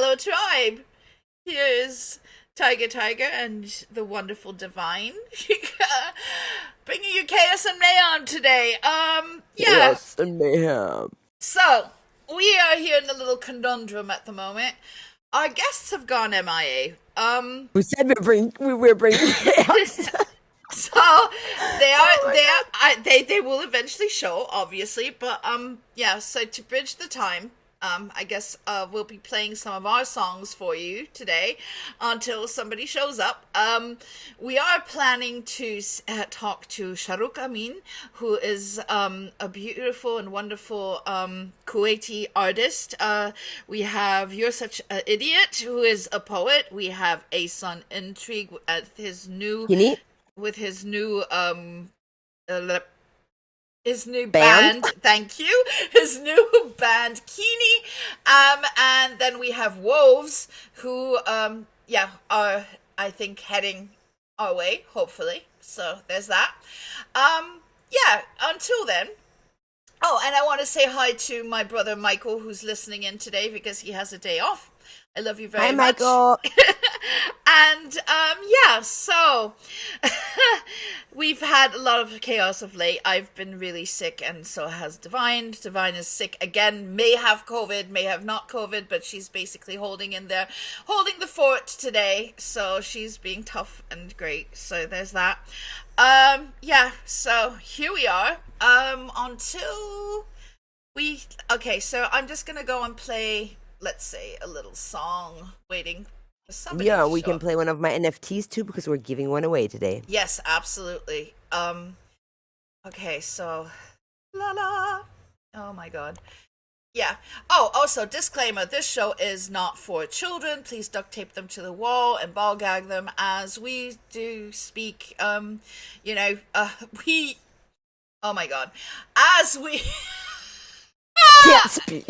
fellow tribe. Here's Tiger and the wonderful Divine, bringing you chaos and mayhem today. Yeah. Chaos and mayhem. So we are here in a little conundrum at the moment. Our guests have gone MIA. We said we were bringing chaos. So they will eventually show, obviously, but yeah. So to bridge the time, I guess we'll be playing some of our songs for you today until somebody shows up. We are planning to talk to Shurooq Amin, who is a beautiful and wonderful Kuwaiti artist. We have You're Such an Idiot, who is a poet. We have Asan Intrigue at his new Kini? With his new band. Thank you. His new band, Kini. And then we have Woves, who are, I think, heading our way, hopefully. So there's that. Yeah, until then. Oh, and I want to say hi to my brother Michael, who's listening in today because he has a day off. I love you very much. Hi, Michael. And yeah, so we've had a lot of chaos of late. I've been really sick, and so has Divine. Divine is sick again, may have COVID, may have not COVID, but she's basically holding in there, holding the fort today. So she's being tough and great. So there's that. Yeah, so here we are. Until we so I'm just gonna go and play, let's say, a little song, waiting for somebody. Yeah, we can play one of my NFTs too because we're giving one away today. Yes, absolutely. Okay, so la la. Oh my god. Yeah. Oh, also, disclaimer, this show is not for children. Please duct tape them to the wall and ball gag them as we do speak. We oh my god. As we Can't speak.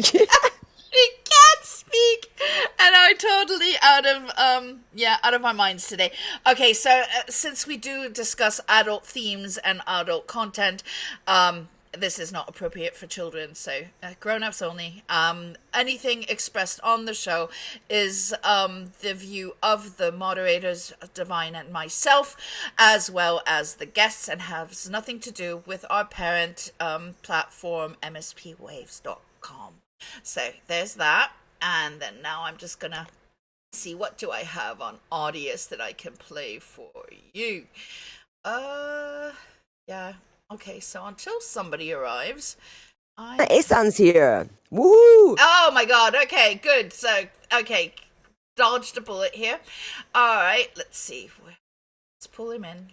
We can't speak and are totally out of our minds today. Okay, so since we do discuss adult themes and adult content, this is not appropriate for children, so grown-ups only. Anything expressed on the show is the view of the moderators, Divine and myself, as well as the guests, and has nothing to do with our parent platform, mspwaves.com. So there's that. And then now I'm just gonna see, what do I have on Audius that I can play for you. Yeah, okay, so until somebody arrives, Asan's here. Woohoo! Oh my god, okay, good. So okay, dodged a bullet here. All right, let's see, let's pull him in.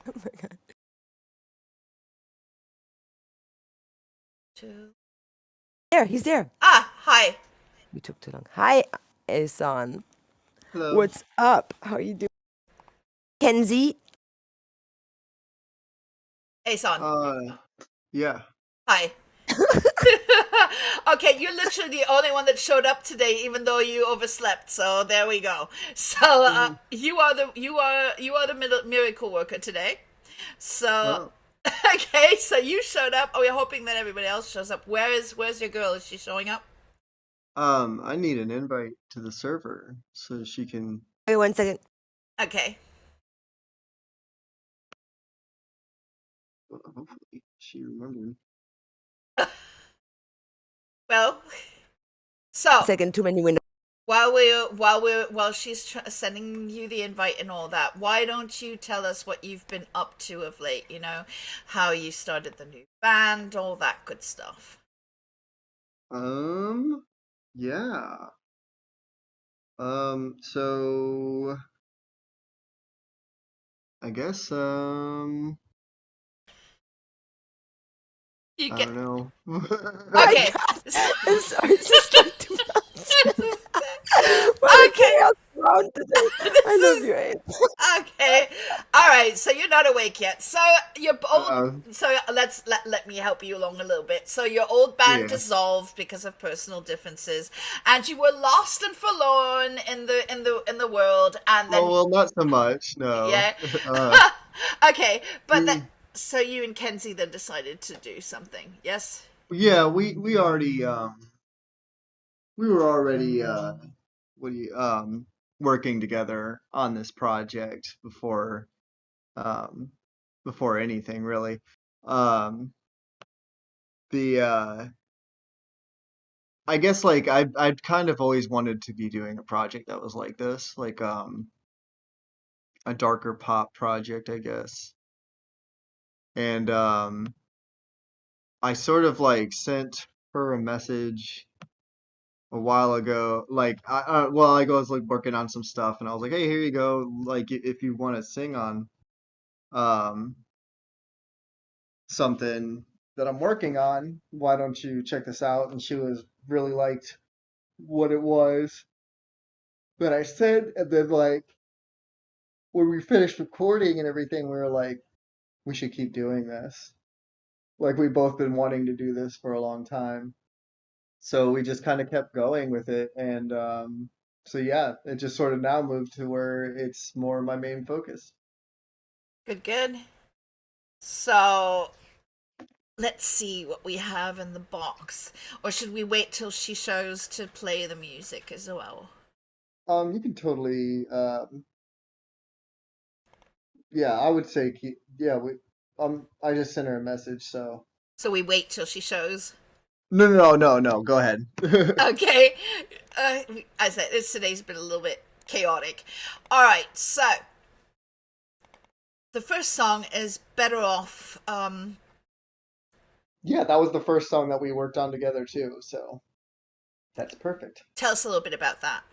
Oh my god. There, he's there. Hi. We took too long. Hi, Asan. Hello. What's up? How you doing? Kenzie? Asan. Yeah. Hi. Okay, you're literally the only one that showed up today, even though you overslept. So there we go. So you are the miracle worker today. So okay, so you showed up. Oh, we're hoping that everybody else shows up. Where's your girl? Is she showing up? I need an invite to the server so she can. Wait 1 second. Okay. Hopefully, she remembered. Well, so Second, too many windows. while she's sending you the invite and all that, why don't you tell us what you've been up to of late? You know, how you started the new band, all that good stuff. Yeah. So I guess, You I get don't know. okay. I'm sorry, it's just like too much. Okay. I love you, Ace. Okay. All right. So you're not awake yet. So your old. So let me help you along a little bit. So your old band dissolved because of personal differences, and you were lost and forlorn in the world. And then, Oh, well, not so much. No. yeah. Okay, but then, so you and Kenzie then decided to do something. Yes. Yeah, we already we were already what do you working together on this project um before anything really. Um the I guess like I'd kind of always wanted to be doing a project that was like this, like a darker pop project, I guess. And I sort of like sent her a message a while ago. Like I was like working on some stuff, and I was like, hey, here you go. Like if you want to sing on um something that I'm working on, why don't you check this out? And she was really liked what it was that I said, and then like when we finished recording and everything, we were like, we should keep doing this. Like we both been wanting to do this for a long time. So we just kind of kept going with it, and so yeah, it just sort of now moved to where it's more my main focus. Good, good. So let's see what we have in the box. Or should we wait till she shows to play the music as well? You can totally, yeah, I would say keep, yeah, I just sent her a message, so So we wait till she shows. no, go ahead. Okay. As I said, today's been a little bit chaotic. All right, so the first song is Better Off. Yeah, that was the first song that we worked on together too, so that's perfect. Tell us a little bit about that.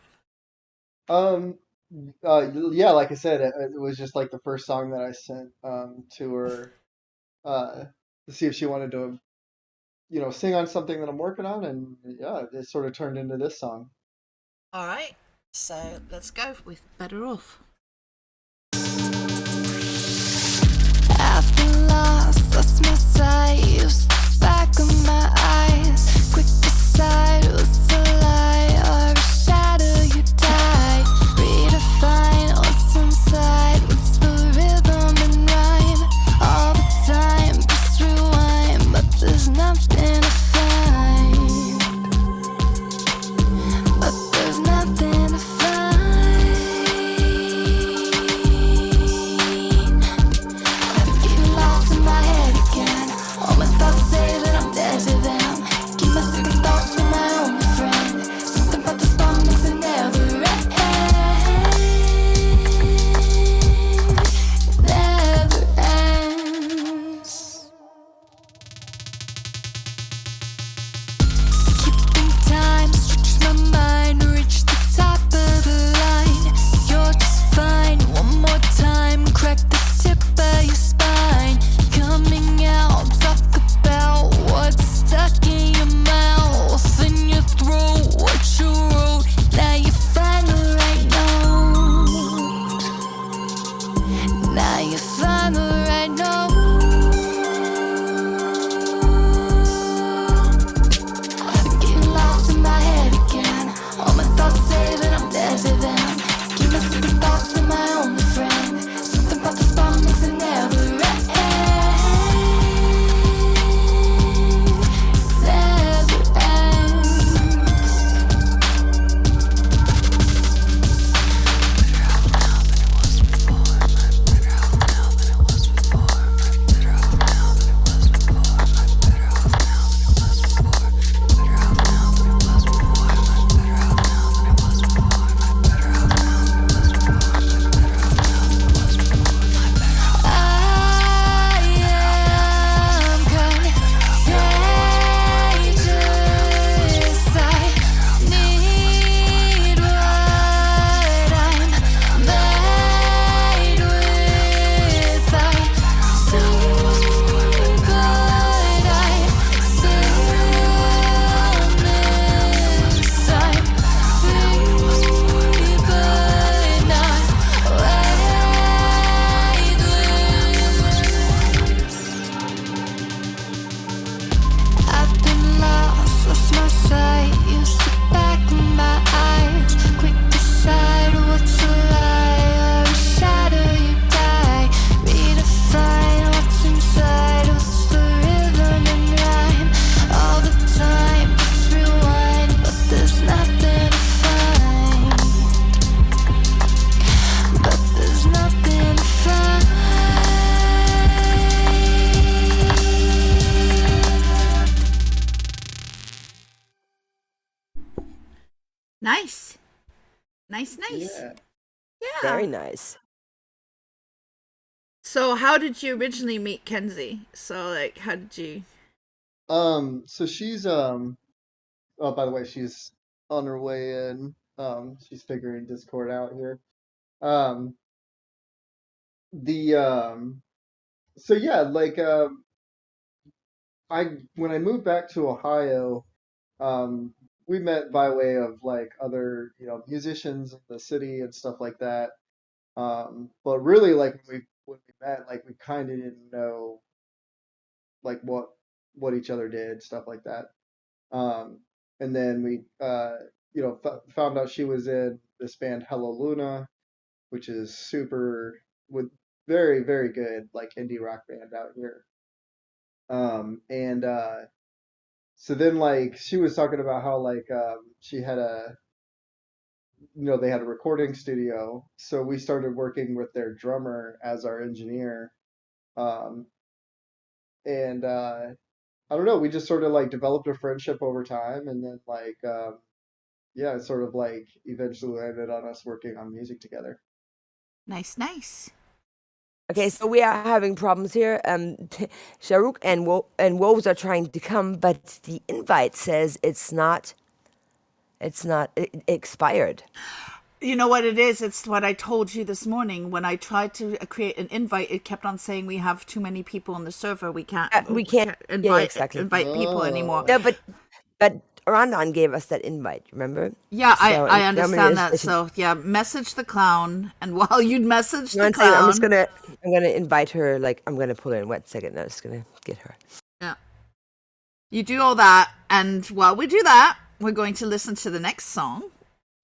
Um, yeah, like I said, it was just like the first song that I sent to her uh to see if she wanted to, sing on something that I'm working on, and yeah, it sort of turned into this song. All right, so let's go with Better Off. After lost, lost my sight. You stuck back of my eyes. Quick decide what's a lie or a shadow. You die. Redefine what's inside. What's the rhythm and rhyme? All the time, just rewind, but there's nothing to find. But there's nothing to find. Getting lost in my head again. Nice. Nice. Yeah. Yeah. Very nice. So how did you originally meet Kenzie? So like how did you So she's oh, by the way, she's on her way in. She's figuring Discord out here. Um, the so yeah, like I when I moved back to Ohio, um, we met by way of like other, musicians in the city and stuff like that. But really, like when we met, like we kind of didn't know like what each other did, stuff like that. Um, and then we, found out she was in this band Hello Luna, which is super with very, very good like indie rock band out here. And so then like she was talking about how like she had they had a recording studio, so we started working with their drummer as our engineer. Um, and I don't know, we just sort of like developed a friendship over time, and then like yeah, it sort of like eventually landed on us working on music together. Nice. Okay, so we are having problems here. Shurooq and Woves are trying to come, but the invite says it's not. It expired. You know what it is? It's what I told you this morning when I tried to create an invite. It kept on saying we have too many people on the server. We can't. We can't invite exactly. invite people anymore. No, but Rondon gave us that invite. Remember? Yeah, So, I understand that. So yeah, message the clown, and while you'd message the clown, I'm gonna invite her. Like I'm gonna pull her in 1 second. I'm just gonna get her. yeah, you do all that, and while we do that, we're going to listen to the next song,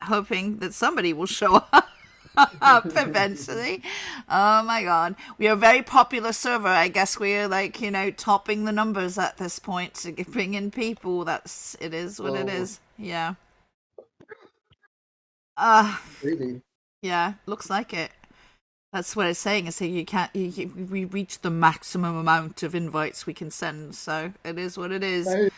hoping that somebody will show up eventually. Oh my god, we are a very popular server. I guess we're like topping the numbers at this point to bring in people. It is what it is. Yeah. Maybe. Yeah, looks like it. That's what it's saying. It's saying you can't. We reach the maximum amount of invites we can send. So it is what it is. I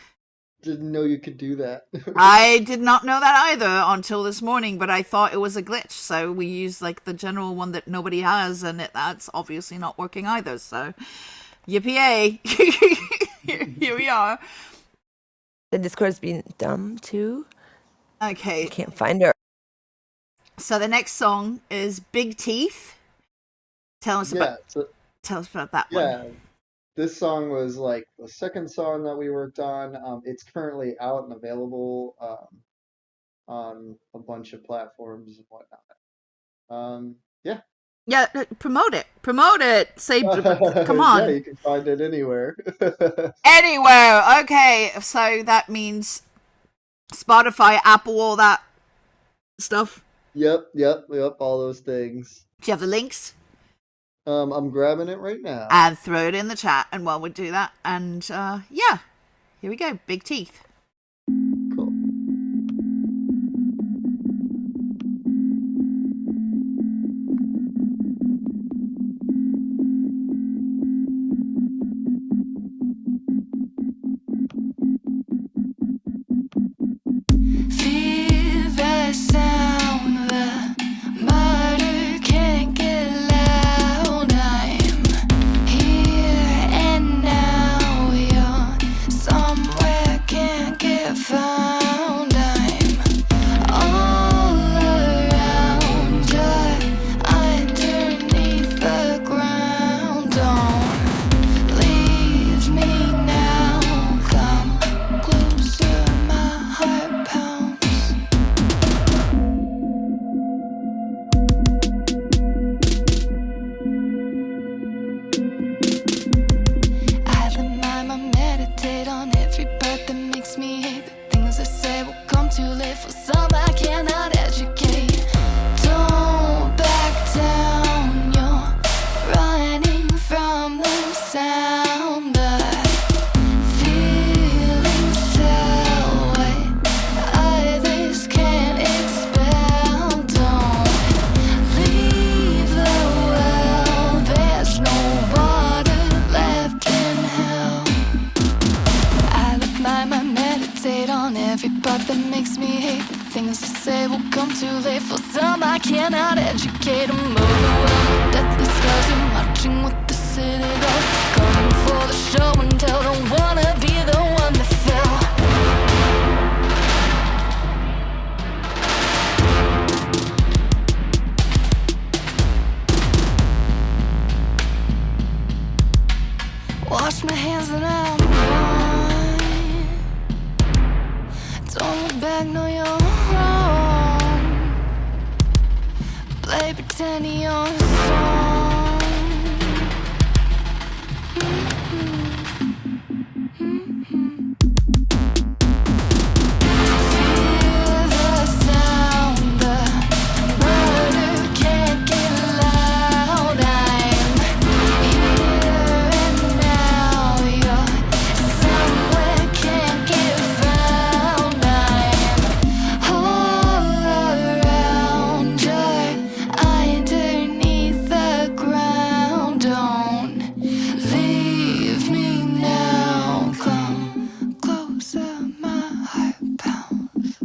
didn't know you could do that. I did not know that either until this morning, but I thought it was a glitch. So we used like the general one that nobody has, and that's obviously not working either. So, yippee! Here we are. The Discord's been dumb too. Okay. I can't find her. So the next song is Big Teeth. Tell us about that one. Yeah, this song was like the second song that we worked on. It's currently out and available on a bunch of platforms and whatnot. Yeah. Yeah, promote it. Say, come on. Yeah, you can find it anywhere. Anywhere. Okay, so that means Spotify, Apple, all that stuff. Yep, all those things. Do you have the links? I'm grabbing it right now. And throw it in the chat, and while we do that, and yeah, here we go. Big Teeth. Cool. Feel the sound, the murder can't get loud. I'm here and now. You're somewhere can't get found. I'm all around you, underneath the ground. Don't leave me now. Come closer, my heart pounds. I let my mind meditate on every part that makes me hate. The things I say will come too late for some I cannot educate. Don't back down, you're running from the sound, but feelings tell what others can't expel. Don't leave the well, there's no water left in hell. I let my mind meditate on every part that makes me hate. The things to say will come too late. For some I cannot educate them. Overwhelmed with deathly scars and marching with the citadel. Coming for the show and tell, don't wanna be the one that fell. Wash my hands and I'm fine. Don't look back, no you're wrong. Play pretend you're a song. Feel the sound, the murder can't get loud. I'm here and now. You're somewhere can't get found. I'm all around. You're underneath the ground. Don't leave me now. Come closer, my heart pounds.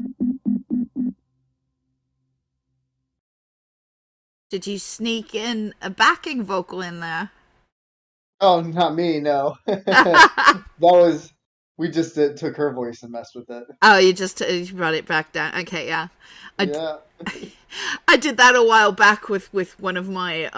Did you sneak in a backing vocal in there? Oh, not me, no. That was we just took her voice and messed with it. Oh, you brought it back down. Okay, yeah. I, Yeah. I did that a while back with one of my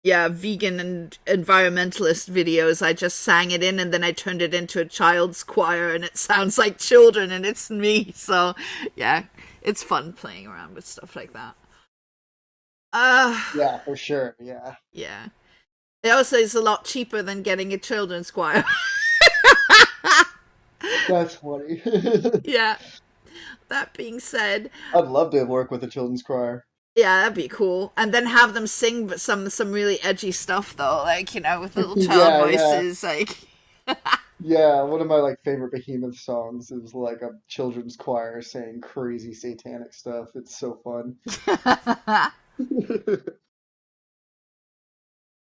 vegan and environmentalist videos. I just sang it in and then I turned it into a child's choir and it sounds like children and it's me. So yeah, it's fun playing around with stuff like that. Yeah, for sure. Yeah. Yeah. It also is a lot cheaper than getting a children's choir. That's funny. Yeah. That being said, I'd love to work with a children's choir. yeah, that'd be cool. And then have them sing but some really edgy stuff though, like, with little child Yeah, voices, like yeah. One of my like favorite Behemoth songs is like a children's choir saying crazy satanic stuff. It's so fun.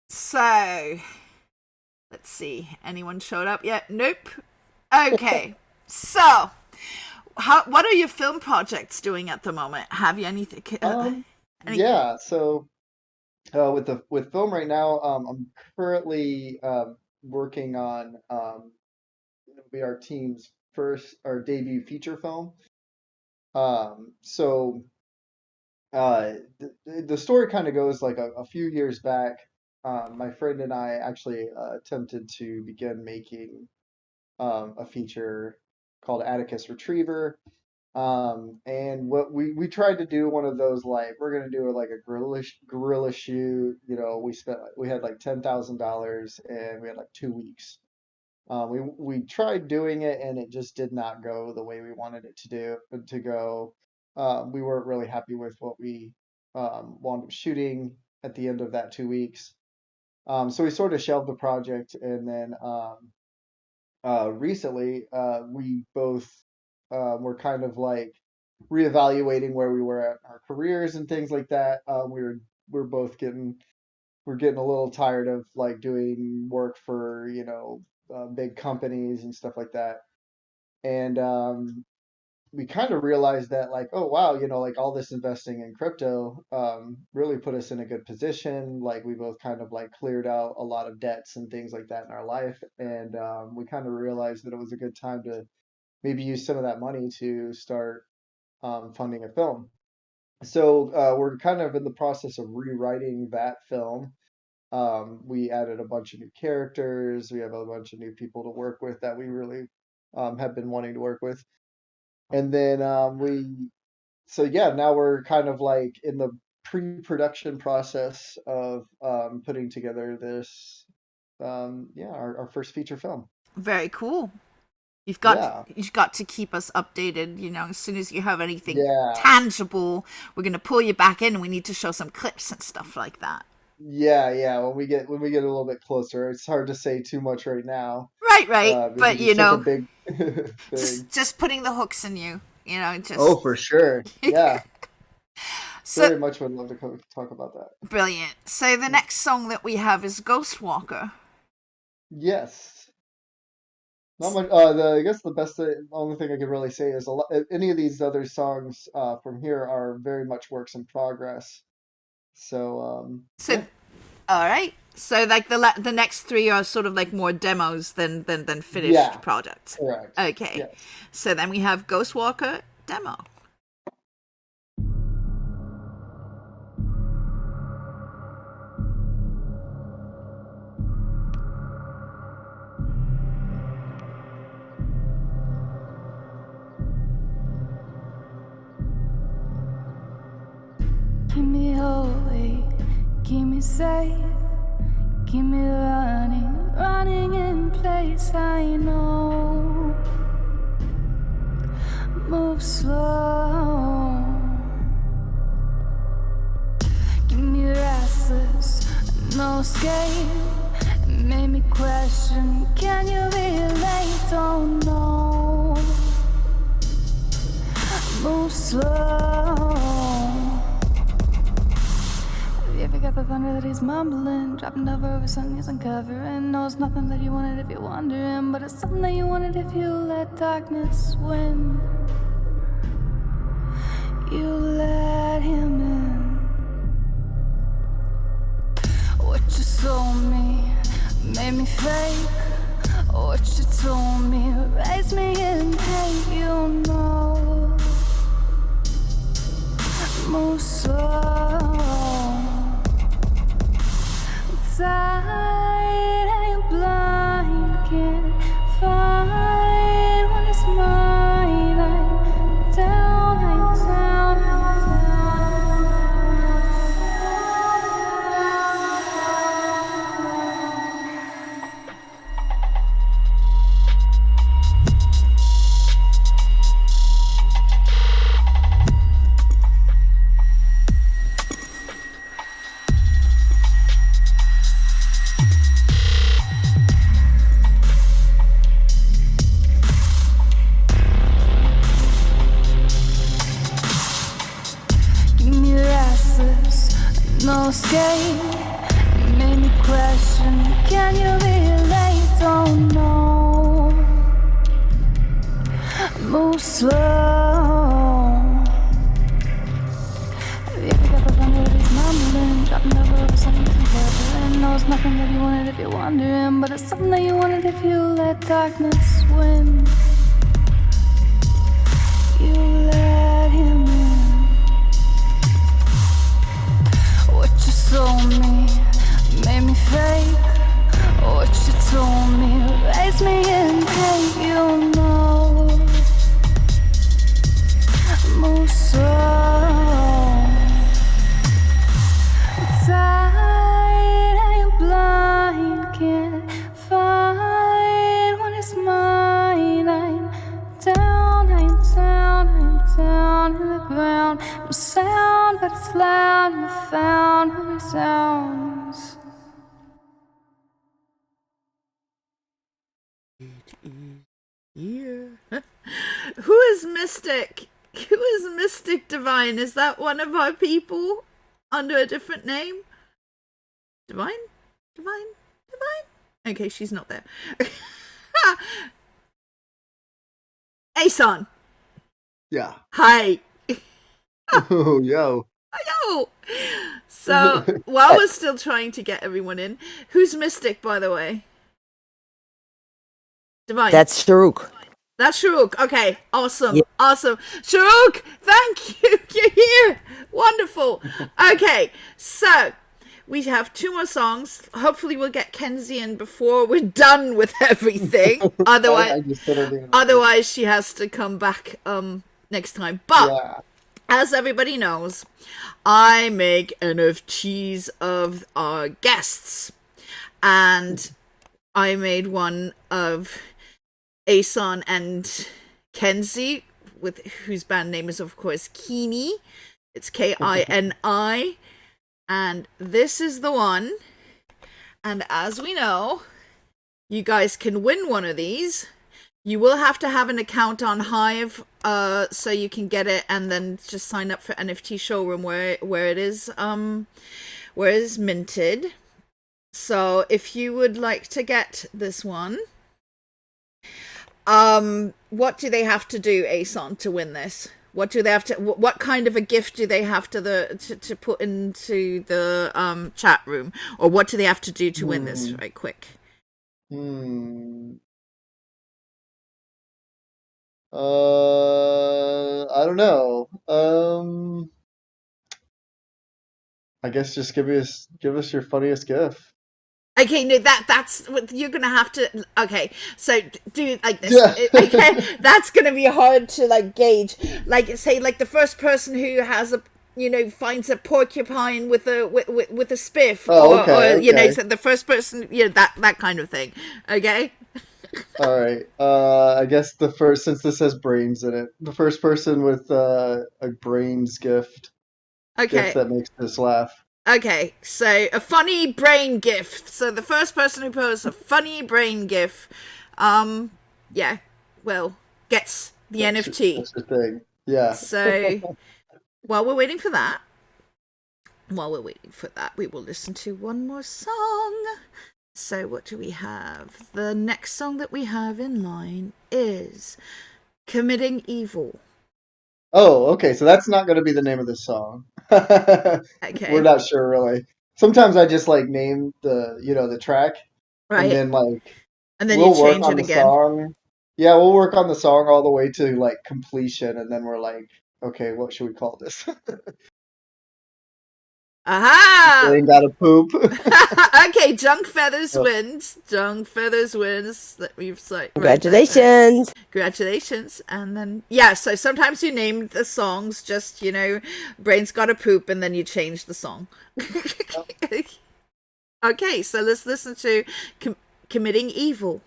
So, let's see. Anyone showed up yet? Nope. Okay. So, what are your film projects doing at the moment? Have you anything? Yeah. So with film right now, I'm currently working on it'll be our team's our debut feature film. So the story kind of goes like a few years back. My friend and I actually attempted to begin making a feature called Atticus Retriever. And what we tried to do one of those like we're gonna do like a guerrilla shoot. We had like $10,000 and we had like 2 weeks. We tried doing it and it just did not go the way we wanted it to go. We weren't really happy with what we wound up shooting at the end of that 2 weeks. So we sort of shelved the project, and then recently we both were kind of like reevaluating where we were at in our careers and things like that. We're both we're getting a little tired of like doing work for big companies and stuff like that. And we kind of realized that like, oh wow, like all this investing in crypto really put us in a good position. Like we both kind of like cleared out a lot of debts and things like that in our life, and we kind of realized that it was a good time to maybe use some of that money to start funding a film. So we're kind of in the process of rewriting that film. We added a bunch of new characters. We have a bunch of new people to work with that we really have been wanting to work with. And then so yeah, now we're kind of like in the pre-production process of putting together this, our first feature film. Very cool. Yeah, You've got to keep us updated. As soon as you have anything yeah, tangible, we're gonna pull you back in. And we need to show some clips and stuff like that. yeah. When we get a little bit closer, it's hard to say too much right now Right. But because it's such a big thing. just putting the hooks in you. Oh, Just for sure. Yeah, so very much would love to talk about that. brilliant. So the next song that we have is Ghostwalker. Yes. Not much. I guess the best thing, only thing I could really say is any of these other songs from here are very much works in progress. So So, yeah, all right. So like the next three are sort of like more demos than finished yeah, projects. correct. Okay. Yes. So then we have Ghostwalker demo. Keep me holy, keep me safe, keep me running, running in place I know. Move slow, keep me restless, no escape. Made me question, can you relate? Oh no. Move slow. Have you ever got the thunder that he's mumbling? Dropping over something he's uncovering. Knows nothing that you wanted if you're wondering, but it's something that you wanted if you let darkness win. You let him in. What you told me made me fake. What you told me raised me in hate. You know. Move slow. Tired, I am blind, can't find what is mine. I'm down, I'm down, I'm no escape. Made me question, can you relate? Oh no. Move slow. Have you ever got the thunder that he's mumbling? Dropping over something and knows nothing that you wanted if you're wondering, but it's something that you wanted if you let darkness win. You let him in. What you told me made me fake. What you told me raised me in pain. You know. Move slow. Tired, I am blind, can't find what is mine. I'm down, I'm down, I'm down in the ground. No sound, but it's loud and the found who resounds. Yeah. Who is Mystic? Who is Mystic Divine? Is that one of our people under a different name? Divine? Divine? Divine? Okay, she's not there. Asan. Yeah. Hi. Oh, yo. Yo. So, while we're still trying to get everyone in, who's Mystic, by the way? Divine. That's Shurooq. That's Shurooq. Okay, awesome, Yeah. awesome. Shurooq, thank you. You're here. Wonderful. Okay, so we have two more songs. Hopefully, we'll get Kenzie in before we're done with everything. Otherwise, I just said everything. otherwise she has to come back next time. But Yeah. as everybody knows, I make NFTs of our guests, and I made one of Asan and Kenzie, with whose band name is of course Kini. It's Kini, and this is the one. And as we know, you guys can win one of these. You will have to have an account on Hive, so you can get it, and then just sign up for NFT Showroom where it is minted. So if you would like to get this one, What do they have to do, Ason, to win this? What do they have to? What kind of a gift do they have to put into the chat room, or what do they have to do to win this? Right, quick. I don't know. I guess just give us your funniest gift. Okay, no, that's what you're gonna have to. Okay, so do it like this. Yeah. Okay, that's gonna be hard to like gauge. Like, say, like the first person who has a, finds a porcupine with a spiff, Oh, or okay. so the first person, that kind of thing. Okay. All right. I guess since this has brains in it, the first person with a brains gift Okay. that makes us laugh. Okay, so a funny brain gift. So the first person who posts a funny brain gift, yeah, well, gets the NFT. That's your thing. Yeah. So while we're waiting for that, we will listen to one more song. So what do we have? The next song that we have in line is Committing Evil. Oh, okay. So that's not going to be the name of this song. We're Okay, not sure really. Sometimes I just like name the track and right? then like And then you we'll work change on it the again. song. Yeah, we'll work on the song all the way to like completion and then we're like, okay, what should we call this? Aha! Ain't got to poop. Okay, Junk Feathers Yep. wins. Junk Feathers wins. Let me write that down. Congratulations. Congratulations. And then, yeah, so sometimes you name the songs just, Brain's Gotta Poop, and then you change the song. Okay, so let's listen to Committing Evil.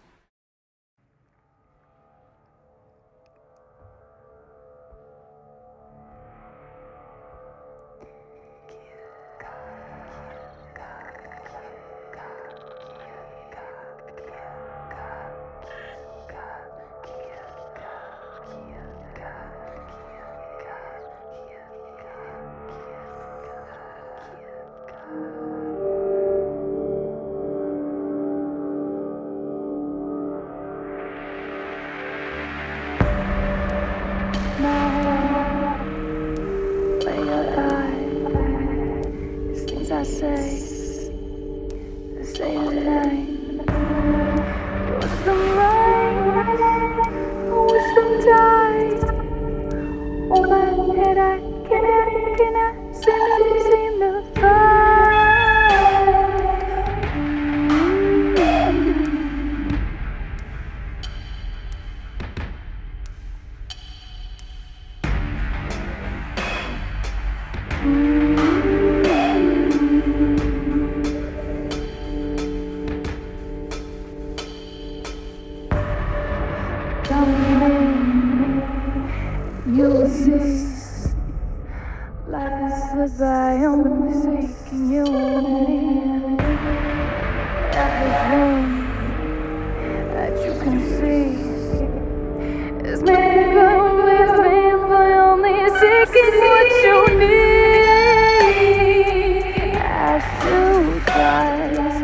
Things I say at night. Wisdom rise, wisdom die. On my head I cannot seem to Ulysses, life is slipped by only seeking unity. Everything that you can see is made by only seeking what you need. As to rise,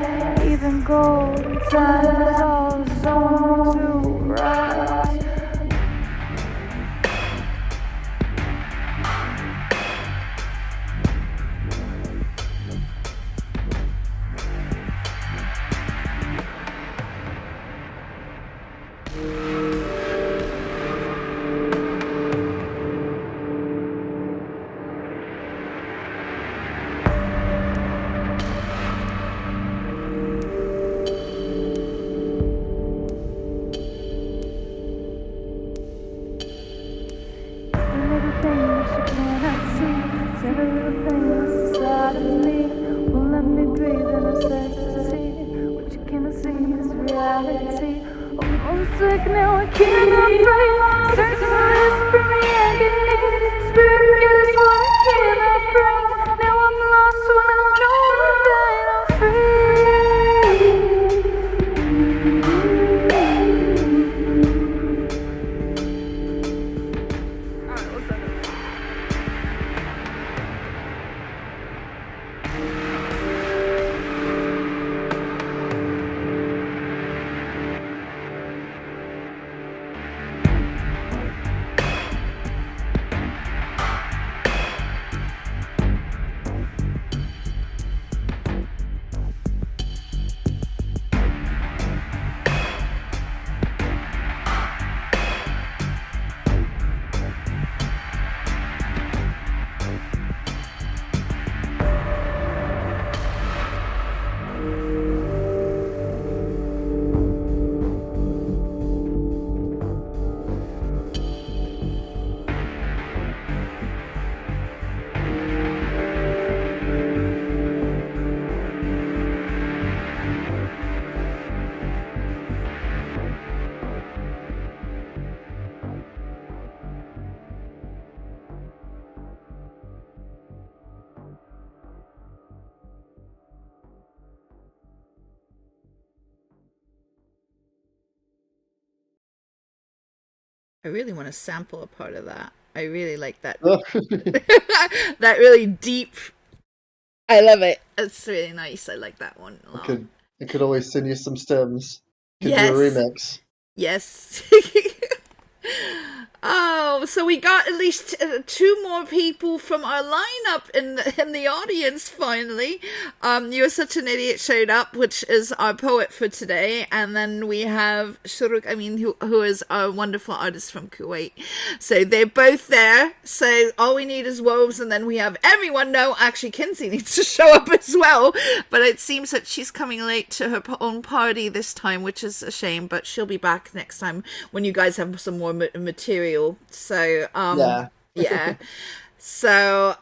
even gold time is all zone to rise. Now I cannot break. Search for this for me agony. Spirit is what I cannot bring. Now I'm lost when I know I'm dying. I'm I really want to sample a part of that. I really like that. That really deep. I love it. It's really nice. I like that one a I lot. could I could always send you some stems. Could do a Yes. remix. Yes. Oh, so we got at least two more people from our lineup in the audience finally. You're Such an Idiot showed up, which is our poet for today, and then we have Shurooq Amin, who is our wonderful artist from Kuwait. So they're both there. So all we need is Woves, and then we have everyone. No, actually, Kinsey needs to show up as well, but it seems that she's coming late to her own party this time, which is a shame. But she'll be back next time when you guys have some more material. So Yeah. yeah. So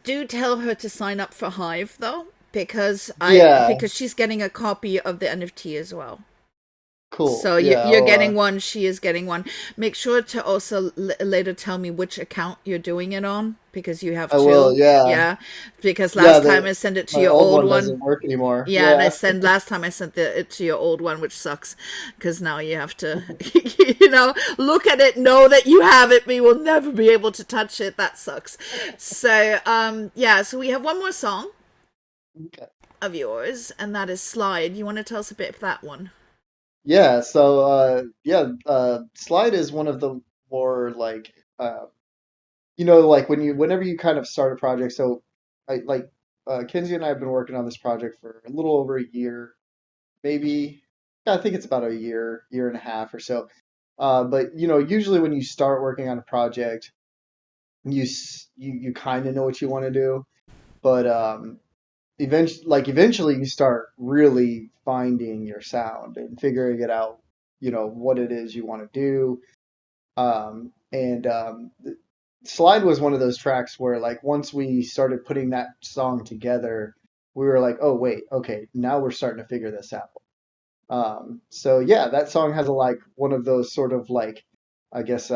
do tell her to sign up for Hive though, because Yeah. because she's getting a copy of the NFT as well. Cool. So Yeah, you're I'll, getting one, she is getting one. Make sure to also later tell me which account you're doing it on, because you have I two. will, yeah. Yeah, because Yeah, last time I sent it to my your old old one one. doesn't work anymore. Yeah, Yeah. and last time I sent it to your old one, which sucks, because now you have to, look at it, know that you have it, but you will never be able to touch it. That sucks. So, yeah, so we have one more song Okay. of yours, and that is Slide. You want to tell us a bit of that one? Yeah, so Slide is one of the more like like whenever you kind of start a project. So I like Kinsey and I have been working on this project for a little over a year, maybe. Yeah, I think it's about a year and a half or so. But usually when you start working on a project, you kind of know what you want to do, but eventually you start really finding your sound and figuring it out, what it is you want to do. And Slide was one of those tracks where, like, once we started putting that song together, we were like, oh wait, okay, now we're starting to figure this out. So yeah, that song has like one of those sort of like, I guess,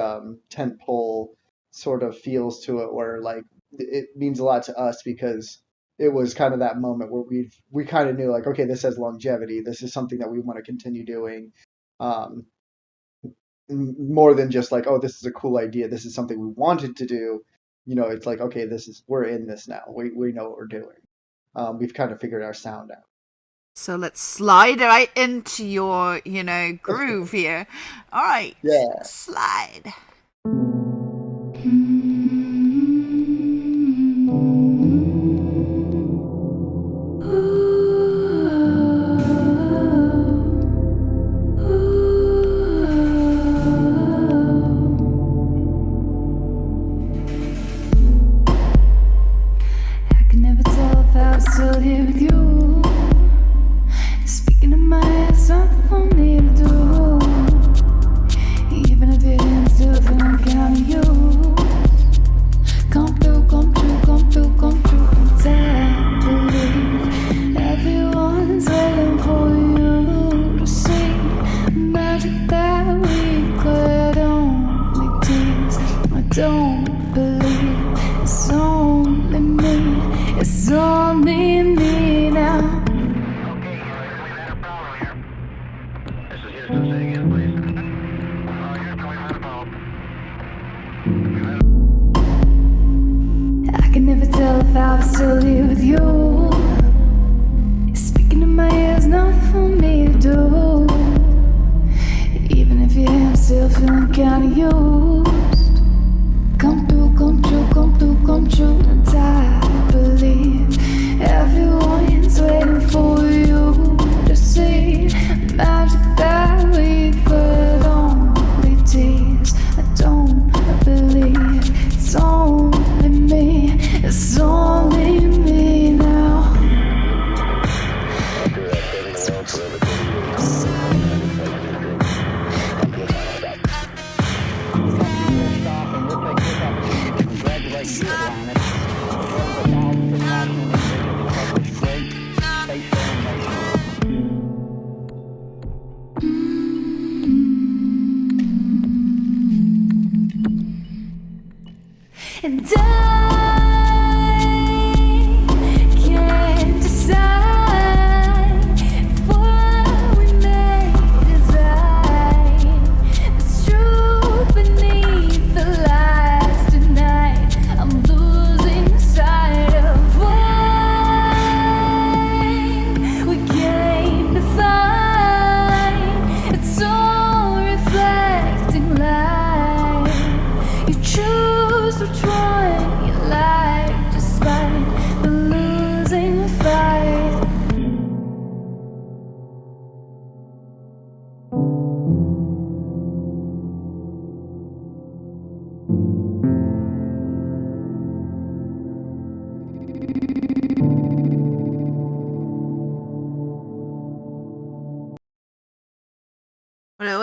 tent pole sort of feels to it, where like it means a lot to us because it was kind of that moment where we kind of knew, like, okay, this has longevity. This is something that we want to continue doing. Um, More than just like, oh, this is a cool idea. This is something we wanted to do. It's like, okay, we're in this now. We know what we're doing. We've kind of figured our sound out. So let's slide right into your, groove here. All right, Yeah. slide. I can never tell if I was still here with you. Speaking of my ass, nothing for me to do. Even if it ends, still feeling kind of you. Come through, come true, come through, come true. And I believe everyone's waiting for you to see magic that we could only tease. I don't believe it's only me. It's only me now. This is Houston. Say again, please. Houston, we've had a problem. I can never tell if I was still here with you. Speaking in my ears, nothing for me to do. Even if you am still feeling kinda used. Come through, come true, come through, come true. And I believe everyone's waiting for you to see magic that we could only tease. I don't believe it's only me. It's only me now.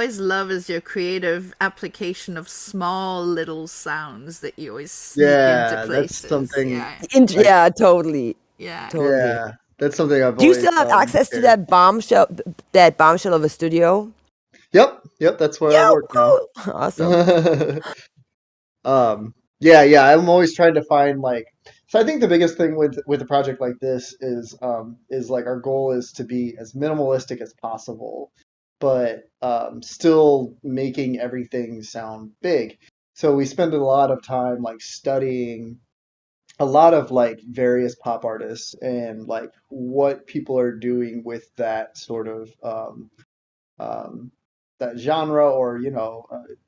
always love is your creative application of small little sounds that you always sneak into Yeah, that's places. something. Yeah, I Yeah, totally, yeah. totally. Yeah, that's something I've Do you always still have access to shared. that bombshell of a studio? Yep, that's where I Yo, work now. cool. Awesome. Yeah, I'm always trying to find like. So I think the biggest thing with a project like this is like our goal is to be as minimalistic as possible, but still making everything sound big. So we spend a lot of time like studying a lot of like various pop artists and like what people are doing with that sort of um, that genre or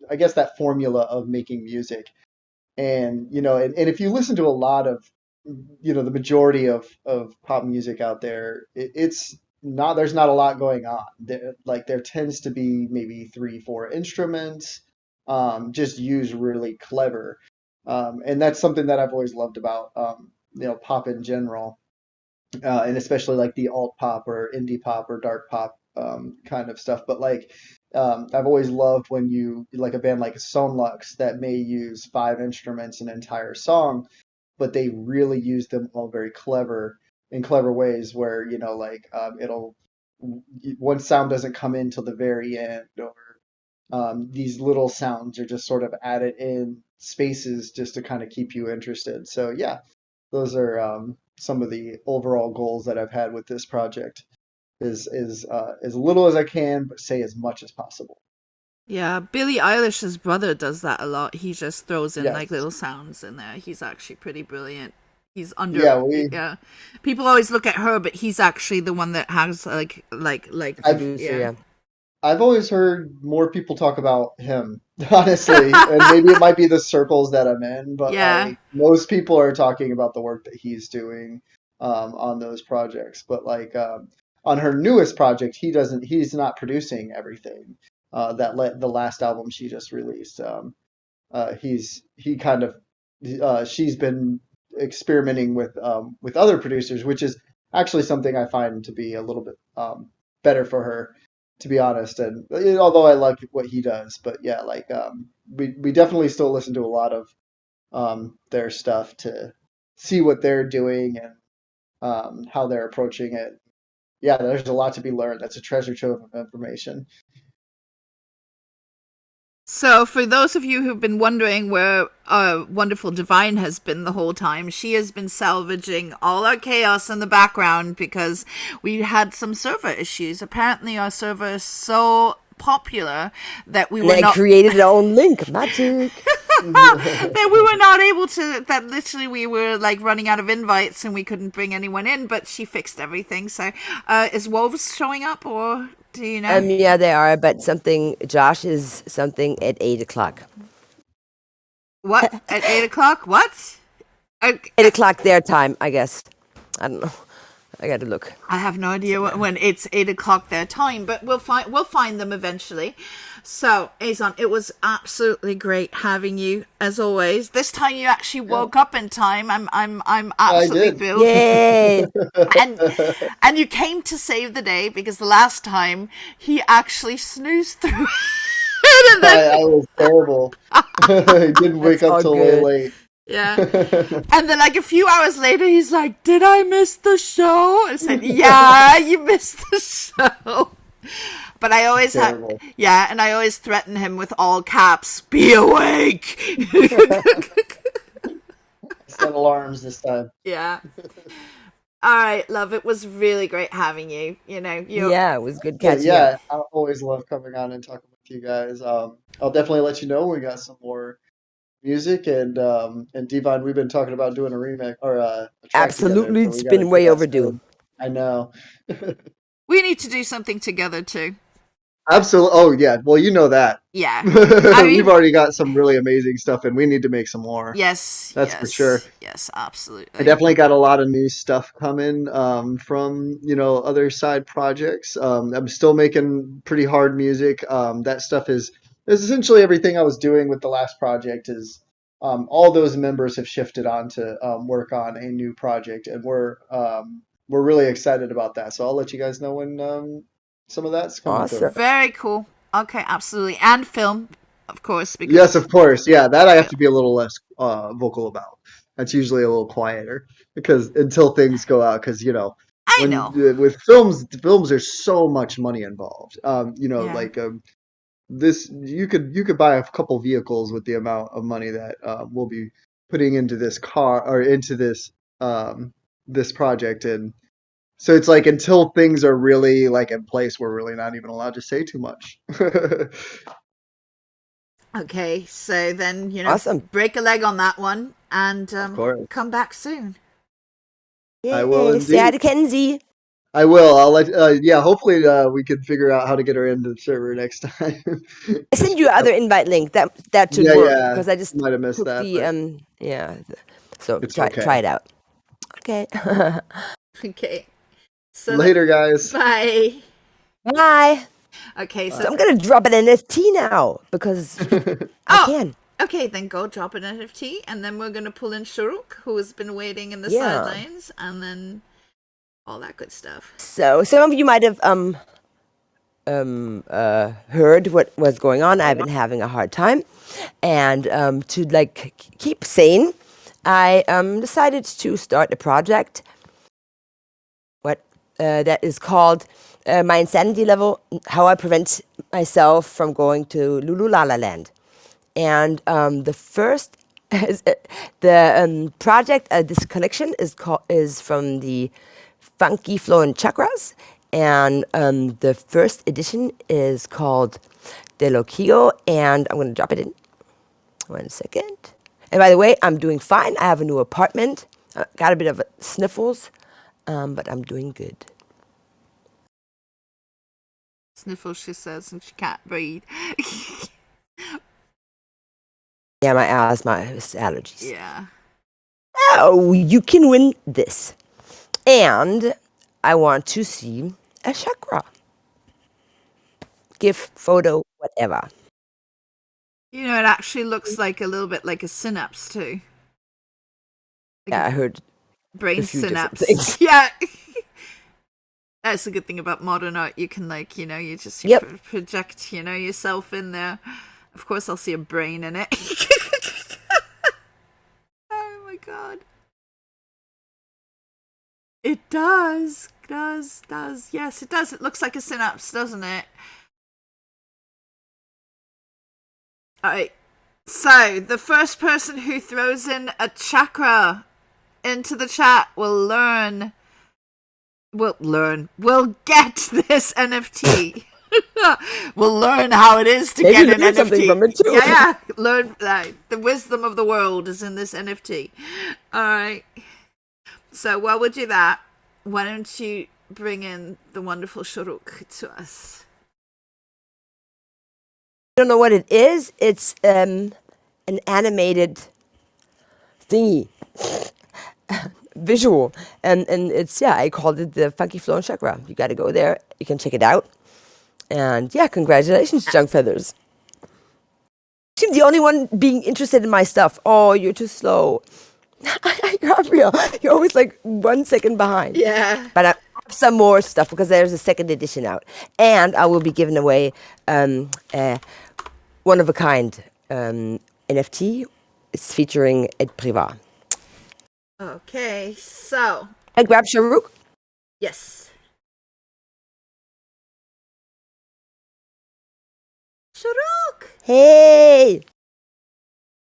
I guess that formula of making music. And and if you listen to a lot of the majority of pop music out there, it's not there's not a lot going on there. Like there tends to be maybe three four instruments, just used really clever. And that's something that I've always loved about pop in general, and especially like the alt pop or indie pop or dark pop kind of stuff. But like I've always loved when you like a band like Sonlux that may use five instruments an entire song, but they really use them all very clever ways where like it'll one sound doesn't come in till the very end, or these little sounds are just sort of added in spaces just to kind of keep you interested. So yeah, those are some of the overall goals that I've had with this project is as little as I can, but say as much as possible. Yeah, Billie Eilish's brother does that a lot. He just throws in like Yes. little sounds in there. He's actually pretty brilliant. He's under Yeah, we yeah. People always look at her, but he's actually the one that has like The I've producer, yeah. yeah. I've always heard more people talk about him, honestly, and maybe it might be the circles that I'm in, but Yeah. like most people are talking about the work that he's doing on those projects. But like on her newest project, he's not producing everything. The last album she just released, he kind of she's been experimenting with other producers, which is actually something I find to be a little bit better for her, to be honest. And although I like what he does, but yeah, like we definitely still listen to a lot of their stuff to see what they're doing and how they're approaching it. Yeah, there's a lot to be learned. That's a treasure trove of information. So, for those of you who've been wondering where our wonderful Divine has been the whole time, she has been salvaging all our chaos in the background because we had some server issues. Apparently, our server is so popular that we And were they not created their own link. Magic. that we were not able to. That literally we were like running out of invites and we couldn't bring anyone in. But she fixed everything. So, is Wolves showing up, or do you know? Yeah, they are, but Josh is something at 8 o'clock. What at 8 o'clock? What? Okay. 8 o'clock their time, I guess. I don't know. I got to look. I have no idea when it's 8 o'clock their time, but we'll find them eventually. So, Azon, it was absolutely great having you as always. This time you actually woke up in time. I'm I absolutely did. thrilled. Yay! And and you came to save the day because the last time he actually snoozed through it and then I was terrible. I didn't wake That's up all till way good. late. yeah. And then like a few hours later he's like, "Did I miss the show?" I said, "Yeah, you missed the show." But I always had, Terrible. yeah, and I always threaten him with all caps, "Be awake." Set alarms this time. Yeah. All right, love. It was really great having you. You know, you Yeah, it was good Yeah, catching up. yeah. I always love coming on and talking with you guys. I'll definitely let you know when we got some more music and Devon, we've been talking about doing a remake or a track together, Absolutely, so we it's got to been do way that overdue. soon. I know. we need to do something together too. Absolutely. Oh yeah. Well, you know that. Yeah. I We've mean, already got some really amazing stuff, and we need to make some more. yes, That's for sure. yes, yes, I absolutely. definitely got a lot of new stuff coming from other side projects. I'm still making pretty hard music. That stuff is essentially everything I was doing with the last project. Is all those members have shifted on to work on a new project, and we're really excited about that. So I'll let you guys know when some of that's coming through. Awesome. Very cool. Okay, absolutely. And film, of course, because Yes, of course. Yeah, that I have to be a little less vocal about. That's usually a little quieter because until things go out, because I when know. with films, there's so much money involved. Yeah. Like this, you could buy a couple vehicles with the amount of money that we'll be putting into this car or into this project, and so it's like until things are really like in place, we're really not even allowed to say too much. Okay, so then, Awesome. break a leg on that one and Of course, come back soon. I will Yay, say hi indeed. to Kenzie. I will. I'll let. Yeah, hopefully we can figure out how to get her into the server next time. I send you other invite link. That should Yeah, work yeah. because I just Might have missed took that, the but yeah. So it's try okay. it out. Okay. Okay, so Later, guys. bye. Bye. Okay, So so Bye. I'm gonna drop an NFT now because I oh, can. okay, then go drop an NFT, and then we're gonna pull in Shurooq, who has been waiting in the Yeah. sidelines, and then all that good stuff. So some of you might have heard what was going on. I've been having a hard time, and to like keep sane, I decided to start a project. What that is called my insanity level. How I prevent myself from going to Lulu La La Land, and the first. The project, this collection is from the Funky Flow and Chakras, and the first edition is called De Loquillo, and I'm going to drop it in 1 second. And by the way, I'm doing fine. I have a new apartment. Got a bit of sniffles, but I'm doing good. Sniffle, she says, and she can't breathe. Yeah, my asthma is allergies. Yeah. Oh, you can win this. And I want to see a chakra. GIF, photo, whatever. It actually looks like a little bit like a synapse too. Like Yeah, I a heard brain a few different synapse. things. Yeah. That's the good thing about modern art. You can you just Yep. project, yourself in there. Of course, I'll see a brain in it. Oh my god. It does. Does. Yes, it does. It looks like a synapse, doesn't it? Alright. So, the first person who throws in a chakra into the chat will get this NFT. We'll learn how it is to Maybe get an learn something NFT. from it too. Yeah. Learn the wisdom of the world is in this NFT. All right. So while we do that, why don't you bring in the wonderful Shurooq to us? Don't know what it is. It's an animated thingy, visual, and it's I called it the Funky Flow and Chakra. You got to go there. You can check it out. And yeah, congratulations, Junk Feathers. Seem the only one being interested in my stuff. Oh, you're too slow. Gabriel, you're always like 1 second behind. Yeah. But I have some more stuff because there's a second edition out, and I will be giving away one of a kind NFT. It's featuring Ed Privat. Okay. So I grab Shurooq. yes, Shurooq. Hey,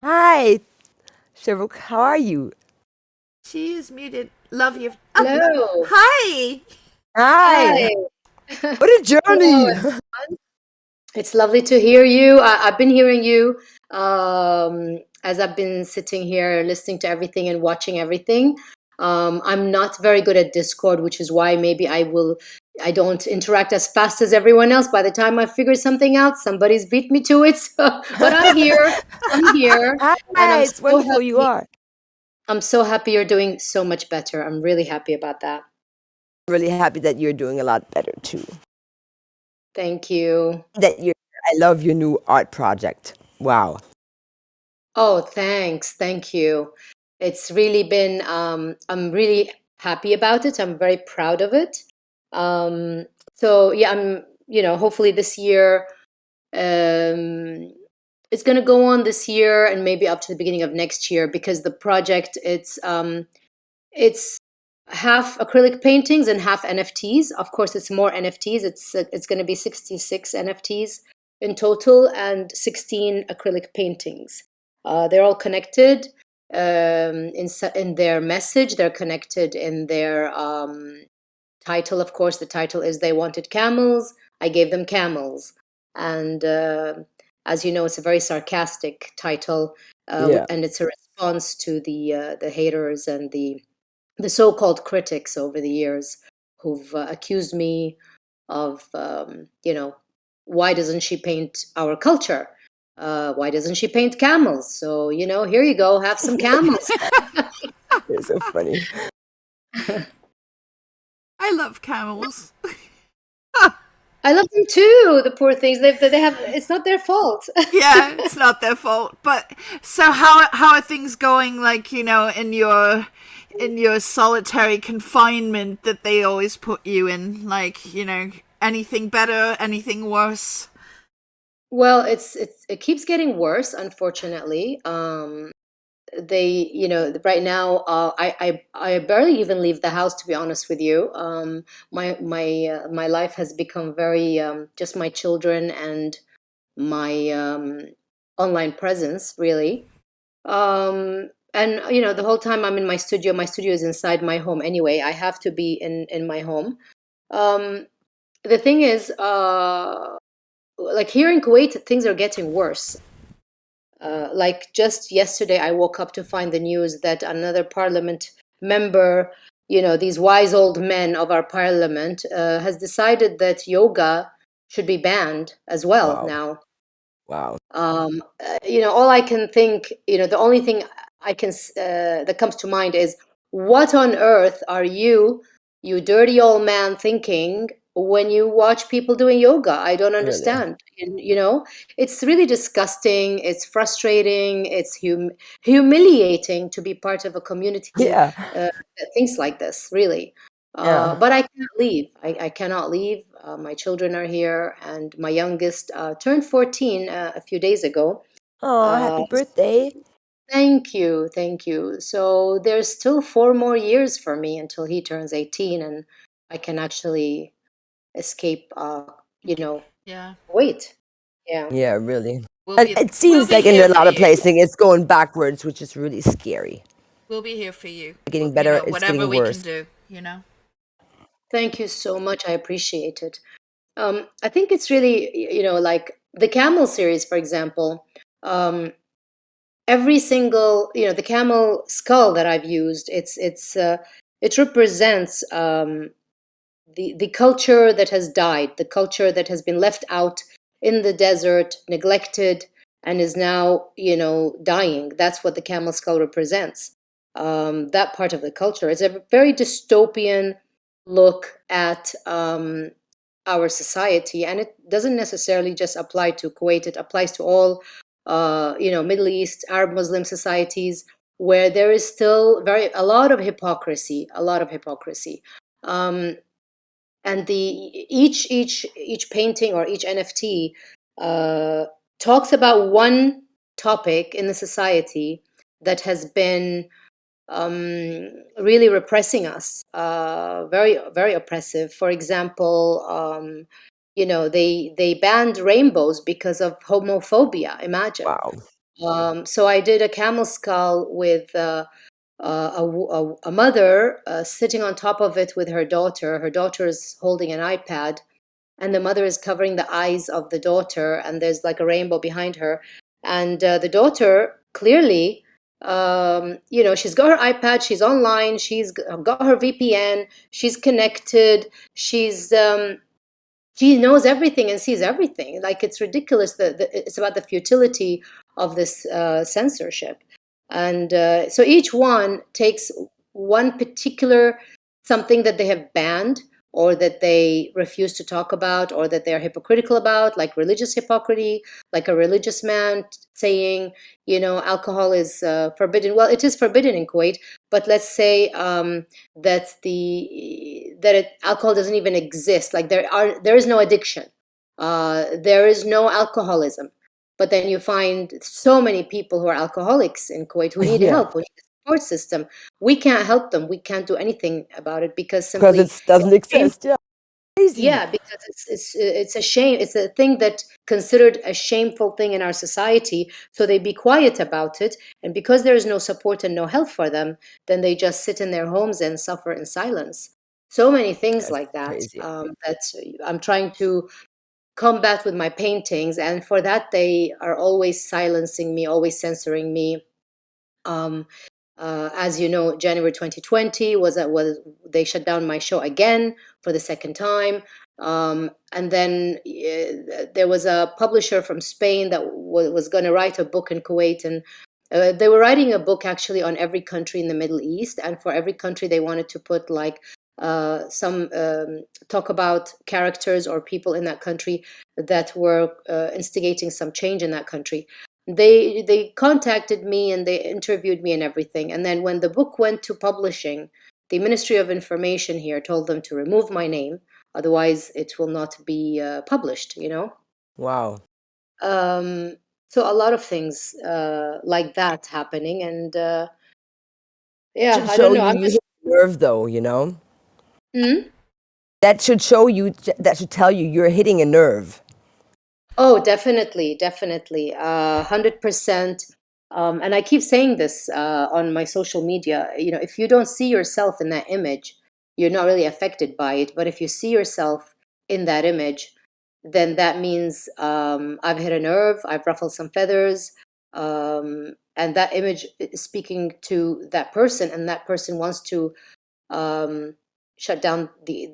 hi, Shurooq. How are you? She is muted. Love you. Hello. Hi. Hi. Hi. What a Hello. journey. It's lovely to hear you. I've been hearing you as I've been sitting here listening to everything and watching everything. I'm not very good at Discord, which is why maybe I don't interact as fast as everyone else. By the time I figure something out, somebody's beat me to it. But I'm here. I'm here. And Hi, it's wonderful you are. I'm so happy you're doing so much better. I'm really happy about that. Really happy that you're doing a lot better too. Thank you. I love your new art project. Wow. Oh, thanks. Thank you. It's really been, I'm really happy about it. I'm very proud of it. So yeah, hopefully this year It's going to go on this year and maybe up to the beginning of next year, because the project, it's half acrylic paintings and half NFTs. Of course, it's more NFTs. It's going to be 66 NFTs in total and 16 acrylic paintings. They're all connected in their message. They're connected in their title. Of course, the title is "They Wanted Camels. I Gave Them Camels," and as you know, it's a very sarcastic title, Yeah. and it's a response to the haters and the so-called critics over the years who've accused me of, why doesn't she paint our culture? Why doesn't she paint camels? So, here you go, have some camels. It's so funny. I love camels. I love them too, the poor things. They have, it's not their fault. Yeah, it's not their fault. But so how are things going? Like, in your solitary confinement that they always put you in. Like, anything better, anything worse? Well, it keeps getting worse, unfortunately. They, right now, I barely even leave the house, to be honest with you. My life has become very just my children and my online presence, really. And the whole time I'm in my studio. My studio is inside my home anyway. I have to be in my home. Um, the thing is, like here in Kuwait, things are getting worse. Like just yesterday, I woke up to find the news that another parliament member, these wise old men of our parliament, has decided that yoga should be banned as well Wow. now. Wow. All I can think, the only thing that comes to mind is, what on earth are you dirty old man, thinking when you watch people doing yoga? I don't Really. understand. It's really disgusting. It's frustrating. It's humiliating to be part of a community Yeah. that thinks like this, really. Yeah. But I can't leave. I cannot leave. My children are here, and my youngest turned 14 a few days ago. Oh, Uh, happy birthday. Thank you, thank you. So there's still 4 more years for me until he turns 18, and I can actually escape. Yeah. Wait, yeah. Yeah, really. We'll And be it we'll seems be like in here a for lot of you. places it's going backwards, which is really scary. We'll be here for you. Getting better, it's Whatever getting we can worse. do. Thank you so much. I appreciate it. I think it's really, like the Camel series, for example. Every single, the camel skull that I've used, it represents the culture that has died, the culture that has been left out in the desert, neglected, and is now, dying. That's what the camel skull represents. That part of the culture. It's a very dystopian look at our society, and it doesn't necessarily just apply to Kuwait. It applies to all, Middle East, Arab Muslim societies, where there is still a lot of hypocrisy, a lot of hypocrisy. And each painting or each NFT talks about one topic in the society that has been really repressing us, very very oppressive. For example, they banned rainbows because of homophobia. Imagine. Wow. So I did a camel skull with a mother sitting on top of it with her daughter. Her daughter is holding an iPad, and the mother is covering the eyes of the daughter, and there's like a rainbow behind her. And the daughter clearly, she's got her iPad, she's online, she's got her VPN, she's connected, she knows everything and sees everything. Like, it's ridiculous that it's about the futility of this censorship. And so each one takes one particular something that they have banned, or that they refuse to talk about, or that they're hypocritical about, like religious hypocrisy, like a religious man saying, alcohol is forbidden. Well, it is forbidden in Kuwait, but let's say alcohol doesn't even exist. Like, there is no addiction. There is no alcoholism. But then you find so many people who are alcoholics in Kuwait who need Yeah, help, who need a support system. We can't help them. We can't do anything about it because because simply it doesn't exist. Yeah, crazy. yeah, because it's a shame. It's a thing that considered a shameful thing in our society. So they be quiet about it, and because there is no support and no help for them, then they just sit in their homes and suffer in silence. So many things That's like that. crazy. That I'm trying to combat with my paintings, and for that they are always silencing me, always censoring me. Um, as you know, January 2020 was they shut down my show again for the second time. And then there was a publisher from Spain that was going to write a book in Kuwait, and they were writing a book actually on every country in the Middle East, and for every country they wanted to put like some talk about characters or people in that country that were instigating some change in that country. They contacted me and they interviewed me and everything. And then when the book went to publishing, the Ministry of Information here told them to remove my name, otherwise it will not be published. Wow. Um, so a lot of things like that happening, and yeah, Should I don't show know. you I'm you just. hit a nerve, though. You know, Hmm? that should show you. That should tell you you're hitting a nerve. Oh, definitely, definitely, 100%. And I keep saying this on my social media. If you don't see yourself in that image, you're not really affected by it. But if you see yourself in that image, then that means I've hit a nerve, I've ruffled some feathers, and that image is speaking to that person, and that person wants to um, shut down the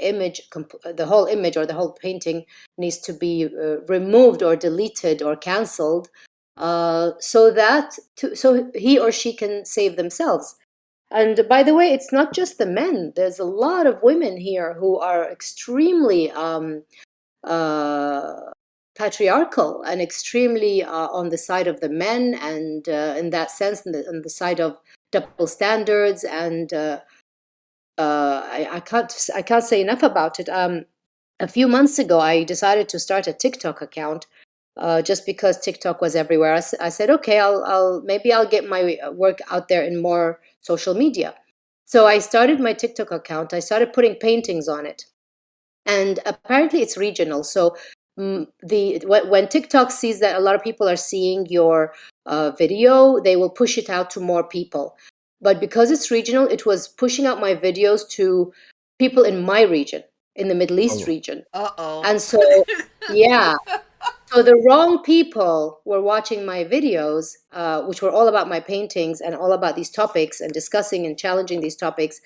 image, the whole image or the whole painting needs to be removed or deleted or cancelled, so he or she can save themselves. And by the way, it's not just the men. There's a lot of women here who are extremely uh, patriarchal and extremely on the side of the men, and in that sense, on the side of double standards. And I can't say enough about it. A few months ago, I decided to start a TikTok account. Just because TikTok was everywhere, I said, okay, maybe I'll get my work out there in more social media. So I started my TikTok account. I started putting paintings on it, and apparently it's regional. So when TikTok sees that a lot of people are seeing your video, they will push it out to more people. But because it's regional, it was pushing out my videos to people in my region, in the Middle East Oh. region. Uh-oh. And so, yeah, so the wrong people were watching my videos, which were all about my paintings and all about these topics and discussing and challenging these topics.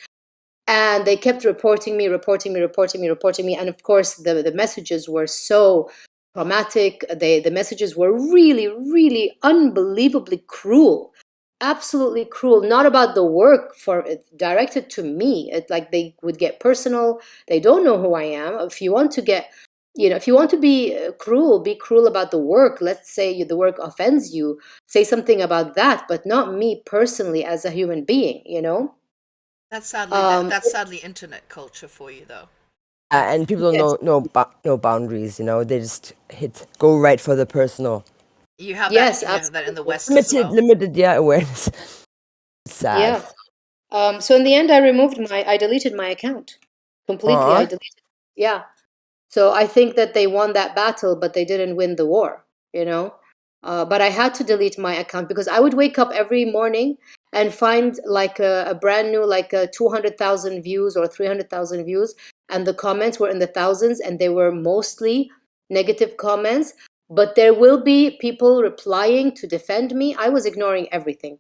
And they kept reporting me, reporting me, reporting me, reporting me. And of course, the messages were so traumatic. The messages were really, really unbelievably cruel, absolutely cruel. Not about the work, for it directed to me. It like they would get personal. They don't know who I am. If you want to get, if you want to be cruel about the work. Let's say the work offends you. Say something about that, but not me personally as a human being. Um, That's sadly internet culture for you though. And people don't yes, know no boundaries. They just go right for the personal. yes, You have that in the absolutely. West as well. Limited, yeah, awareness. Sad. Yeah. So in the end, I deleted my account completely. I Aw. deleted, yeah. So I think that they won that battle, but they didn't win the war, you know? But I had to delete my account because I would wake up every morning and find like a brand new, like 200,000 views or 300,000 views. And the comments were in the thousands, and they were mostly negative comments. But there will be people replying to defend me. I was ignoring everything,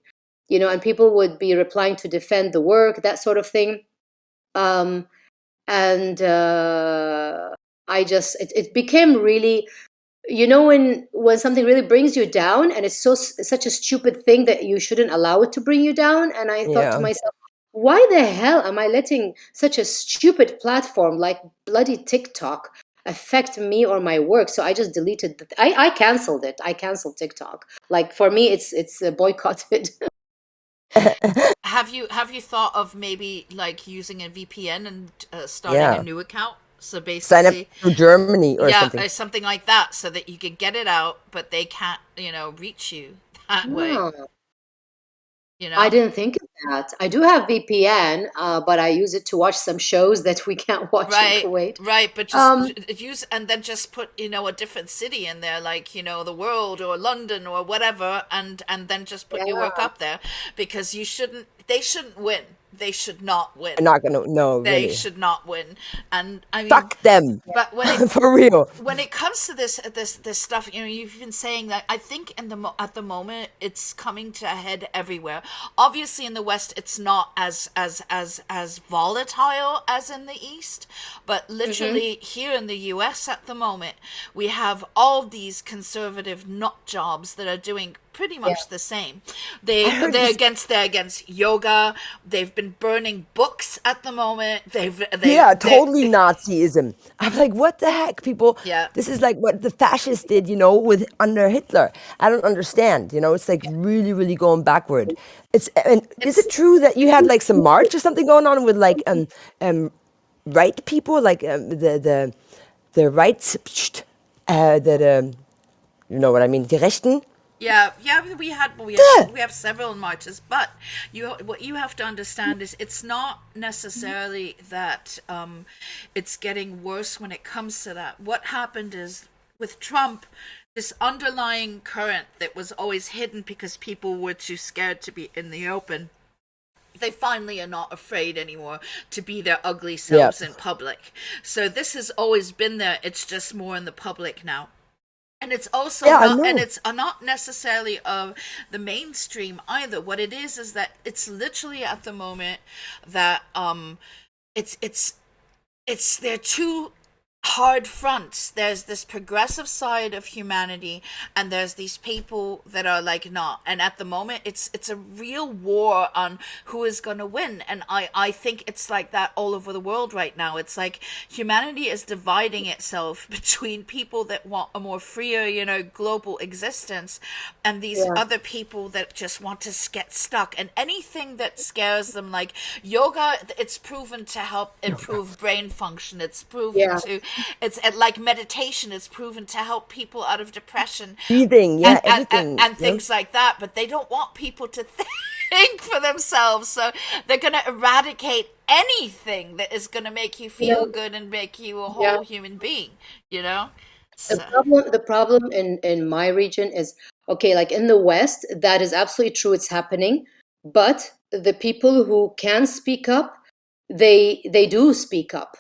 and people would be replying to defend the work, that sort of thing. Um, and it became really, when something really brings you down, and it's such a stupid thing that you shouldn't allow it to bring you down. And I thought to Yeah. myself, why the hell am I letting such a stupid platform like bloody TikTok affect me or my work? So I just deleted I canceled it. I canceled TikTok. Like, for me, it's boycotted. Have you thought of maybe like using a VPN and starting a Yeah. new account So Sign up basically, for Germany or yeah, something. something like that, so that you can get it out, but they can't, reach you that way. Oh, You I know. didn't think of that. I do have VPN, but I use it to watch some shows that we can't watch in Right, Kuwait. right, but just Um, use and then just put, a different city in there, like, the world or London or whatever, and then just put your work yeah, up there, because they shouldn't win. They should not win. I'm not gonna. No, They really. should not win. And I mean, Fuck them. but For real. when it comes to this stuff, you've been saying that. I think at the moment it's coming to a head everywhere. Obviously, in the West, it's not as volatile as in the East, but hmm literally here in the U.S. at the moment, we have all these conservative nut jobs that are doing pretty yeah, much the same. I heard this. They're against yoga. They've been burning books at the moment. Yeah, They totally Nazism. I'm like, what the heck, people? yeah. This is like what the fascists did, with under Hitler. I don't understand. It's like really, really going backward. And is it It's true that you had like some march or something going on with like right people, like the rights, that you know what I mean, the Rechten? Yeah, yeah, Duh! we have several marches, but what you have to understand is it's not necessarily that it's getting worse when it comes to that. What happened is with Trump, this underlying current that was always hidden because people were too scared to be in the open. They finally are not afraid anymore to be their ugly Yeah, selves in public. So this has always been there. It's just more in the public now. And it's also yeah, I not, and know. it's not necessarily of the mainstream either. What it is that it's literally at the moment that it's they're two hard fronts. There's this progressive side of humanity, and there's these people that are like not. And at the moment, it's a real war on who is going to win. And I think it's like that all over the world right now. It's like humanity is dividing itself between people that want a more freer, global existence, and these yeah, other people that just want to get stuck. And anything that scares them, like yoga, it's proven to help improve brain function. It's proven yeah, to it's like meditation is proven to help people out of depression Breathing, yeah, everything. and things like that, but they don't want people to think for themselves, so they're going to eradicate anything that is going to make you yeah, feel good and make you a yeah. whole human being, you know The so problem, the problem in my region is okay, like in the West, that is absolutely true. It's happening, but the people who can speak up, they do speak up.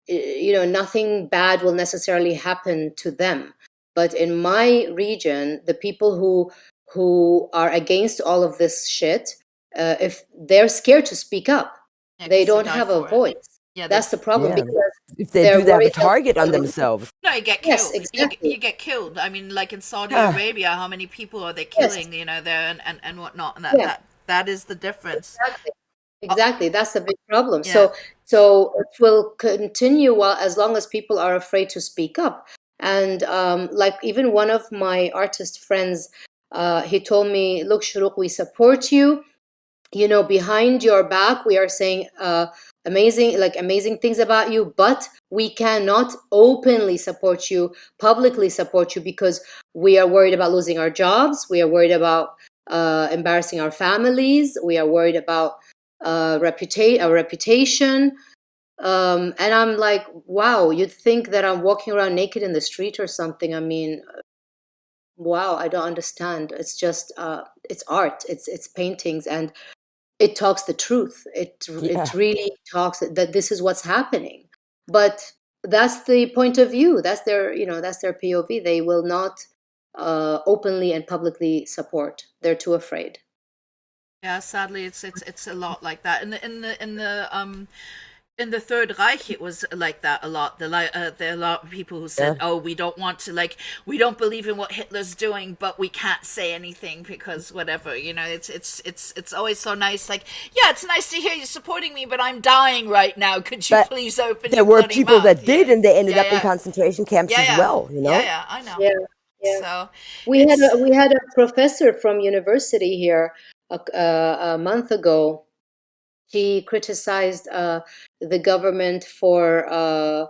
Nothing bad will necessarily happen to them. But in my region, the people who are against all of this shit, if they're scared to speak up, yeah, they because they don't die have a for it. voice. Yeah, they That's the problem Yeah. because If they they're do, they have a worried that target on themselves. no, you get yes, killed. You exactly. get killed. I mean, like in Saudi Ah, Arabia, how many people are they Yes, killing, there, and whatnot, and yeah, that is the difference. exactly. Oh, Exactly. That's a big problem. yeah. So it will continue while as long as people are afraid to speak up. And like even one of my artist friends, he told me, "Look, Shurooq, we support you. Behind your back, we are saying amazing things about you, but we cannot openly support you, publicly support you, because we are worried about losing our jobs. We are worried about embarrassing our families. We are worried about our reputation." And I'm like, wow, you'd think that I'm walking around naked in the street or something. I mean, wow, I don't understand. It's just it's art. It's paintings, and it talks the truth. It yeah. really talks that this is what's happening. But that's the point of view. That's their POV. They will not openly and publicly support. They're too afraid. Yeah, sadly, it's a lot like that. In the Third Reich, it was like that a lot. There are a lot of people who said, Yeah. "Oh, we don't want to we don't believe in what Hitler's doing, but we can't say anything because whatever." It's always so nice. Like, yeah, it's nice to hear you supporting me, but I'm dying right now. Could you But please open there your were bloody people mouth? that did, Yeah, and they ended yeah, up in yeah, concentration camps yeah, as yeah, well, yeah, yeah. I know. Yeah, yeah. So We had it's a professor from university here a month ago. She criticized the government for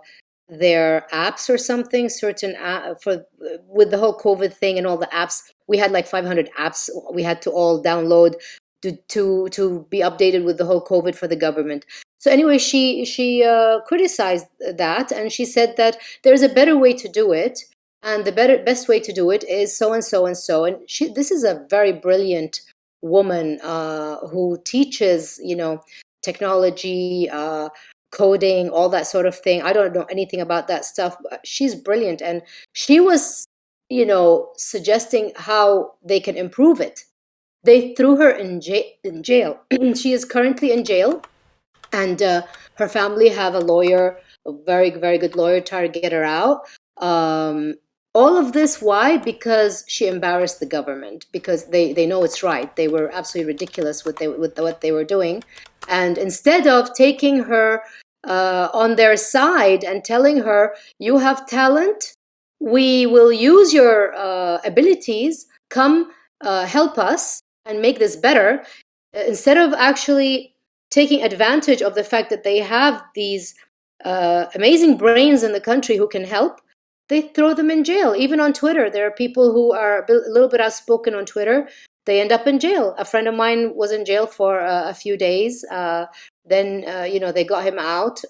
their apps or something, certain for with the whole COVID thing and all the apps. We had like 500 apps we had to all download to be updated with the whole COVID for the government. So anyway, she criticized that, and she said that there's a better way to do it, and the best way to do it is so and so and so. And this is a very brilliant woman who teaches, technology, coding, all that sort of thing. I don't know anything about that stuff, but she's brilliant, and she was, suggesting how they can improve it. They threw her in jail. She is currently in jail, and her family have a lawyer, a very, very good lawyer, try to get her out. Um, all of this, why? Because she embarrassed the government, because they know it's right. They were absolutely ridiculous with what they were doing. And instead of taking her on their side and telling her, you have talent, we will use your abilities, come help us and make this better, instead of actually taking advantage of the fact that they have these amazing brains in the country who can help, they throw them in jail. Even on Twitter, there are people who are a little bit outspoken on Twitter. They end up in jail. A friend of mine was in jail for a few days. Then, they got him out.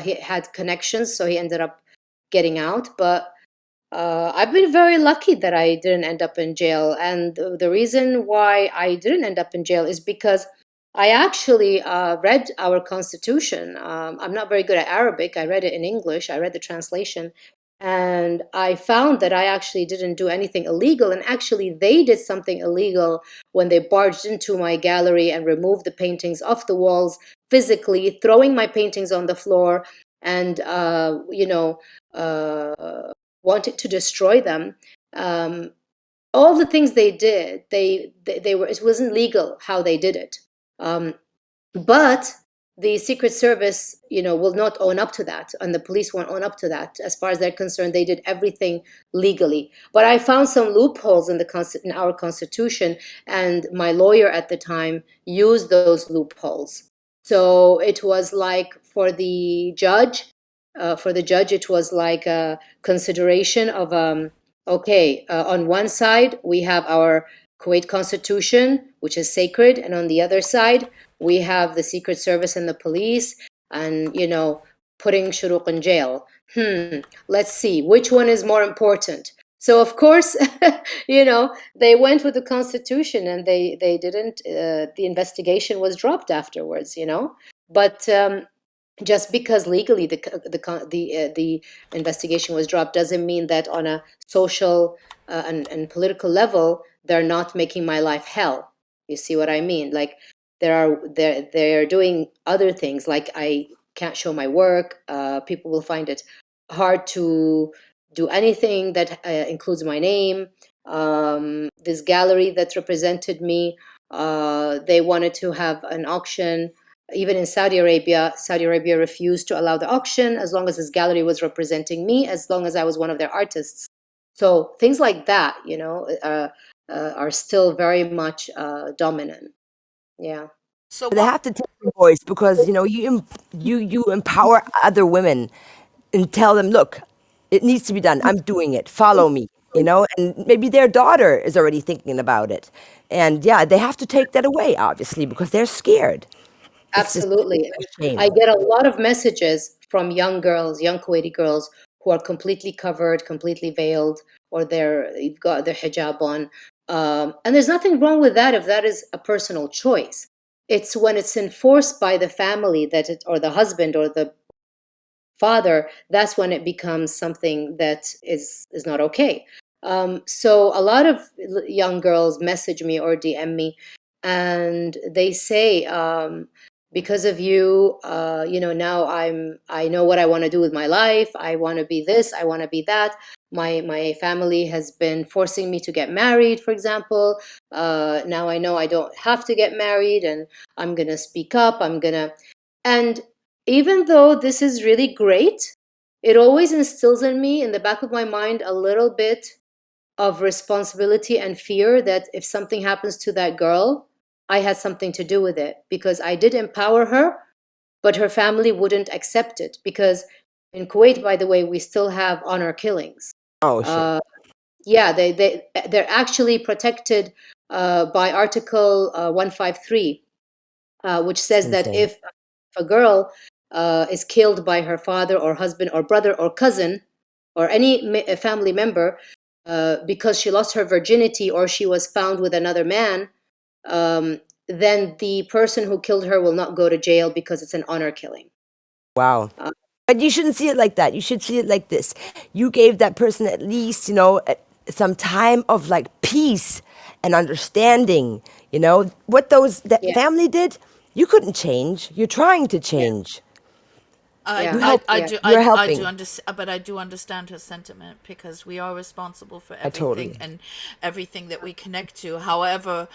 He had connections, so he ended up getting out. But I've been very lucky that I didn't end up in jail. And the reason why I didn't end up in jail is because I actually read our constitution. I'm not very good at Arabic. I read it in English. I read the translation. And I found that I actually didn't do anything illegal. And actually, they did something illegal when they barged into my gallery and removed the paintings off the walls physically, throwing my paintings on the floor, and, wanted to destroy them. All the things they did, they were, it wasn't legal how they did it. But the Secret Service, will not own up to that, and the police won't own up to that. As far as they're concerned, they did everything legally. But I found some loopholes in our Constitution, and my lawyer at the time used those loopholes. So it was like for the judge, it was like a consideration of, okay, on one side we have our Kuwait Constitution, which is sacred, and on the other side we have the Secret Service and the police, and putting Shurooq in jail. Let's see which one is more important. So of course, they went with the Constitution, and they didn't. The investigation was dropped afterwards. But just because legally the investigation was dropped doesn't mean that on a social and political level they're not making my life hell. You see what I mean? Like they're doing other things. Like I can't show my work. People will find it hard to do anything that includes my name. This gallery that represented me, they wanted to have an auction. Even in Saudi Arabia refused to allow the auction as long as this gallery was representing me, as long as I was one of their artists. So things like that, are still very much dominant. Yeah. So They what? have to take your voice because you empower other women and tell them, look, it needs to be done. I'm doing it. Follow me. And maybe their daughter is already thinking about it. And yeah, they have to take that away, obviously, because they're scared. It's just Absolutely. a shame. I get a lot of messages from young girls, young Kuwaiti girls, who are completely covered, completely veiled, or you've got their hijab on. And there's nothing wrong with that if that is a personal choice. It's when it's enforced by the family or the husband or the father, that's when it becomes something that is not okay. So a lot of young girls message me or DM me, and they say, because of you, now I know what I want to do with my life. I want to be this. I want to be that. My family has been forcing me to get married, for example. Now I know I don't have to get married, and I'm gonna speak up. And even though this is really great, it always instills in me, in the back of my mind, a little bit of responsibility and fear that if something happens to that girl, I had something to do with it because I did empower her, but her family wouldn't accept it because in Kuwait, by the way, we still have honor killings. Oh shit. Yeah, they're actually protected by Article 153, which It's says that insane. if a girl is killed by her father or husband or brother or cousin or any family member because she lost her virginity or she was found with another man, then the person who killed her will not go to jail because it's an honor killing. Wow. Uh, But you shouldn't see it like that. You should see it like this. You gave that person at least, some time of like peace and understanding. What that yeah, family did, you couldn't change. You're trying to yeah, change. yeah, You help. yeah, You're I do helping. understand, but I do understand her sentiment because we are responsible for I totally. everything and everything that we connect to. However,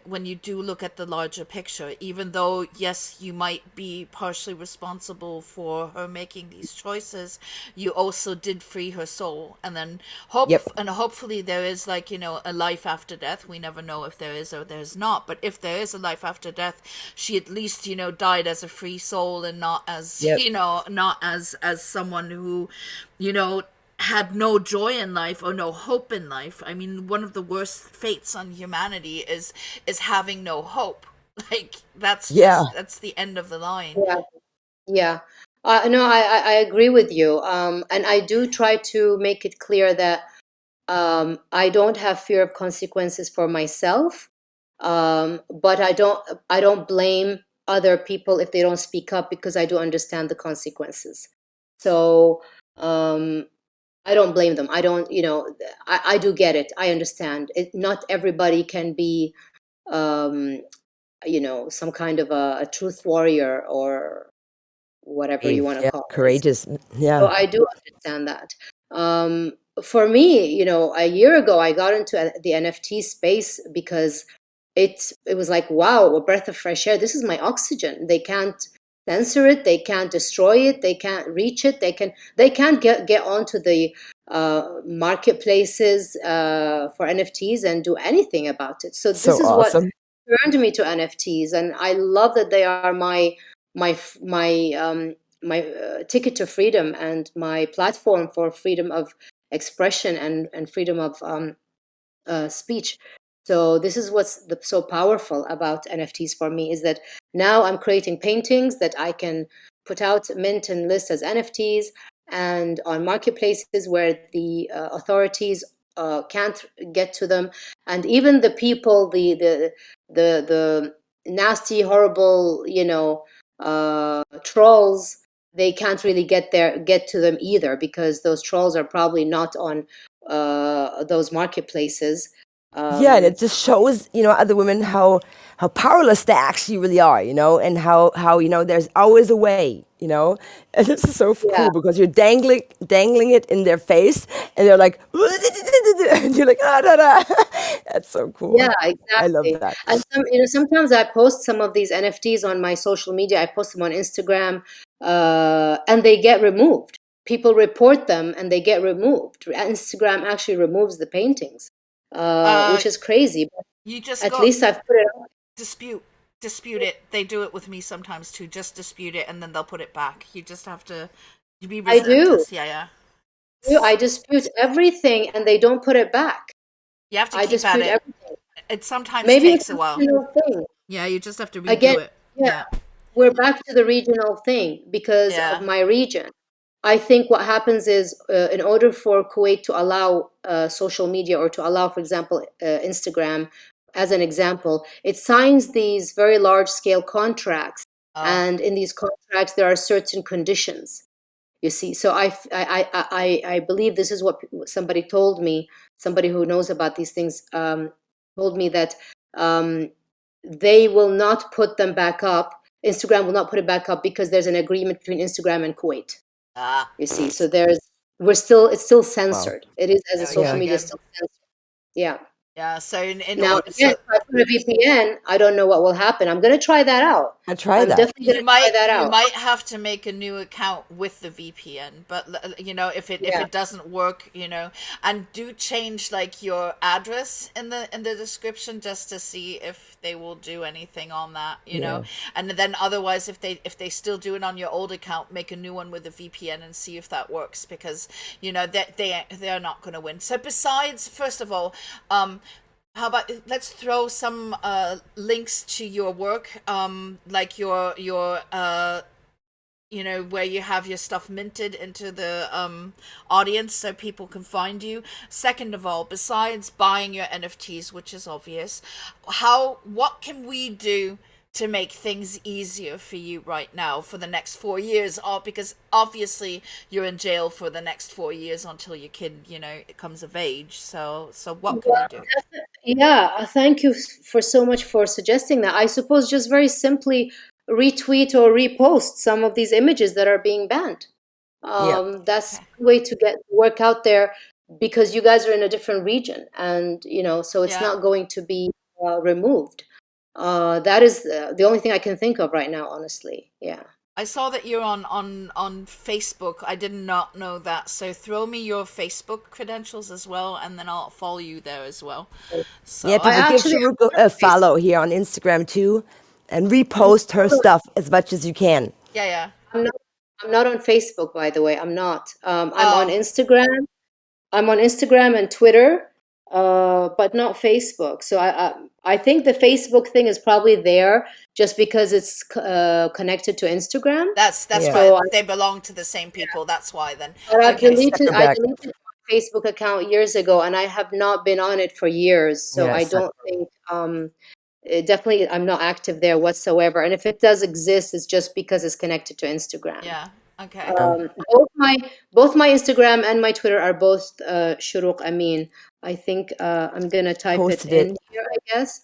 when you do look at the larger picture, even though yes, you might be partially responsible for her making these choices, you also did free her soul, and then Yep. hopefully there is like a life after death. We never know if there is or there's not, but if there is a life after death, she at least died as a free soul and not as Yep. not as someone who had no joy in life or no hope in life. I mean, one of the worst fates on humanity is having no hope. Like Yeah. that's the end of the line. yeah, yeah. No, I agree with you. And I do try to make it clear that I don't have fear of consequences for myself, but I don't blame other people if they don't speak up because I do understand the consequences. So I don't blame them. I don't, I do get it. I understand. Not everybody can be, um, some kind of a truth warrior or whatever you Brave. want to Yeah. call it. Courageous. So Yeah. I do understand that. For me, a year ago, I got into the NFT space because it was like, wow, a breath of fresh air. This is my oxygen. They can't censor it. They can't destroy it. They can't reach it. They can't get onto the marketplaces for NFTs and do anything about it. So this So is what awesome. turned me to NFTs, and I love that they are my my ticket to freedom and my platform for freedom of expression and freedom of speech. So this is what's so powerful about NFTs for me is that now I'm creating paintings that I can put out, mint and list as NFTs, and on marketplaces where the authorities can't get to them, and even the people, the nasty, horrible, trolls, they can't really get to them either because those trolls are probably not on those marketplaces. Yeah, and um, it just shows, other women how powerless they actually really are, and how there's always a way, and this is so yeah, cool because you're dangling it in their face, and they're like, and you're like, ah, da, da. That's so cool. yeah, I love exactly. that. And sometimes I post some of these NFTs on my social media. I post them on Instagram, and they get removed. People report them, and they get removed. Instagram actually removes the paintings, Uh, which is crazy. But you just at go least I've put it on. dispute dispute it. They do it with me sometimes too. Just dispute it and then they'll put it back. You just have to you be I do. relentless. Yeah, yeah. I dispute everything, and they don't put it back. You have to I keep at dispute it. everything. It sometimes Maybe it's takes a a while. regional thing. Yeah, you just have to Again, redo it. yeah, Yeah. we're back to the regional thing because of Yeah. my region. I think what happens is, in order for Kuwait to allow social media or to allow, for example, Instagram, as an example, it signs these very large scale contracts. Oh. And in these contracts, there are certain conditions. You see, so I believe this is what somebody told me. Somebody who knows about these things told me that um, they will not put them back up. Instagram will not put it back up because there's an agreement between Instagram and Kuwait. Ah. You see, so it's still Wow. censored. It is, as a There we go social Yeah. media, again. still censored. Yeah. Yeah. So in Now, order, again, so if I put a VPN, I don't know what will happen. I'm going to try that out. I try I'm that. definitely going to try that you out. might have to make a new account with the VPN, but if Yeah. it doesn't work, and do change like your address in the description just to see if they will do anything on that, Yeah. and then otherwise if they still do it on your old account, make a new one with a VPN and see if that works, because they're not going to win. So besides, first of all, how about let's throw some links to your work, like your where you have your stuff minted into the audience so people can find you. Second of all, besides buying your NFTs, which is obvious, what can we do to make things easier for you right now for the next 4 years? Because obviously you're in jail for the next 4 years until your kid, comes of age. So what can you do? Yeah, thank you for so much for suggesting that. I suppose just very simply retweet or repost some of these images that are being banned. Yeah. That's the way to get work out there, because you guys are in a different region, and so it's Yeah. not going to be removed. That is the only thing I can think of right now, honestly. Yeah. I saw that you're on Facebook. I did not know that. So throw me your Facebook credentials as well, and then I'll follow you there as well. Yeah, So I people give actually Shurooq am on a Facebook. follow here on Instagram too, and repost her stuff as much as you can. yeah, yeah. I'm not, I'm not on Facebook, by the way. I'm not. I'm on Oh, Instagram. I'm on Instagram and Twitter, but not Facebook. So I think the Facebook thing is probably there just because it's connected to Instagram. that's Yeah. why So, they belong to the same people. That's why then. but Okay. Sucker I back. deleted my Facebook account years ago, and I have not been on it for years. So Yeah, I sucker. don't think definitely I'm not active there whatsoever. And if it does exist, it's just because it's connected to Instagram. Yeah. Okay. Um, both my both my Instagram and my Twitter are both Shurooq Amin. I think I'm gonna type it Posted it. in here, I guess.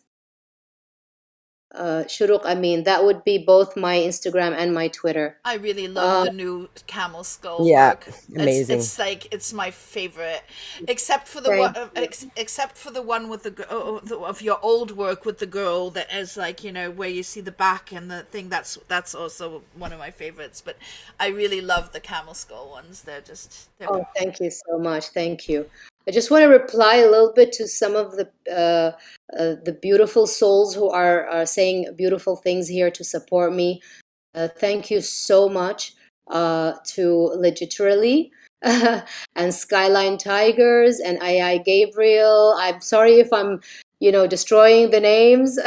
Shurooq Amin. That would be both my Instagram and my Twitter. I really love Uh, the new camel skull Yeah, work. amazing. It's like it's my favorite, except for the one thank you. except for the one with the of your old work with the girl that is like, where you see the back and the thing. That's also one of my favorites. But I really love the camel skull ones. They're Oh, thank you so much. Thank you. I just want to reply a little bit to some of the beautiful souls who are saying beautiful things here to support me. Thank you so much to Literally and Skyline Tigers and AI Gabriel. I'm sorry if I'm, destroying the names.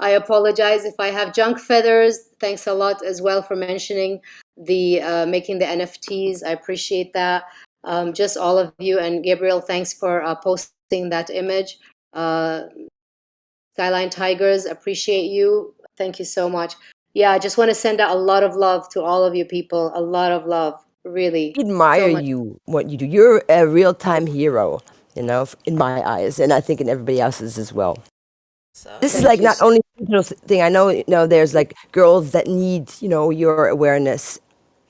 I apologize if I have junk feathers. Thanks a lot as well for mentioning the making the NFTs. I appreciate that. Just all of you, and Gabriel, thanks for posting that image. Uh, Skyline Tigers, appreciate you. Thank you so much. Yeah, I just want to send out a lot of love to all of you people. A lot of love, really. Admire So much. you, what you do. You're a real time hero, in my eyes, and I think in everybody else's as well. so This is Thank like you. not only a digital thing. I know, there's like girls that need, your awareness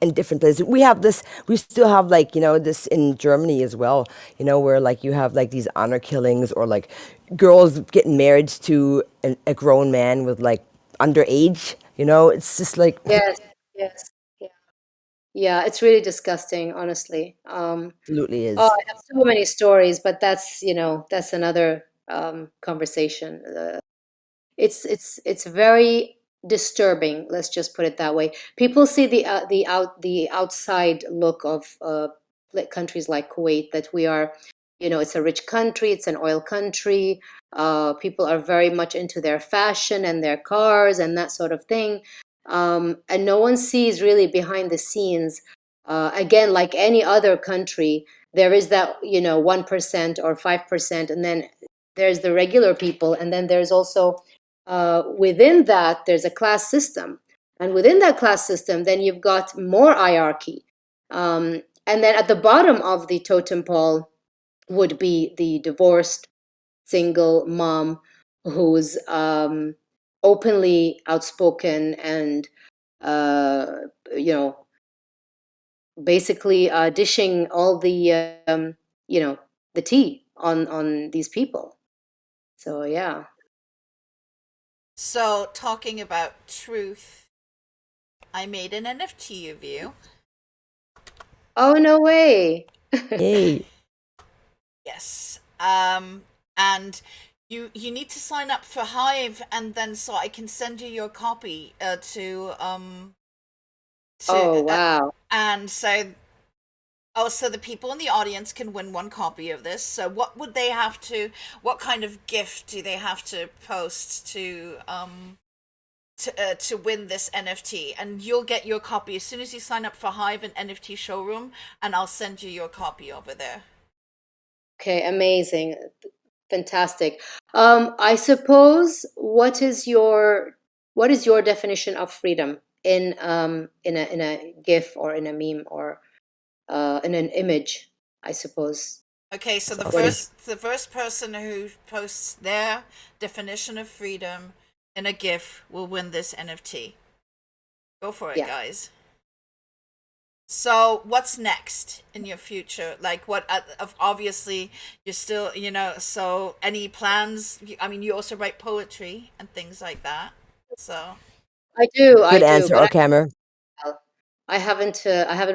in different places. We still have like, this in Germany as well, where like you have like these honor killings or like girls getting married to a grown man with like underage, it's just like, Yes, yes. Yeah. Yeah, it's really disgusting, honestly. absolutely Oh, is. I have so many stories, but that's another conversation. It's very disturbing. Let's just put it that way. People see the outside look of countries like Kuwait, that we are, it's a rich country, it's an oil country. People are very much into their fashion and their cars and that sort of thing, and no one sees really behind the scenes. Again, like any other country, there is that 1% or 5%, and then there's the regular people, and then there's also within that there's a class system, and within that class system then you've got more hierarchy, and then at the bottom of the totem pole would be the divorced single mom who's openly outspoken and uh, you know basically dishing all the you know the tea on these people. So yeah. So, talking about truth, I made an NFT of you. Oh, no way. Yay. Yes. And you need to sign up for Hive, and then so I can send you your copy Oh, to wow. and so also the people in the audience can win one copy of this. So what would they have to? What kind of gift do they have to post to win this NFT? And you'll get your copy as soon as you sign up for Hive and NFT Showroom, and I'll send you your copy over there. Okay, amazing. Fantastic. I suppose what is your definition of freedom in a GIF or in a meme or in an image, I suppose. Okay, so That's the What awesome. is first person who posts their definition of freedom in a GIF will win this NFT. Go for it, yeah. guys. So, what's next in your future? Like, what? Obviously, you're still, So, any plans? I mean, you also write poetry and things like that. So, I Good do, answer, but Orkamer. I haven't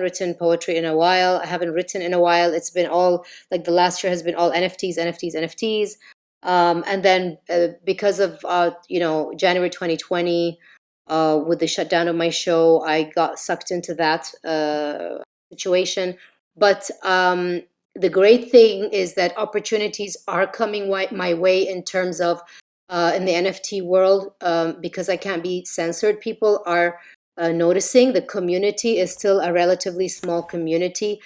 written poetry in a while. I haven't written in a while. It's been all like the last year has been all NFTs, NFTs, NFTs. And then because of January 2020, with the shutdown of my show, I got sucked into that situation. But the great thing is that opportunities are coming my way in terms of in the NFT world, because I can't be censored. People are noticing the community is still a relatively small community.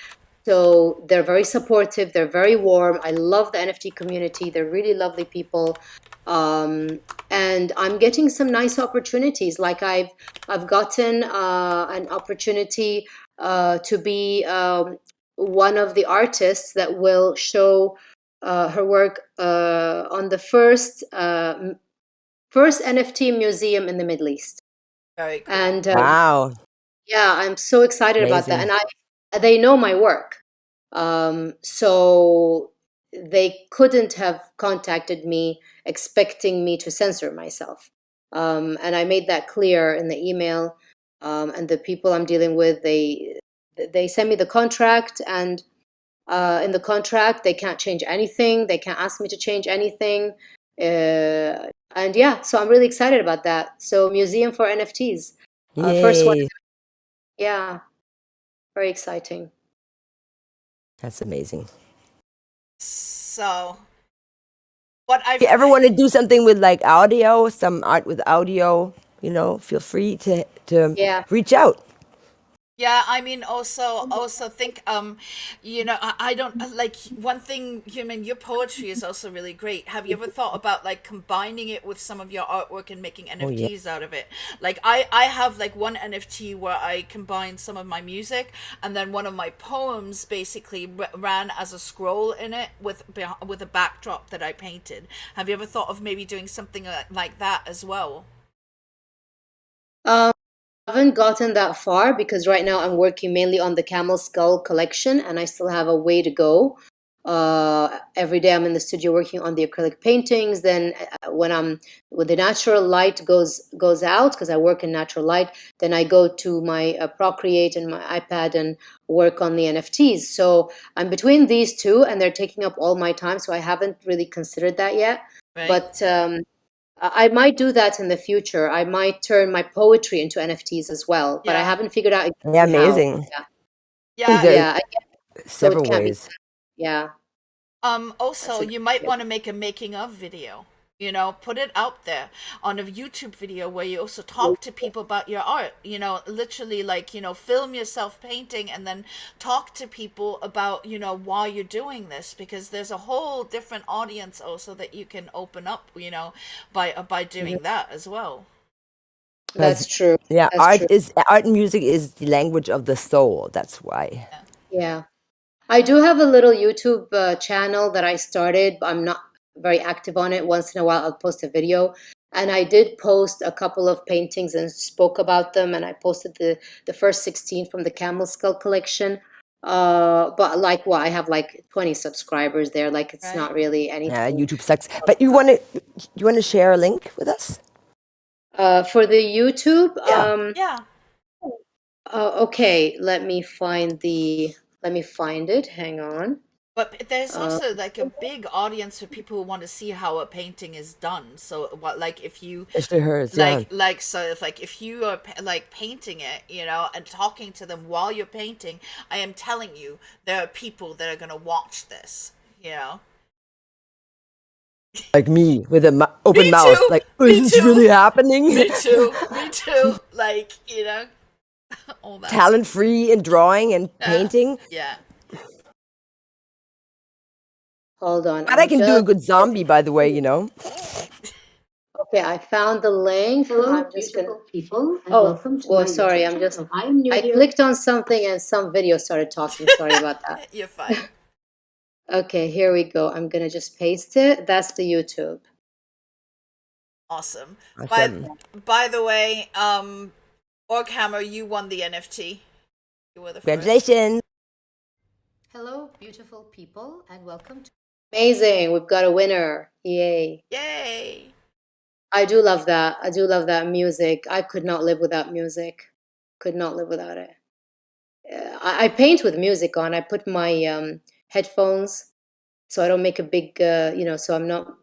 So they're very supportive. They're very warm. I love the NFT community. They're really lovely people. And I'm getting some nice opportunities. Like I've gotten an opportunity to be one of the artists that will show her work on the first NFT museum in the Middle East. very cool. And Wow. yeah, I'm so excited about that. Amazing. And they know my work. So they couldn't have contacted me expecting me to censor myself. And I made that clear in the email. And the people I'm dealing with, they send me the contract, and in the contract they can't change anything. They can't ask me to change anything. And yeah, so I'm really excited about that. So museum for NFTs, first one. Yay. Yeah, very exciting. That's amazing. So, what If you I've ever want to do something with like audio, some art with audio, feel free to Yeah. reach out. Yeah, I mean, also think, I don't like one thing. Your poetry is also really great. Have you ever thought about like combining it with some of your artwork and making Oh yeah. NFTs out of it? Like I have like one NFT where I combined some of my music, and then one of my poems basically ran as a scroll in it with a backdrop that I painted. Have you ever thought of maybe doing something like that as well? Um, haven't gotten that far because right now I'm working mainly on the camel skull collection, and I still have a way to go. Every day I'm in the studio working on the acrylic paintings. Then when the natural light goes out, because I work in natural light, then I go to my Procreate and my iPad and work on the NFTs. So I'm between these two, and they're taking up all my time. So I haven't really considered that yet. Right? But I might do that in the future. I might turn my poetry into NFTs as well, but I Yeah. haven't figured out Yeah, exactly how. amazing. Yeah, I think Yeah. there are yeah. So it several can't be. ways. Yeah, that's Also, a you might good. want to make a making of video. Put it out there on a YouTube video where you also talk to people about your art. Literally, like, film yourself painting and then talk to people about, why you're doing this, because there's a whole different audience also that you can open up, by Mhm. doing that as well. Because That's true. yeah, That's true. art and music is the language of the soul. That's why. Yeah. I do have a little YouTube channel that I started, but I'm not very active on it. Once in a while, I'll post a video. And I did post a couple of paintings and spoke about them. And I posted the first 16 from the Camel Skull collection. But like, well, I have like 20 subscribers there. Like, it's Right. not really anything. YouTube sucks. But you want to share a link with us? For the YouTube, Yeah. Yeah. okay, let me find it. Hang on. But there's Uh, also like a big audience for people who want to see how a painting is done. So what, like if you Especially hers. Yeah. so if you are like painting it, you know, and talking to them while you're painting, I am telling you, there are people that are gonna watch this. You know. Like me with an open Me mouth. too. Like, Me is this too. really happening? Me too. Me too. Like, you know, all that. Talent free in drawing and painting. Yeah. hold on. But I I'm can do a just good zombie, by the way, you know. okay. I found the link. I'm just gonna people. And welcome to my sorry. YouTube channel. I'm new here. Clicked on something and some video started talking. Sorry about that. You're fine. Okay, here we go. I'm gonna just paste it. That's the YouTube. Awesome. Awesome. By the way, Orghammer, you won the NFT. You were the first. Congratulations. Hello, beautiful people, and welcome to. Amazing! We've got a winner. Yay! Yay! I do love that. I do love that music. I could not live without music. Could not live without it. I paint with music on. I put my headphones so I don't make a big, so I'm not.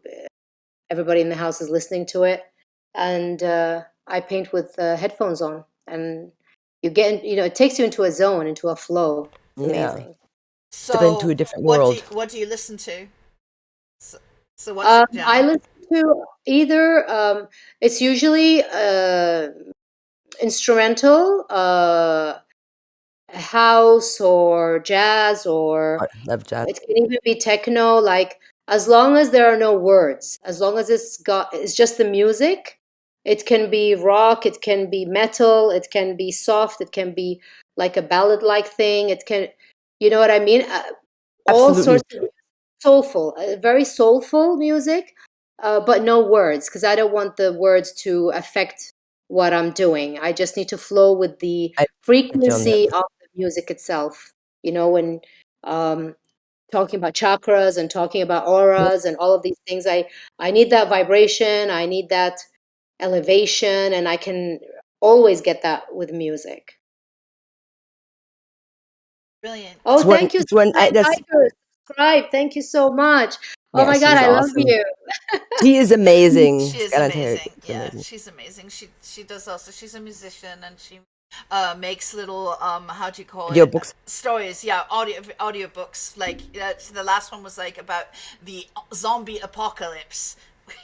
Everybody in the house is listening to it, and I paint with headphones on, and you get, it takes you into a zone, into a flow. It's Yeah. amazing. Step into a different world. What do you listen to? So what's your genre? I listen to either. It's usually instrumental, house or jazz, or I love jazz. it can even be techno. Like, as long as there are no words, as long as it's just the music. It can be rock, it can be metal, it can be soft, it can be like a ballad-like thing. It can, you know what I mean? All Absolutely. sorts of soulful, very soulful music, but no words, because I don't want the words to affect what I'm doing. I just need to flow with the I frequency of the music itself. When um, talking about chakras and talking about auras and all of these things, I need that vibration. I need that elevation, and I can always get that with music. Brilliant. Oh, It's when thank you, it's when I, that's Tiger. Subscribe. Thank you so much. Oh yeah, my God, she's I love awesome. you. She is amazing. She is Gotta tell you, amazing. it's Yeah, amazing. she's amazing. She does also. She's a musician and she makes little how do you call Video it, books. stories. Yeah, audio books. Like the last one was like about the zombie apocalypse.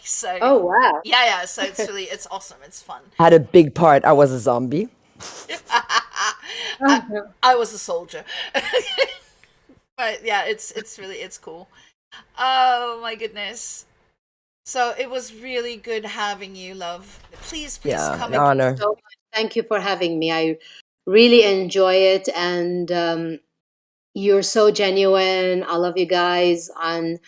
So Oh wow. yeah. So it's awesome. It's fun. Had a big part. I was a zombie. I was a soldier. But yeah, it's cool. Oh my goodness. So it was really good having you, love. Please Yeah, come an again. honor. So much. Thank you for having me. I really enjoy it, and you're so genuine. I love you guys. And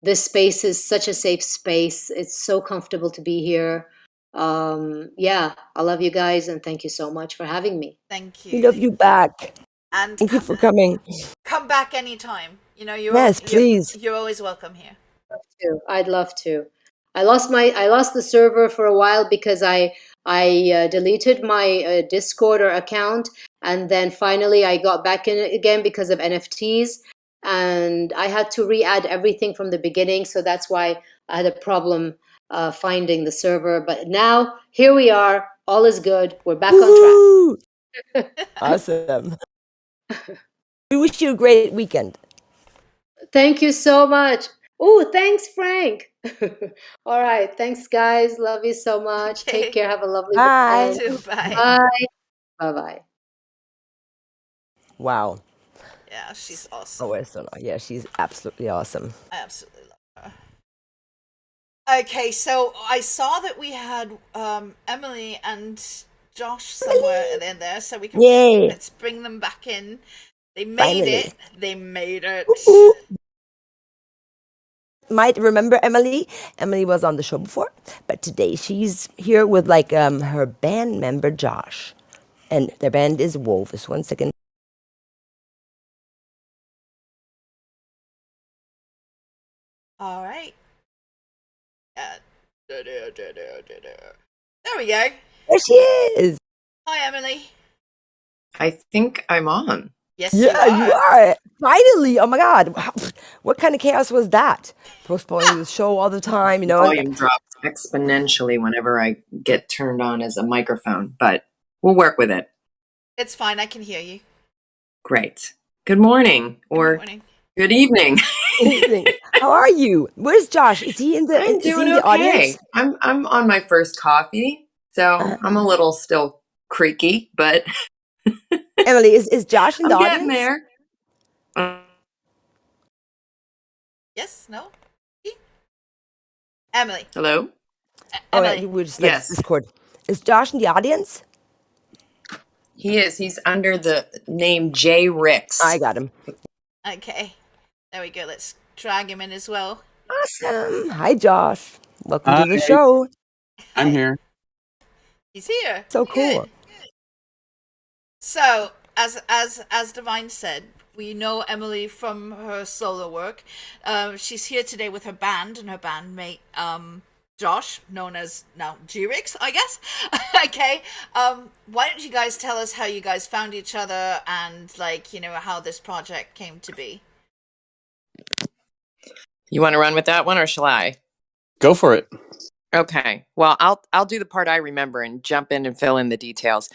this space is such a safe space. It's so comfortable to be here. Yeah, I love you guys, and thank you so much for having me. Thank We you. love you back. And Thank you for coming. come back anytime. You know, Yes, please. you're always welcome here. I'd love to. I lost the server for a while because I deleted my Discord or account, and then finally I got back in it again because of NFTs, and I had to re-add everything from the beginning. So that's why I had a problem finding the server. But now here we are. All is good. We're back on Woohoo! Awesome. We wish you a great weekend. track. Thank you so much. Oh, thanks, Frank. All right. Thanks, guys. Love you so much. Take Okay. care. Have a lovely Bye. weekend. Too. Bye. Bye. Bye bye. Wow. Yeah, she's awesome. Oh, I still know. Yeah, she's absolutely awesome. I absolutely love her. Okay, so I saw that we had Emily and Josh somewhere in there, so we can Yay. let's bring them back in. They made Finally. it. They made it. Woo-hoo. Might remember Emily. Emily was on the show before, but today she's here with like her band member Josh, and their band is Woves. One second. All right. There we go. There she is. Hi, Emily. I think I'm on. Yes, Yeah, you are. Finally. Oh my God. What kind of chaos was that? Postponing the show all the time, Volume drops exponentially whenever I get turned on as a microphone, but we'll work with it. It's fine. I can hear you. Great. Good morning or Good morning. good evening. Evening. How are you? Where's Josh? Is he in the I'm is he doing in the okay. audience? I'm on my first coffee, so I'm a little still creaky, but Emily, is Josh in the I'm getting audience? there. Yes? No? Emily. Hello? Oh, Emily. we're just like Yes, Discord. Is Josh in the audience? he is. He's under the name Jay Ricks. I got him. Okay. There we go. Let's drag him in as well. Awesome. Hi, Josh. Welcome to the Hi. show. I'm Hi. here. He's here. So cool. Good. So, as Divine said, we know Emily from her solo work. She's here today with her band and her bandmate, Josh, known as now G-Rix, I guess. Okay. Why don't you guys tell us how you guys found each other and how this project came to be? You want to run with that one, or shall I? Go for it. Okay. Well, I'll do the part I remember and jump in and fill in the details.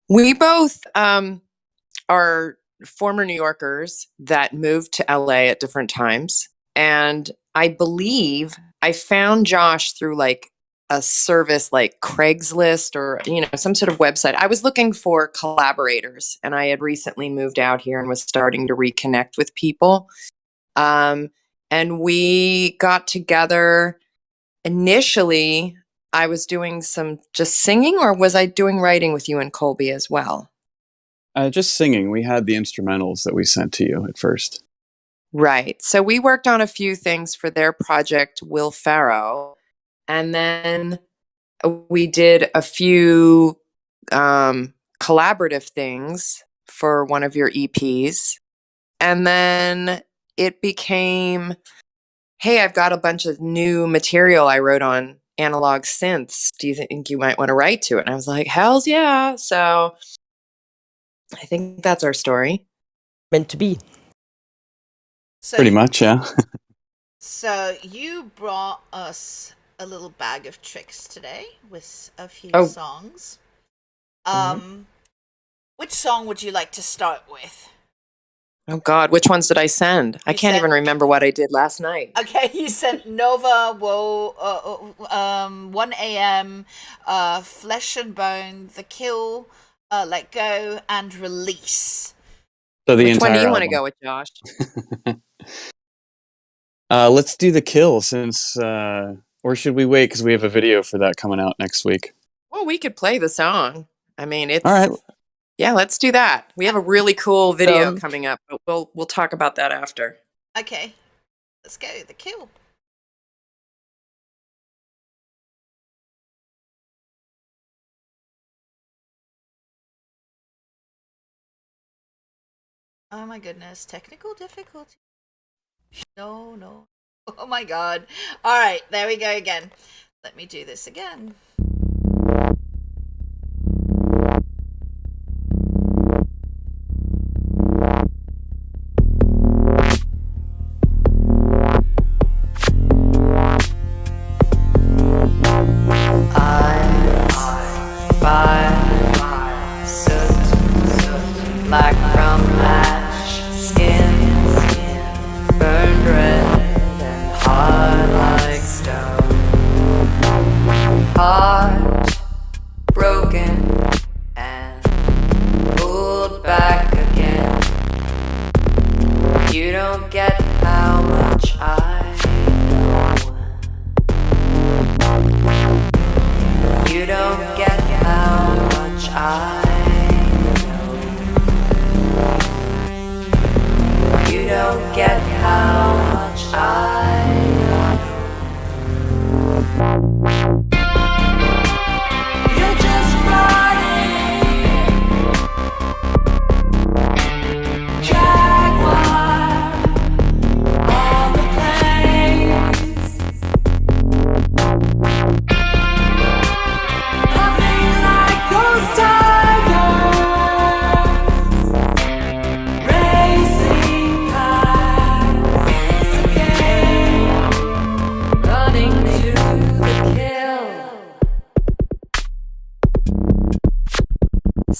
We both are former New Yorkers that moved to LA at different times, and I believe I found Josh through like a service like Craigslist or some sort of website. I was looking for collaborators, and I had recently moved out here and was starting to reconnect with people. And we got together. Initially, I was doing some just singing, or was I doing writing with you and Colby as well? Just singing. We had the instrumentals that we sent to you at first. Right. So we worked on a few things for their project, Will Farrow. And then we did a few collaborative things for one of your EPs. And then it became, hey, I've got a bunch of new material I wrote on analog synths. Do you think you might want to write to it? And I was like, hells yeah. So I think that's our story. Meant to be. So, Pretty much, yeah. So you brought us a little bag of tricks today with a few Oh. songs. Mhm. Which song would you like to start with? Oh God, which ones did I send? I You can't sent- even remember what I did last night. Okay, you sent Nova, 1 a.m., Flesh and Bone, The Kill, Let Go, and Release. So the Which one entire do you want to album. go with, Josh? Let's do The Kill since, or should we wait because we have a video for that coming out next week? Well, we could play the song. I mean, it's All right. Yeah, let's do that. We have a really cool video Um, coming up, but we'll talk about that after. Okay, let's go, The Kill. Oh my goodness, technical difficulty. No. Oh my god. All right, there we go again. Let me do this again. Black from ash, skin burned red and hard like stone.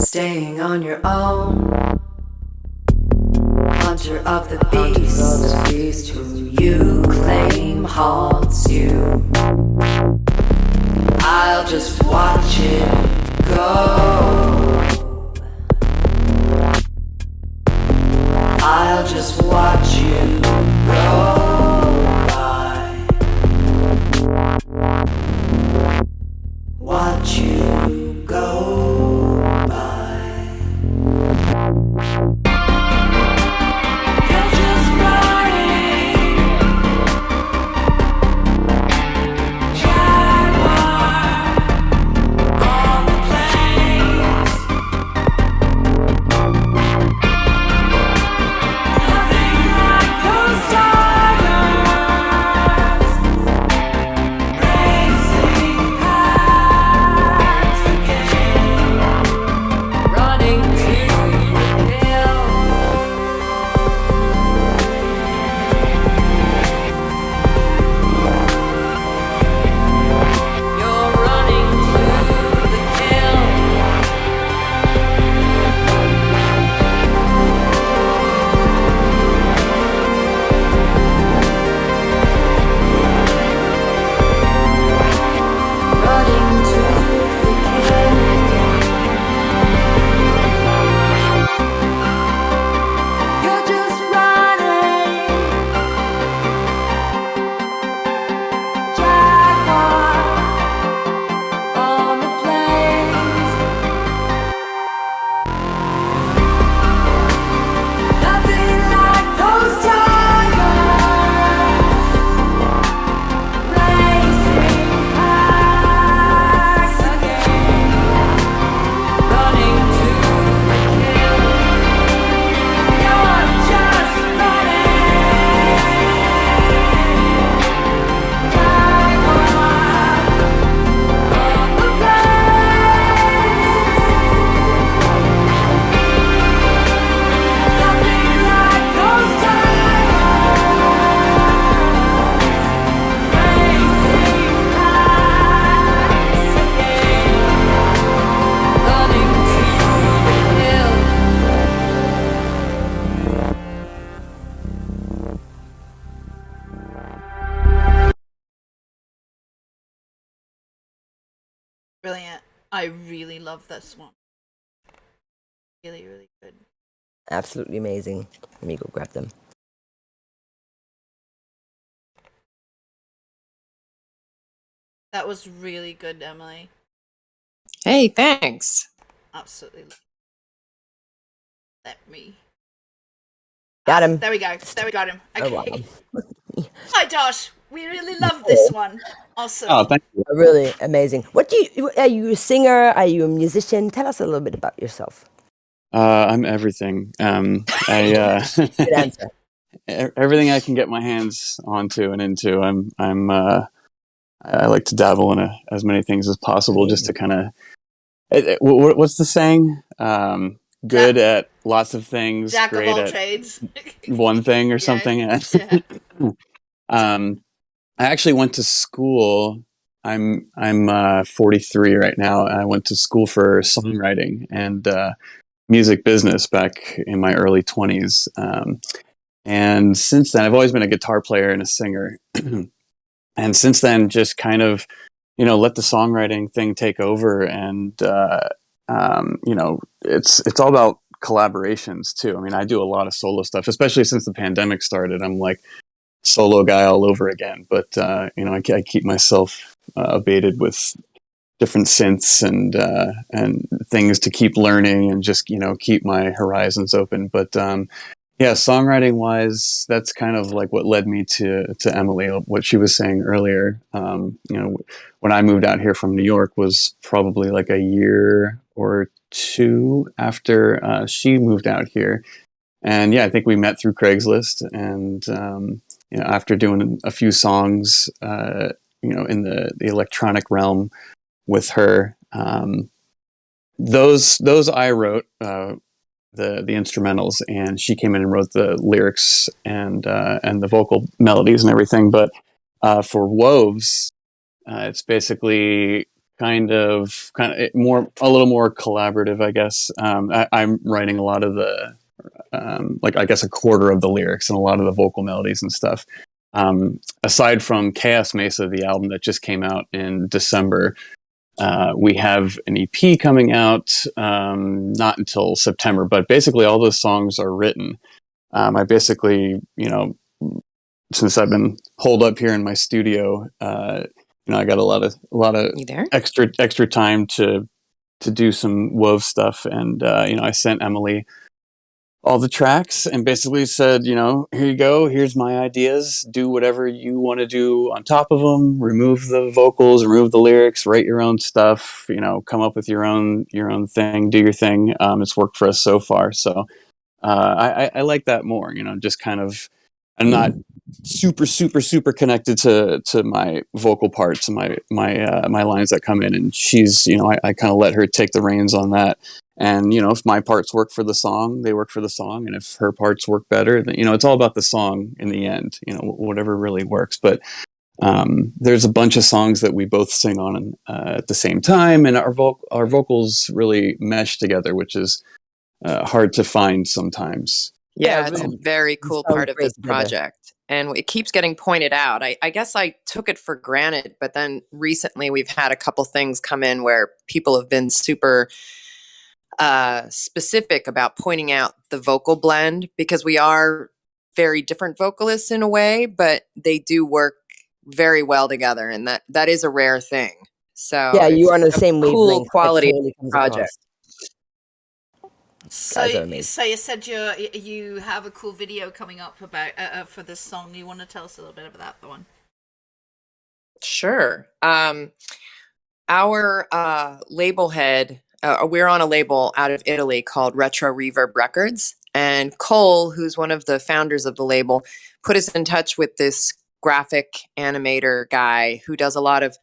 staying on your own. Hunter of the beast, who you claim haunts you. I'll just watch it go. I'll just watch you go by. Watch you go by. You're just running. Jaguar on the plains. Nothing like those tigers racing past again, running to the hill. You're running to the hill. Running to the hill. You're just running. Jaguar on the plains. Nothing like those tigers racing past again, running to the kill. You're just running. Jaguar on the plains. Nothing like those tigers racing past again, running to the hill. Brilliant. I really love this one. Really, really good. Absolutely amazing. Let me go grab them. That was really good, Emily. Hey, thanks. Absolutely. Let me. Got him. There we go. There we got him. Oh, Okay. wow. Hi, Josh. We really love this one. Awesome. Oh, thank you. Really amazing. What do you? Are you a singer? Are you a musician? Tell us a little bit about yourself. I'm everything. Good answer. Everything I can get my hands onto and into. I like to dabble in as many things as possible, just to kind of. What's the saying? Good at lots of things, Jack of great all at trades. one thing or Yeah. something. Yeah. I actually went to school. I'm 43 right now. I went to school for songwriting and music business back in my early 20s. And since then, I've always been a guitar player and a singer. And since then, just kind of, let the songwriting thing take over. And, it's all about collaborations too. I mean, I do a lot of solo stuff, especially since the pandemic started. I'm like solo guy all over again. But, I keep myself baited with different synths and things to keep learning and just keep my horizons open. But yeah, songwriting wise, that's kind of like what led me to Emily. What she was saying earlier, when I moved out here from New York was probably like a year or two after she moved out here. And yeah, I think we met through Craigslist, and after doing a few songs, in the electronic realm with her. Those I wrote the instrumentals, and she came in and wrote the lyrics and the vocal melodies and everything. But for Woves, it's basically kind of more, a little more collaborative, I guess. I'm writing a lot of the, like, I guess a quarter of the lyrics and a lot of the vocal melodies and stuff. Aside from Chaos Mesa, the album that just came out in December, we have an EP coming out, not until September, but basically all those songs are written. I basically, since I've been holed up here in my studio, I got a lot of You there? extra time to do some Wove stuff, and I sent Emily all the tracks and basically said, here you go, here's my ideas, do whatever you want to do on top of them, remove the vocals, remove the lyrics, write your own stuff, come up with your own thing, do your thing. It's worked for us so far, so I like that more, just kind of, I'm not super connected to my vocal parts and my lines that come in, and she's, I kind of let her take the reins on that. And, if my parts work for the song, they work for the song. And if her parts work better, then, it's all about the song in the end, whatever really works. But there's a bunch of songs that we both sing on at the same time. And our vocals really mesh together, which is hard to find sometimes. Yeah, Yeah, it's a really, very you cool sound part of great this together. project. And it keeps getting pointed out. I guess I took it for granted, but then recently we've had a couple things come in where people have been super specific about pointing out the vocal blend, because we are very different vocalists in a way, but they do work very well together, and that is a rare thing. So Yeah, it's you're on the a same cool wavelength. It quality totally comes project. across. So, Guys are amazing. so you said you have a cool video coming up about for this song. You want to tell us a little bit about that one? Sure. Our label head, we're on a label out of Italy called Retro Reverb Records. And Cole, who's one of the founders of the label, put us in touch with this graphic animator guy who does a lot of,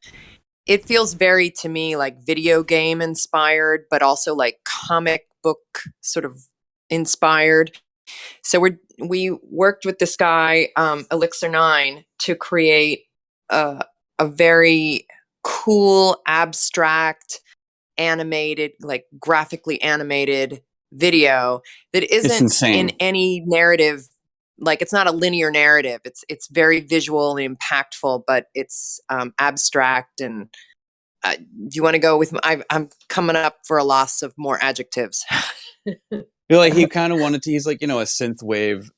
it feels very to me like video game inspired, but also like comic book sort of inspired. So we worked with this guy, Elixir 9, to create a very cool, abstract, animated, like graphically animated video that It's isn't in insane. any narrative. Like, it's not a linear narrative. It's very visual and impactful, but it's abstract. And do you want to go with? I'm coming up for a loss of more adjectives. Feel like he kind of wanted to. He's like, a synthwave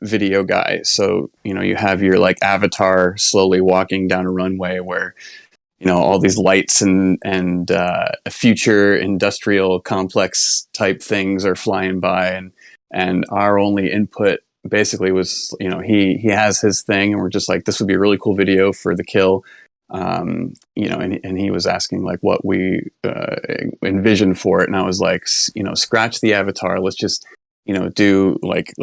video guy. So you have your like avatar slowly walking down a runway where all these lights and future industrial complex type things are flying by, and our only input basically was he has his thing, and we're just like, this would be a really cool video for the kill. And he was asking like what we envisioned for it, and I was like, scratch the avatar, let's just do like,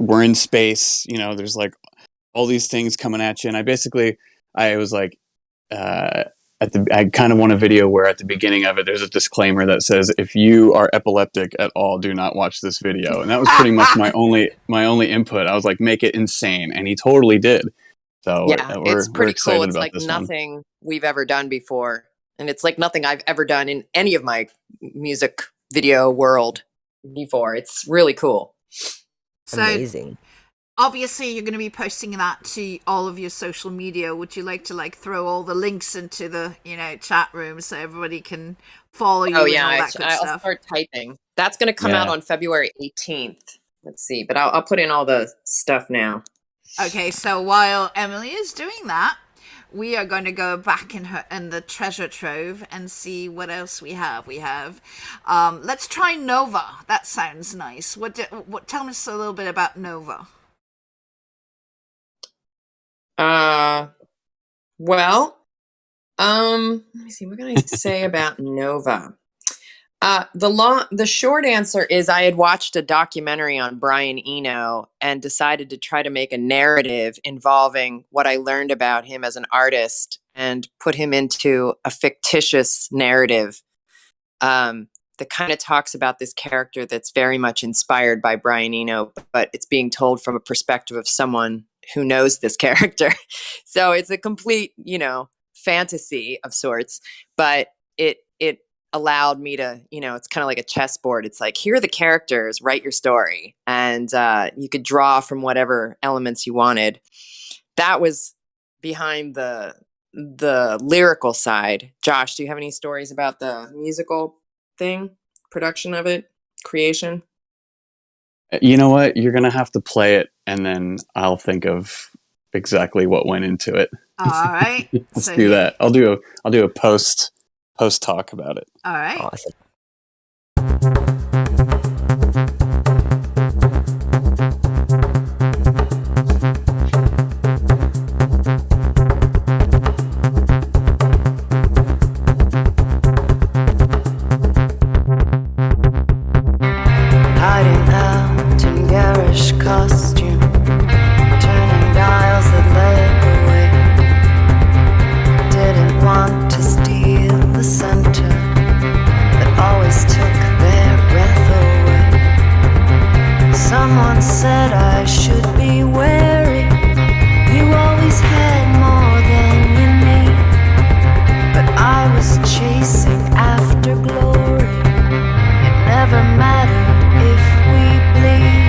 we're in space, there's like all these things coming at you, and I was like, I kind of want a video where at the beginning of it there's a disclaimer that says, if you are epileptic at all, do not watch this video. And that was pretty much my only input. I was like, make it insane, and he totally did. So Yeah, it's we're pretty excited cool. It's about like this one. nothing we've ever done before. And it's like nothing I've ever done in any of my music video world before. It's really cool. So Amazing. obviously you're going to be posting that to all of your social media. Would you like to like throw all the links into the chat room so everybody can follow you? Oh and yeah, all that good I'll stuff? start typing. That's going to come out Yeah. on February 18th. Let's see, but I'll put in all the stuff now. Okay, so while Emily is doing that, we are going to go back in the treasure trove and see what else we have. We have, let's try Nova. That sounds nice. Tell us a little bit about Nova. Well, let me see. What can I say about Nova? The short answer is I had watched a documentary on Brian Eno and decided to try to make a narrative involving what I learned about him as an artist and put him into a fictitious narrative that kind of talks about this character that's very much inspired by Brian Eno, but it's being told from a perspective of someone who knows this character. So it's a complete, fantasy of sorts, but it allowed me to, it's kind of like a chessboard. It's like, here are the characters, write your story, and you could draw from whatever elements you wanted. That was behind the lyrical side. Josh, do you have any stories about the musical thing, production of it, creation? You know what? You're gonna have to play it, and then I'll think of exactly what went into it. All right. Let's So do here- that. I'll do a post talk about it. All right. Awesome. Hiding out in garish costume, turning dials that lay away. Didn't want to steal the center that always took their breath away. Someone said I should be wary. You always had more than you need, but I was chasing after glory. It never mattered if we bleed.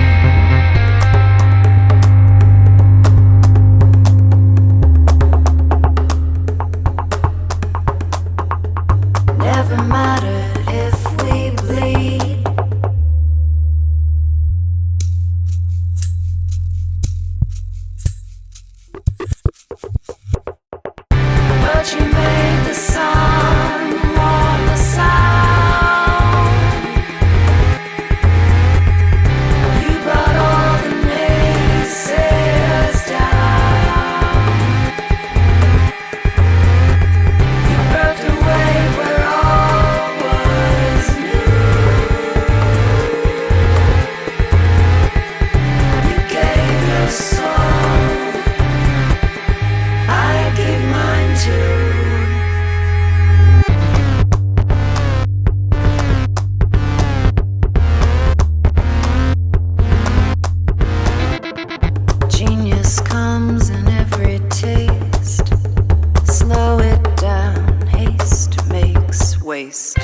Never mattered if we bleed. But you made the sun warm the sound. You brought all the naysayers down. You birthed a wave where all was new. You gave your soul, I gave mine too. Genius comes in every taste. Slow it down, haste makes waste.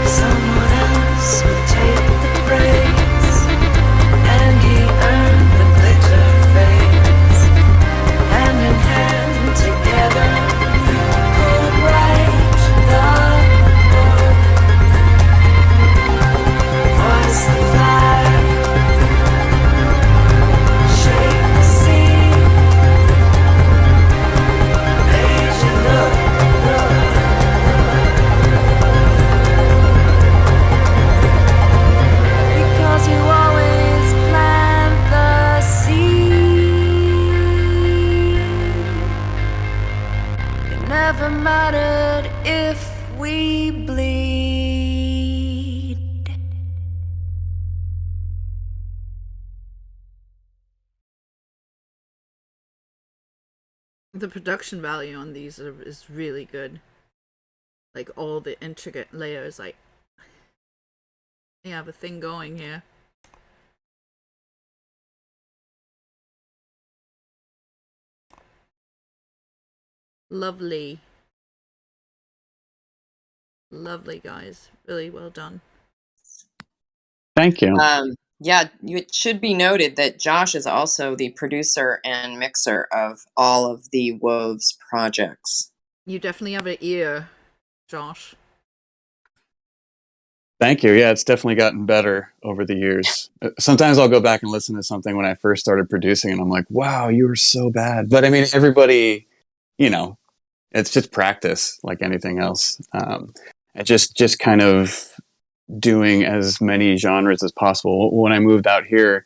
Someone else would take the praise, and he earned the glitter phase. Hand in hand together, you could write the book. Voice the flag, shape the scene, made you look. Because you always plant the seed. It never mattered if we bleed. The production value on these is really good. Like all the intricate layers, like they have a thing going here. Lovely. Lovely, guys. Really well done. Thank you. Yeah, it should be noted that Josh is also the producer and mixer of all of the Woves projects. You definitely have an ear, Josh. Thank you. Yeah, it's definitely gotten better over the years. Sometimes I'll go back and listen to something when I first started producing, and I'm like, wow, you were so bad. But I mean, everybody, it's just practice like anything else. And just kind of doing as many genres as possible. When I moved out here,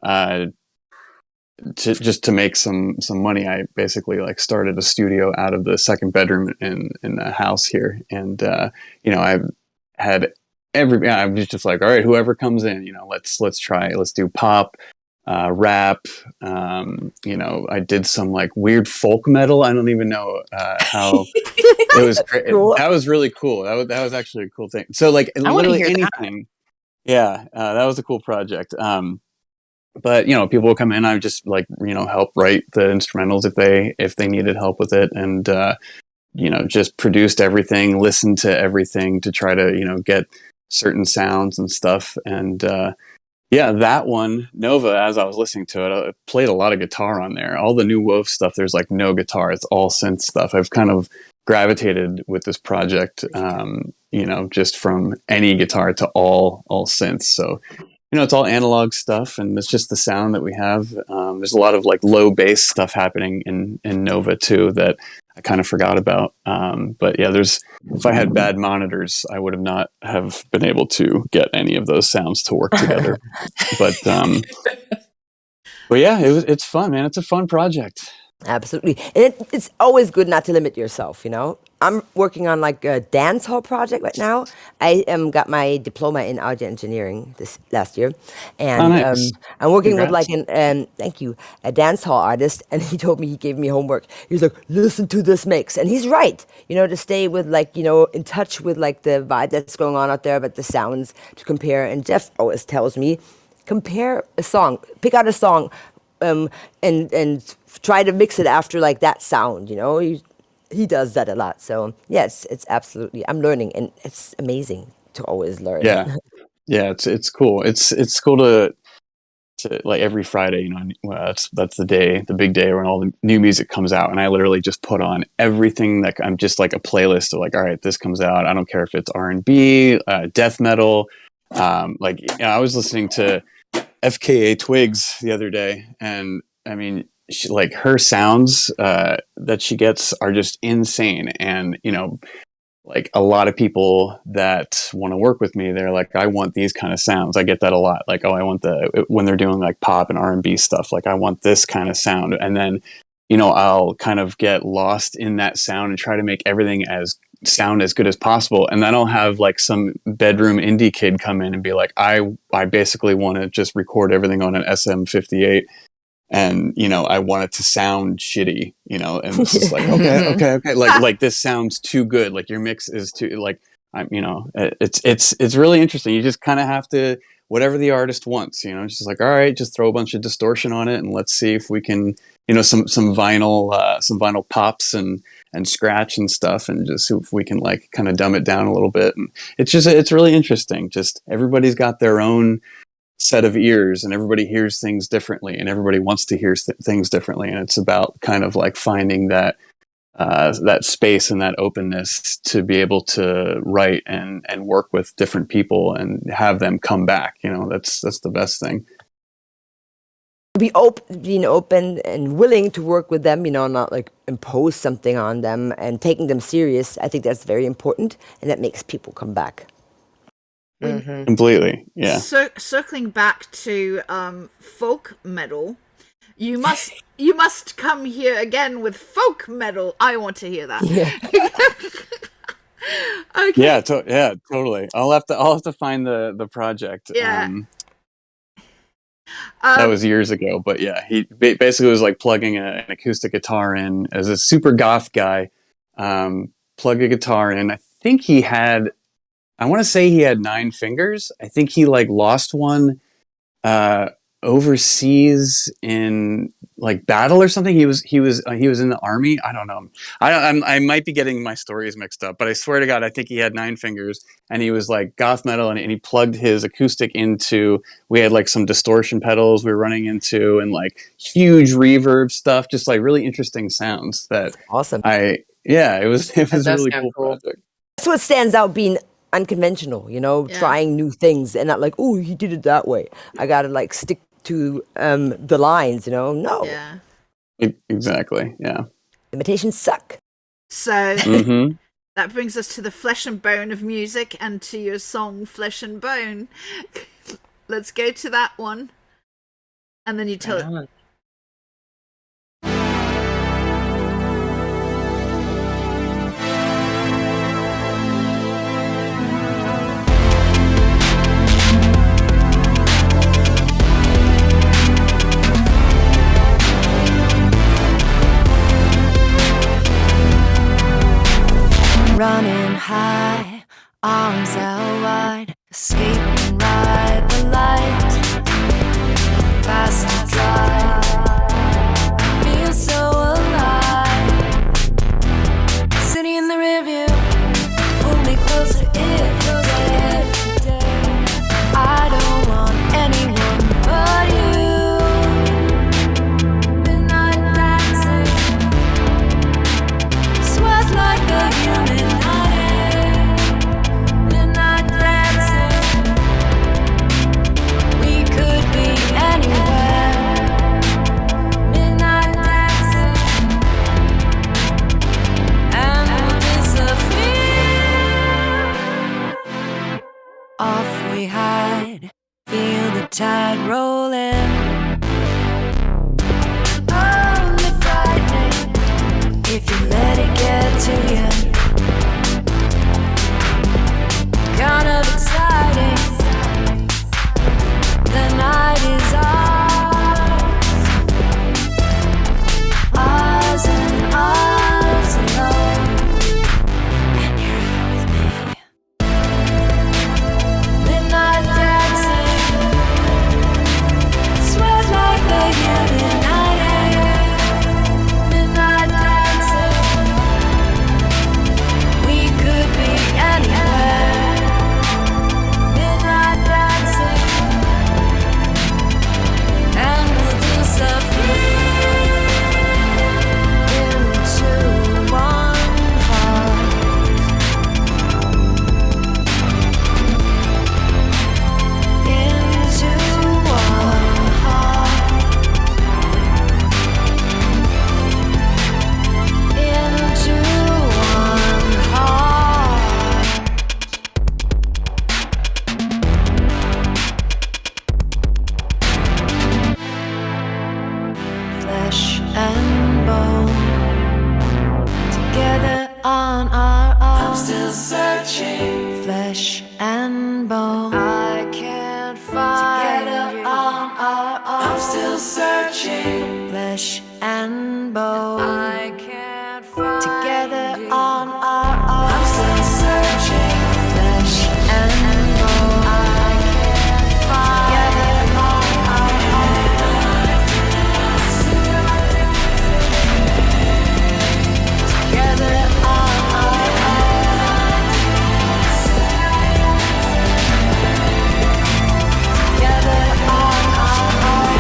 to make some money, I basically like started a studio out of the second bedroom in the house here. And, I've had I was just like, all right, whoever comes in, let's try, let's do pop, rap. You know, I did some like weird folk metal. I don't even know how it was. Cool. That was really cool. That was actually a cool thing. So like I want to literally hear that. anything. Yeah, that was a cool project. But you know, people would come in. I would just like help write the instrumentals if they needed help with it, and just produced everything, listened to everything to try to get certain sounds and stuff. And yeah, that one, Nova, as I was listening to it, I played a lot of guitar on there. All the new Wove stuff, there's like no guitar. It's all synth stuff. I've kind of gravitated with this project, just from any guitar to all synths. So, it's all analog stuff, and it's just the sound that we have. There's a lot of like low bass stuff happening in Nova too that I kind of forgot about. But yeah, if I had bad monitors, I would have not have been able to get any of those sounds to work together. but yeah, it's fun, man. It's a fun project. Absolutely. And it's always good not to limit yourself, I'm working on like a dance hall project right now. I got my diploma in audio engineering this last year. And nice. I'm working with Congrats. like thank you, a dance hall artist. And he told me, he gave me homework. He was like, listen to this mix. And he's right, to stay with like, in touch with like the vibe that's going on out there, but the sounds to compare. And Jeff always tells me, compare a song, pick out a song, and try to mix it after like that sound, he does that a lot. So yes, it's absolutely, I'm learning, and it's amazing to always learn. Yeah, it's cool. It's cool to like every Friday, that's the big day when all the new music comes out, and I literally just put on everything that I'm just like a playlist of like, all right, this comes out. I don't care if it's R&B, death metal. I was listening to FKA Twigs the other day, and I mean, like her sounds that she gets are just insane. And like a lot of people that want to work with me, they're like, I want these kind of sounds. I get that a lot. Like, oh, I want when they're doing like pop and R&B stuff, like I want this kind of sound. And then I'll kind of get lost in that sound and try to make everything sound as good as possible. And then I'll have like some bedroom indie kid come in and be like, I basically want to just record everything on an SM58, and I want it to sound shitty, and it's just like, okay, like this sounds too good, like your mix is too, like, it's really interesting. You just kind of have to, whatever the artist wants, it's just like, all right, just throw a bunch of distortion on it and let's see if we can, some vinyl pops and scratch and stuff, and just see if we can like kind of dumb it down a little bit. And it's really interesting. Just everybody's got their own set of ears, and everybody hears things differently, and everybody wants to hear things differently. And it's about kind of like finding that space and that openness to be able to write and work with different people and have them come back. That's the best thing. Being open and willing to work with them, not like impose something on them, and taking them serious. I think that's very important, and that makes people come back. Mm-hmm. Completely, yeah. Circling back to folk metal, you must come here again with folk metal. I want to hear that. Yeah. Okay. Yeah, totally. I'll have to find the project. Yeah. That was years ago, but yeah, he basically was like plugging an acoustic guitar in as a super goth guy. Plug a guitar in. I want to say he had 9 fingers. I think he like lost one overseas in like battle or something. He was in the army. I don't know. I might be getting my stories mixed up, but I swear to God, I think he had 9 fingers, and he was like goth metal, and he plugged his acoustic into. We had like some distortion pedals we were running into, and like huge reverb stuff, just like really interesting sounds. That Awesome. It was a really cool project. That's what stands out, being unconventional, trying new things, and not like, oh, he did it that way. I gotta like stick to the lines, No. Yeah. Exactly. Yeah. Imitations suck. So that brings us to the flesh and bone of music, and to your song "Flesh and Bone." Let's go to that one, and then you tell it. arms out wide, escape and ride the light. Fast to drive, feel so alive. Sitting in the rearview, pull me closer if you're day. I don't want anyone but you. Midnight dancing, sweat like a human night. Midnight dancing, we could be anywhere. Midnight dancing, and we'll disappear. Off we hide, feel the tide roll in. Only frightening if you let it get to you. Kind of exciting. The night is ours, ours and ours alone. And you're here with me. Midnight dancing, sweat like a human night. Midnight dancing, we could be anywhere. Midnight dancing, and we'll disappear into one heart. Into one heart. Into one heart. Flesh and bone, together on our own. I'm still searching. Flesh and bone, I can't find together you. On our own. I'm still searching. Flesh and bone, I can't find together you. On our own. I'm still searching. Flesh and bone, I can't find together on our own. Together on our own. Together on our own.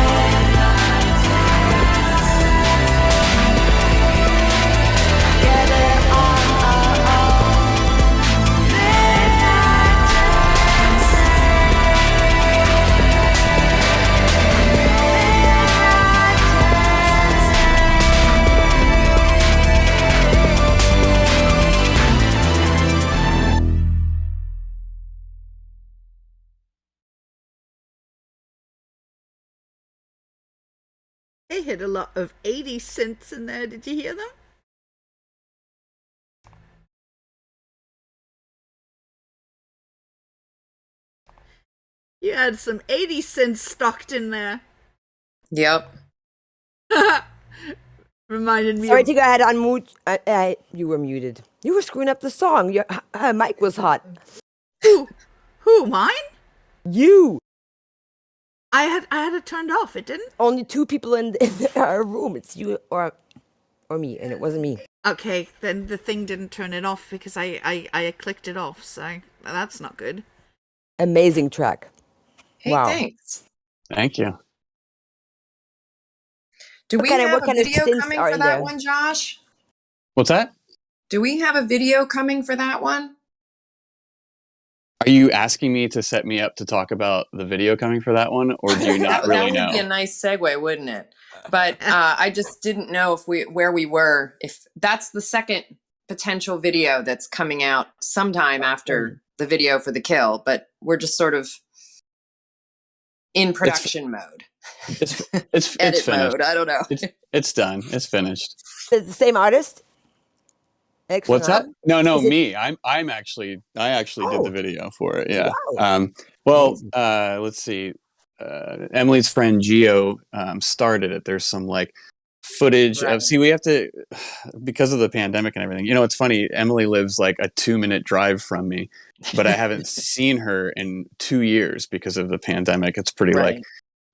Together on our own. Midnight They hit a lot of 80 cents in there. Did you hear them? You had some 80 cents stocked in there. Yep. Reminded me Sorry of... to go ahead on mute. You were muted. You were screwing up the song. Your mic was hot. Who, mine? You. I had it turned off. It didn't? Only two people in our room. It's you or me, and it wasn't me. Okay, then the thing didn't turn it off because I clicked it off, so that's not good. Amazing track. Hey, Wow. thanks. Thank you. Do What we kind of- have what a kind of video synths coming are for in that there? one, Josh? What's that? Do we have a video coming for that one? Are you asking me to set me up to talk about the video coming for that one, or do you not that really would know? be a nice segue, wouldn't it? But I just didn't know where we were. If that's the second potential video that's coming out sometime after the video for the kill, but we're just sort of in production mode. It's Edit finished. mode. I don't know. It's done. It's finished. The same artist? What's that? No, Is it- me. I actually did the video for it. Yeah. Wow. Let's see. Emily's friend Gio started it. There's some like footage Right. of, see, we have to, because of the pandemic and everything, it's funny, Emily lives like a 2-minute drive from me, but I haven't seen her in 2 years because of the pandemic. It's pretty like Right.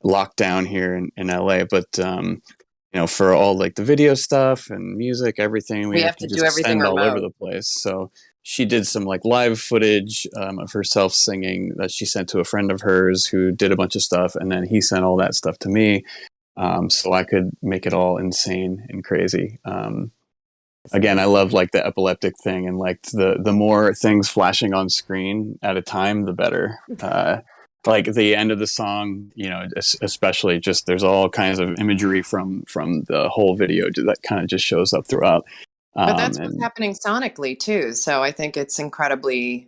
locked down here in LA, but for all like the video stuff and music, everything, we We have have to to do just everything send all over remote. the place. So she did some like live footage of herself singing that she sent to a friend of hers who did a bunch of stuff, and then he sent all that stuff to me, so I could make it all insane and crazy. Again, I love like the epileptic thing, and like the more things flashing on screen at a time, the better. Like the end of the song, especially, just there's all kinds of imagery from the whole video that kind of just shows up throughout. But that's what's And happening sonically too. So I think it's incredibly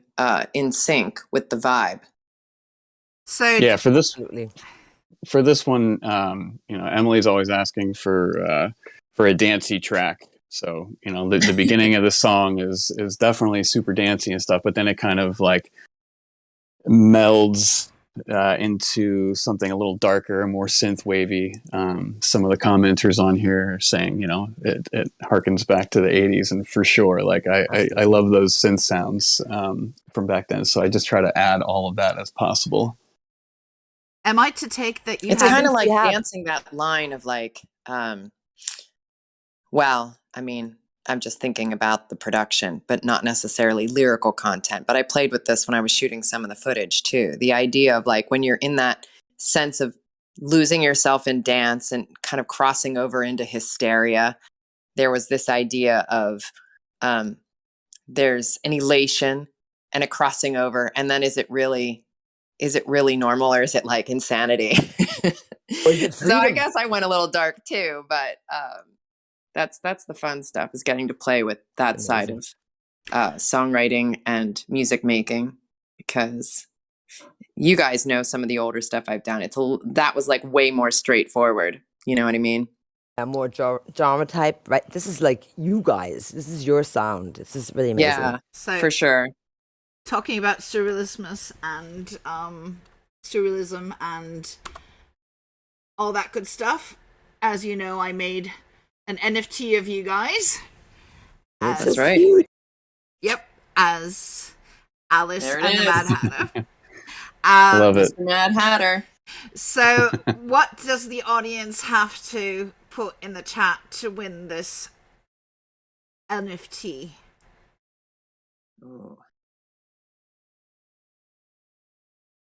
in sync with the vibe. So yeah, Absolutely. for this one, Emily's always asking for a dancey track. So the beginning of the song is definitely super dancey and stuff, but then it kind of like melds into something a little darker, more synth wavy. Some of the commenters on here are saying, it harkens back to the 80s, and for sure, like I love those synth sounds from back then. So I just try to add all of that as possible. am I to take that you It's have kind of Since like we have- dancing that line of like, well, I mean, I'm just thinking about the production, but not necessarily lyrical content. But I played with this when I was shooting some of the footage too. The idea of like when you're in that sense of losing yourself in dance and kind of crossing over into hysteria, there was this idea of there's an elation and a crossing over, and then is it really normal, or is it like insanity? Or is it So I freedom? guess I went a little dark too, but that's the fun stuff, is getting to play with that side of songwriting and music making, because you guys know some of the older stuff I've done. That was like way more straightforward. You know what I mean? More drama type, right? This is like you guys. This is your sound. This is really amazing. Yeah, so for sure. talking about surrealism and all that good stuff. As you know, I made an NFT of you guys. That's right. Cute. Yep, as Alice There it and the is. Mad Hatter. Love it. Mr. Mad Hatter. So, what does the audience have to put in the chat to win this NFT? Ooh.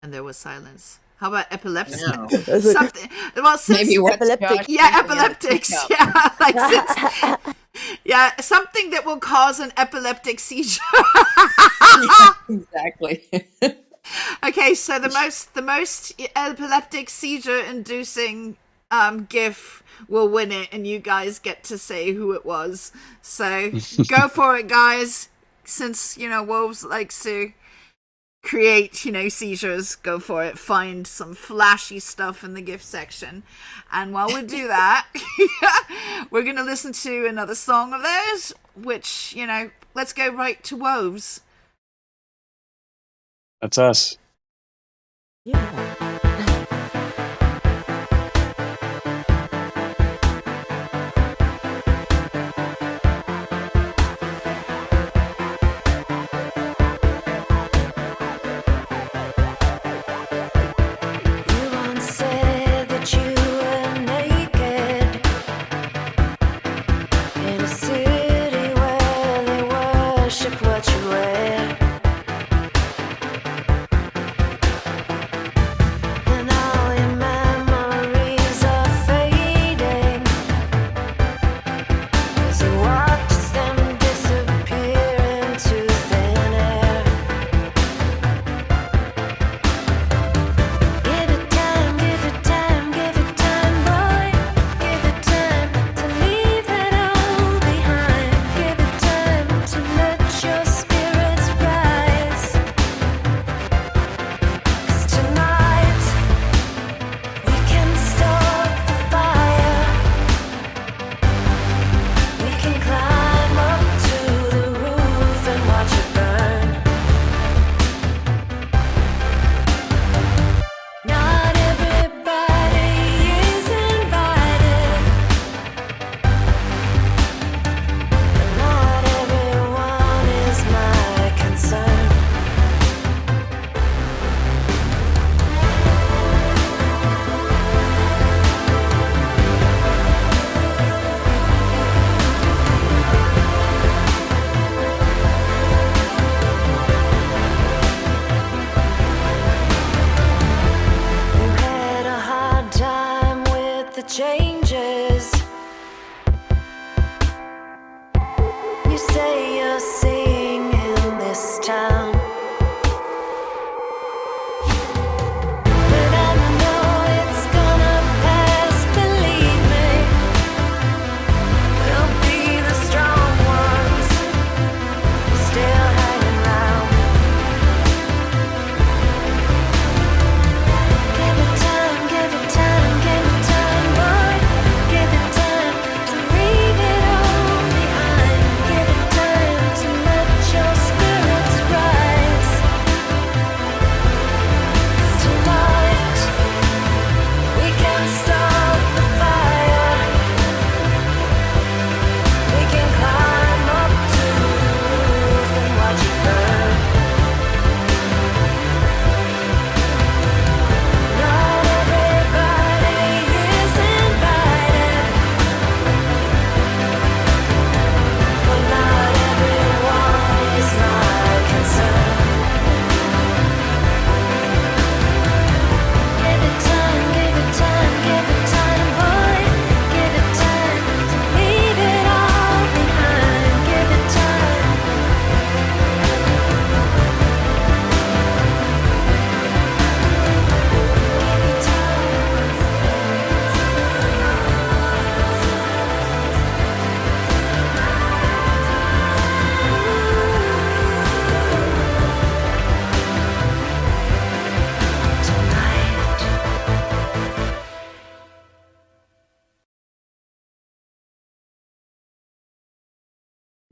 And there was silence. How about epilepsy? No. That's like- Something. Well, since, Maybe what's Epileptic. Josh yeah, drinking in a epileptics. teacup? Yeah, like since, yeah, something that will cause an epileptic seizure. Exactly. Okay, so the most epileptic seizure inducing GIF will win it, and you guys get to say who it was. So go for it, guys. Since Wolves likes to create seizures, go for it. Find some flashy stuff in the GIF section, and while we do that, we're gonna listen to another song of theirs, which let's go right to Woves. That's us. Yeah. You once said that you were naked in a city where they worship what you wear.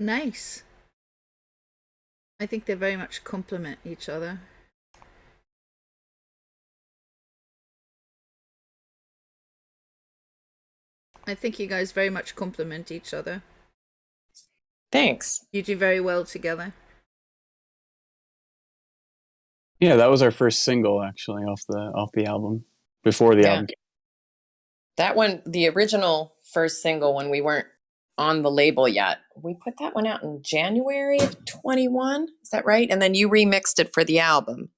Nice. I think they very much complement each other. I think you guys very much complement each other. Thanks. You do very well together. Yeah, that was our first single actually off the album before the album. That one, the original first single when we weren't on the label yet, we put that one out in January of 21. Is that right? And then you remixed it for the album.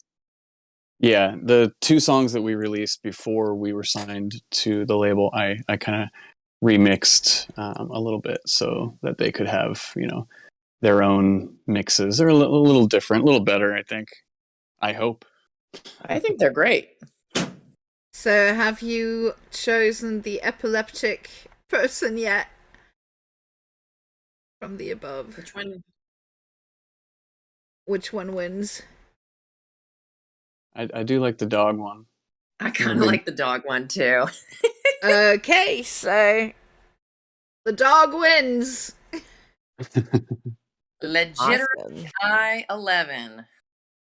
Yeah, the two songs that we released before we were signed to the label, I kind of remixed a little bit so that they could have, you know, their own mixes. They're a little different, a little better, I think. I hope. I think they're great. So have you chosen the epileptic person yet? From the above. Which one? Which one wins? I do like the dog one. I kind of like the dog one too. Okay, so the dog wins. Legitimate Awesome. I-11.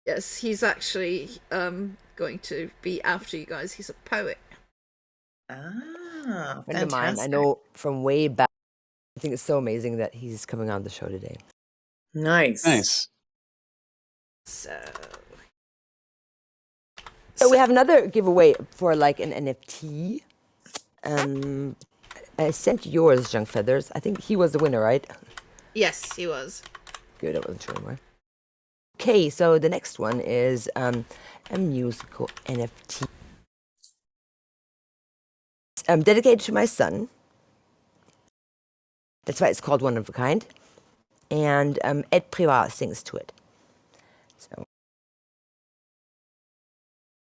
Yes, he's actually going to be after you guys. He's a poet. Ah, A friend of mine, I know from way back. I think it's so amazing that he's coming on the show today. Nice. So we have another giveaway for like an NFT. I sent yours, Junk Feathers. I think he was the winner, right? Yes, he was. Good, I wasn't sure anymore. Okay, so the next one is a musical NFT. Dedicated to my son. That's why it's called One of a Kind. And Ed Privat sings to it. So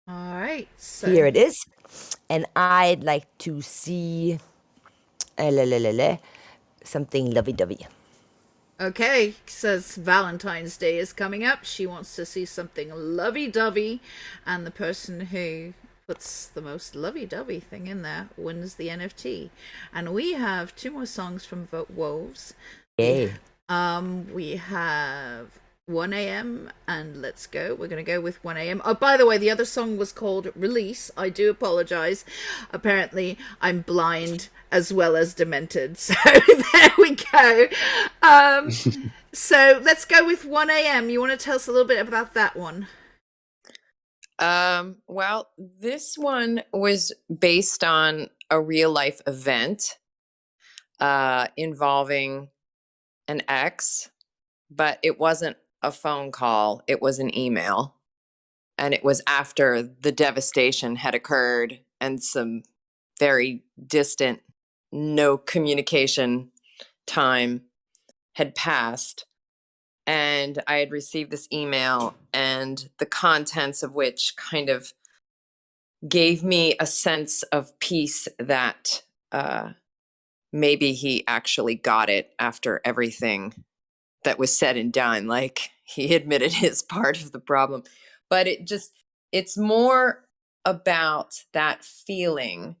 All right. So here it is. And I'd like to see something lovey-dovey. Okay, says Valentine's Day is coming up. She wants to see something lovey-dovey, and the person who puts the most lovey-dovey thing in there wins the NFT. And we have two more songs from Woves. Yay. We have 1 a.m. and Let's Go. We're going to go with 1 a.m. Oh, by the way, the other song was called Release. I do apologize. Apparently, I'm blind as well as demented. So there we go. So let's go with 1 a.m. You want to tell us a little bit about that one? Well, this one was based on a real life event involving an ex, but it wasn't a phone call, it was an email. And it was after the devastation had occurred and some very distant, no communication time had passed. And I had received this email, and the contents of which kind of gave me a sense of peace that maybe he actually got it after everything that was said and done. Like, he admitted his part of the problem. But it's more about that feeling.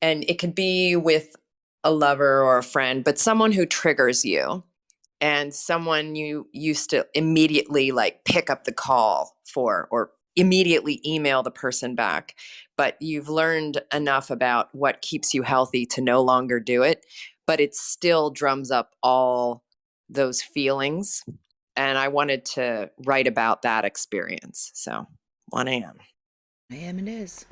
And it could be with a lover or a friend, but someone who triggers you. And someone you used to immediately like pick up the call for or immediately email the person back. But you've learned enough about what keeps you healthy to no longer do it. But it still drums up all those feelings. And I wanted to write about that experience. So 1 a.m. 1 a.m. it is.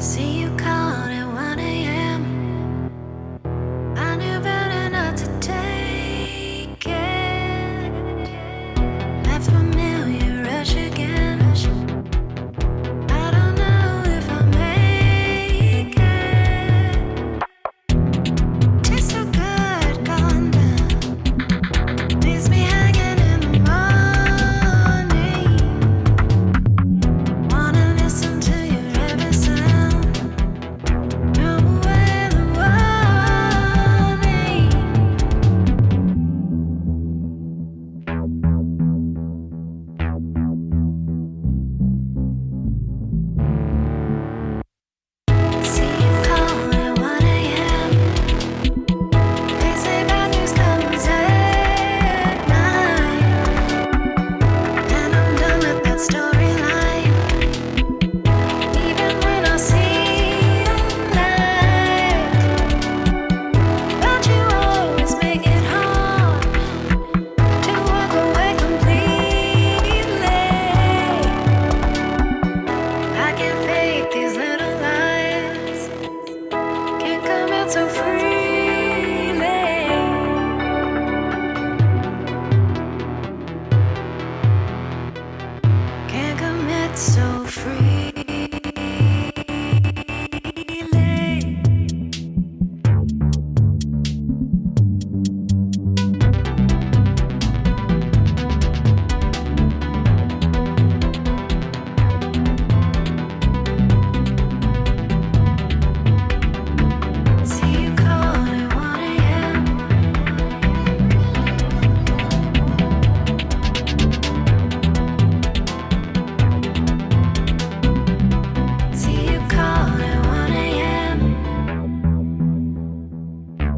See you called at 1 a.m. I knew better not to take it. That familiar rush again. I don't know if I'll make it. so freely. See you calling at 1 a.m. See you calling at 1 a.m.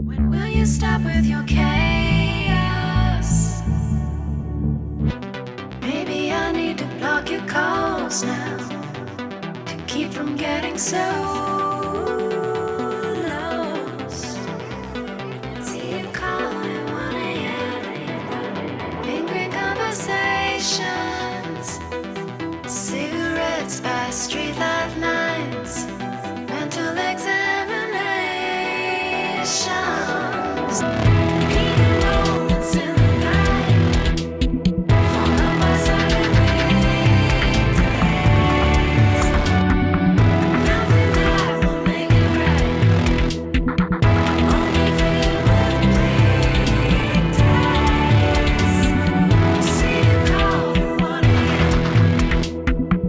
When will you stop with your chaos? Maybe I need to block your calls now to keep from getting so lost. See you calling at 1 a.m. Angry conversations, cigarettes by streetlight lines, mental examinations. Reading moments in the night, followed by silent weekdays. Nothing that will make it right. Only filled with bleak days. See you call at 1 a.m.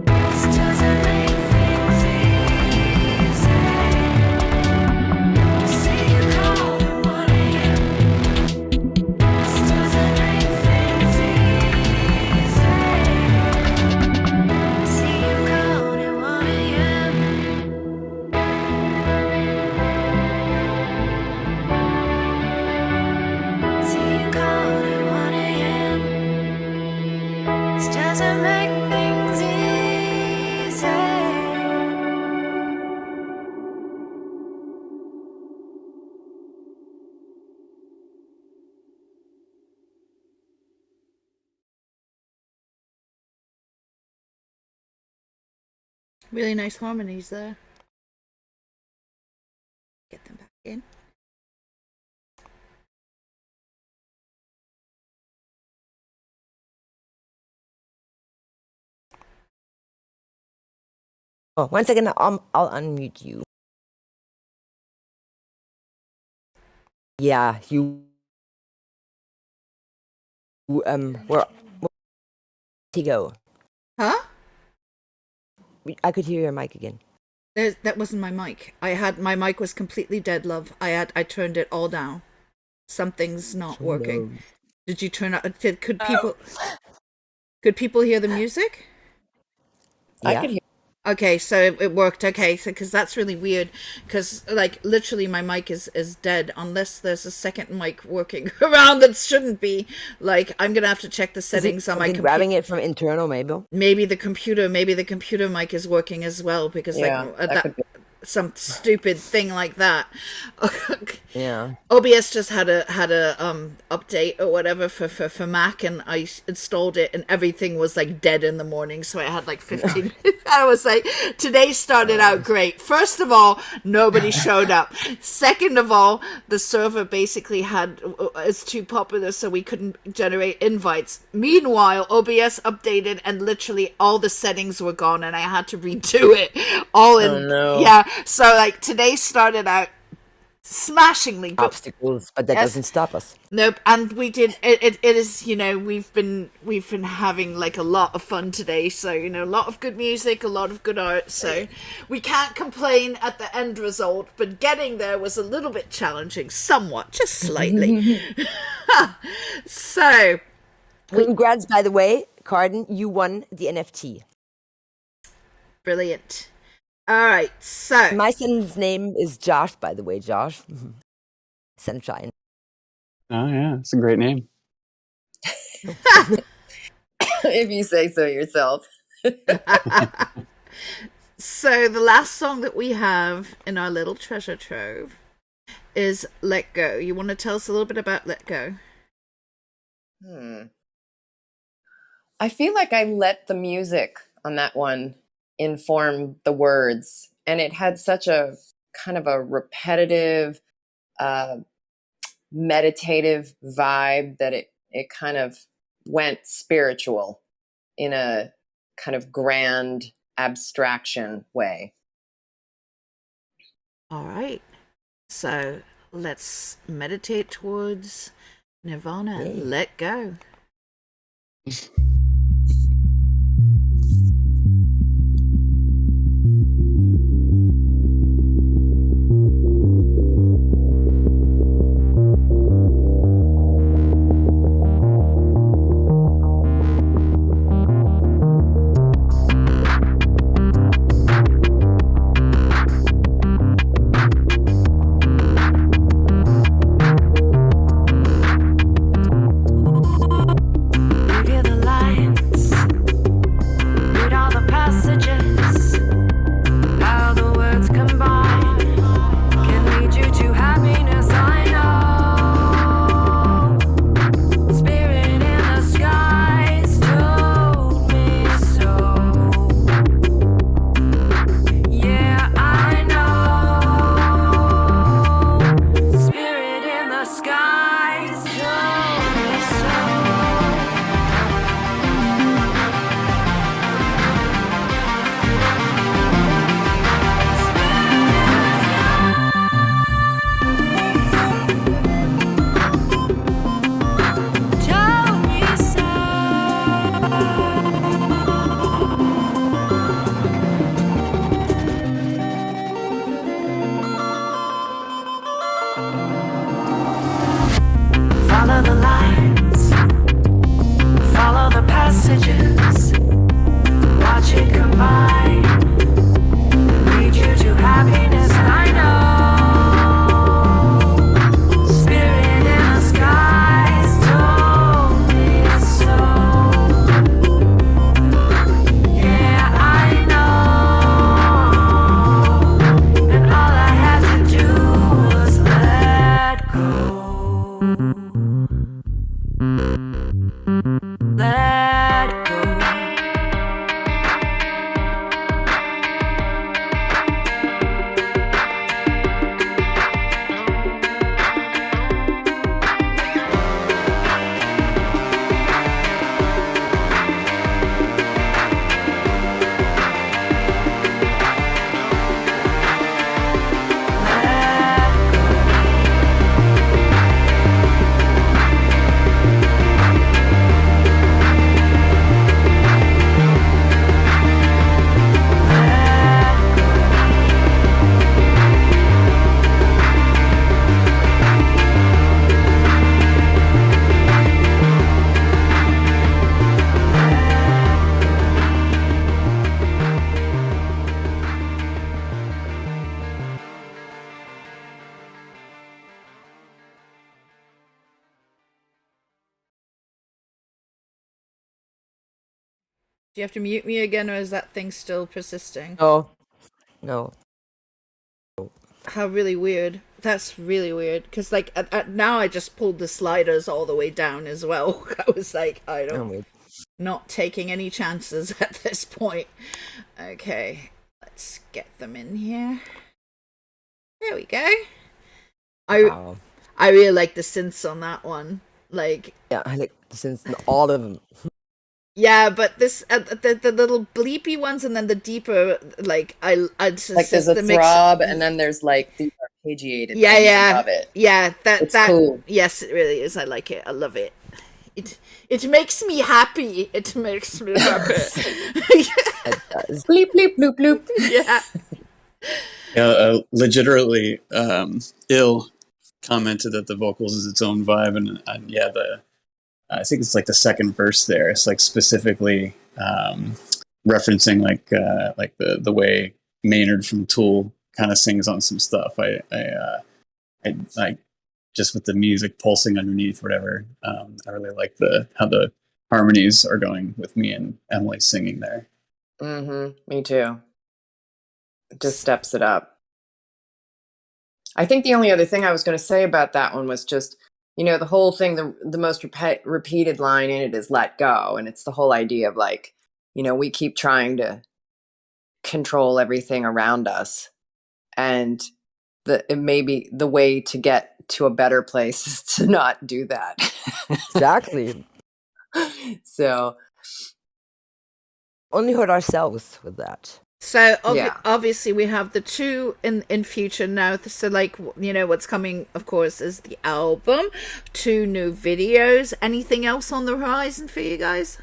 This doesn't make things easy. See you call at 1 a.m. This doesn't make things easy. See you call at 1 a.m. See you call at 1 a.m. This doesn't make things easy. Really nice harmonies there. Get them back in. Oh, 1 second. I'll unmute you. Yeah, you. Where to go? Huh? I could hear your mic again. That wasn't my mic. My mic was completely dead, love. I turned it all down. Something's not working. Did you turn out? Could people hear the music? I Yeah. could hear. Okay, so it worked. Okay, so because that's really weird. Because like literally, my mic is dead unless there's a second mic working around that shouldn't be. Like I'm gonna have to check the Is it settings on my something computer. grabbing it from internal, maybe? Maybe the computer mic is working as well because Yeah, like that could be. some stupid thing like that. Yeah. OBS just had a update or whatever for Mac, and I installed it, and everything was like dead in the morning. So I had like 15. I was like, today started out great. First of all, nobody showed up. Second of all, the server basically it's too popular, so we couldn't generate invites. Meanwhile, OBS updated, and literally all the settings were gone, and I had to redo it all in. Oh, no. Yeah. So like today started out smashingly good. Obstacles, but that Yes. doesn't stop us. Nope, and we did it is, we've been having like a lot of fun today, so a lot of good music, a lot of good art, so we can't complain at the end result, but getting there was a little bit challenging, somewhat, just slightly. So Congrats, by the way, Carden, you won the NFT. brilliant. All right, so My son's name is Josh, by the way, Josh. Sunshine. Oh yeah, it's a great name. If you say so yourself. so the last song that we have in our little treasure trove is Let Go. You want to tell us a little bit about Let Go? I feel like I let the music on that one inform the words, and it had such a kind of a repetitive, meditative vibe that it kind of went spiritual in a kind of grand abstraction way. All right. So let's meditate towards Nirvana and Yay. let go. Review the lines, read all the passages, how the words combine can lead you to happiness. I know. Spirit in the skies told me so. Yeah, I know. Spirit in the skies told me so. Tell me so. Follow the lines, follow the passages, watch it combine, lead you to happiness. I know. Spirit in the skies told me so. Yeah, I know. And all I had to do was let go. Let go. Do you have to mute me again, or is that thing still persisting? No, no. How really weird. That's really weird. Because, like, now I just pulled the sliders all the way down as well. I was like, I Oh, don't, wait. not taking any chances at this point. Okay, let's get them in here. There we go. Wow. I really like the synths on that one. Like, Yeah, I like since all of them. yeah, but this the little bleepy ones and then the deeper, like, I just Like there's a the mix. throb, and then there's like the arpeggiated Yeah, things yeah, above it. yeah. It's cool. Yes, it really is. I like it. I love it. It makes me happy. It makes me happy. It does. Bleep bleep bloop bloop. Yeah. Legitimately, ill commented that the vocals is its own vibe, and yeah, I think it's like the second verse there. It's like specifically referencing like the way Maynard from Tool kind of sings on some stuff. I like just with the music pulsing underneath, whatever. I really like how the harmonies are going with me and Emily singing there. Me too. It just steps it up. I think the only other thing I was going to say about that one was just, you know, the whole thing, the most repeated line in it is let go. And it's the whole idea of like, you know, we keep trying to control everything around us. And it may be the way to get to a better place is to not do that. Exactly. So only hurt ourselves with that. So Yeah. obviously we have the two in future now. So like, you know, what's coming, of course, is the album, 2 new videos. Anything else on the horizon for you guys?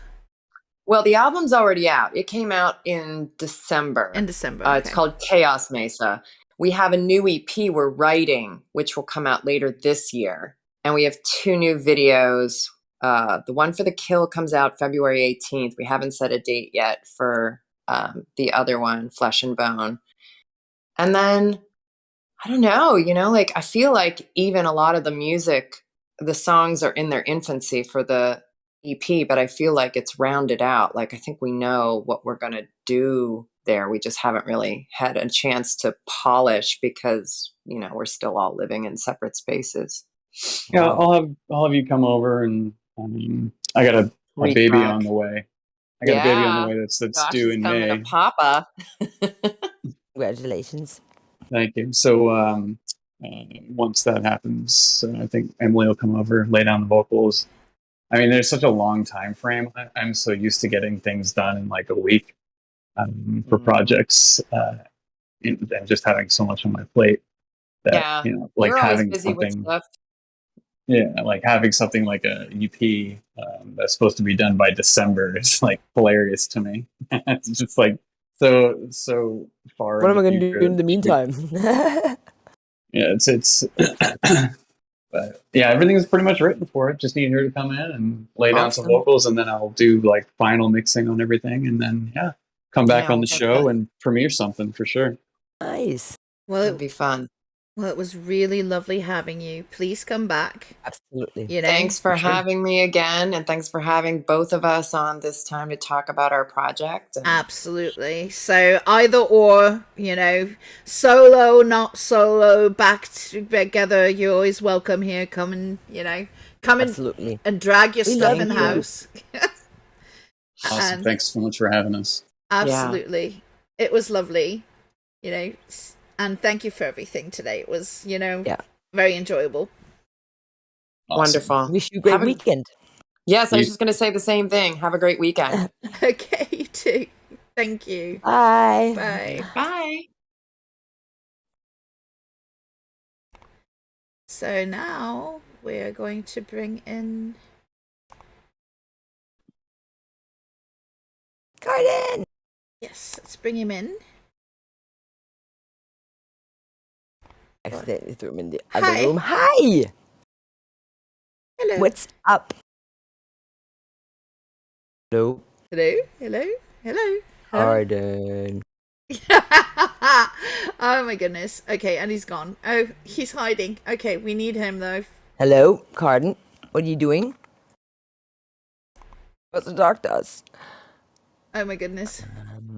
Well, the album's already out. It came out in December. In December, It's okay. called Chaos Mesa. We have a new EP we're writing, which will come out later this year. And we have 2 new videos. The one for The Kill comes out February 18th. We haven't set a date yet for the other one, Flesh and Bone. And then, I don't know, you know, like I feel like even a lot of the music, the songs are in their infancy for the EP, but I feel like it's rounded out. Like I think we know what we're going to do there. We just haven't really had a chance to polish because, you know, we're still all living in separate spaces. Yeah, Wow. I'll have you come over, and I got a baby on Retalk. the way. I got a baby on the Yeah. way that's Josh due is in coming to May. Papa. Congratulations. Thank you. So once that happens, I think Emily will come over, lay down the vocals. I mean, there's such a long time frame. I'm so used to getting things done in like a week for projects, and just having so much on my plate that, Yeah. you know, like You're always having busy with something. stuff. Yeah, like having something like a EP that's supposed to be done by December is like hilarious to me. It's just like so far What in am the I going to future do in the that we, meantime? yeah, it's but yeah, everything is pretty much written for it. Just need her to come in and lay down some Awesome. vocals, and then I'll do like final mixing on everything, and then yeah, come back Yeah, on we'll the get show that. and premiere something for sure. Nice. Well, It'll be fun. well, it was really lovely having you. Please come back. Absolutely. You know, Thanks for Sure. having me again, and thanks for having both of us on this time to talk about our project. And absolutely. So either or, you know, solo, not solo, back together. You're always welcome here. Come and, you know, come Absolutely. and drag your We stuff love in the you. house. Awesome. And Thanks so much for having us. absolutely, it was lovely. You know, and thank you for everything today. It was, you know, Yeah. very enjoyable. Awesome. wonderful. Wish you a great Have a- weekend. Yes, I was You- just going to say the same thing. Have a great weekend. Okay, you too. Thank you. Bye. Bye. Bye. So now we're going to bring in Garden. yes, let's bring him in. Accidentally threw him in the Hi. other room. Hi. Hello. What's up? Hello. Hello. Hello. Hello. Hello. Garden. Oh my goodness. Okay, and he's gone. Oh, he's hiding. Okay, we need him though. Hello, Garden. What are you doing? What's the dog does? Oh my goodness.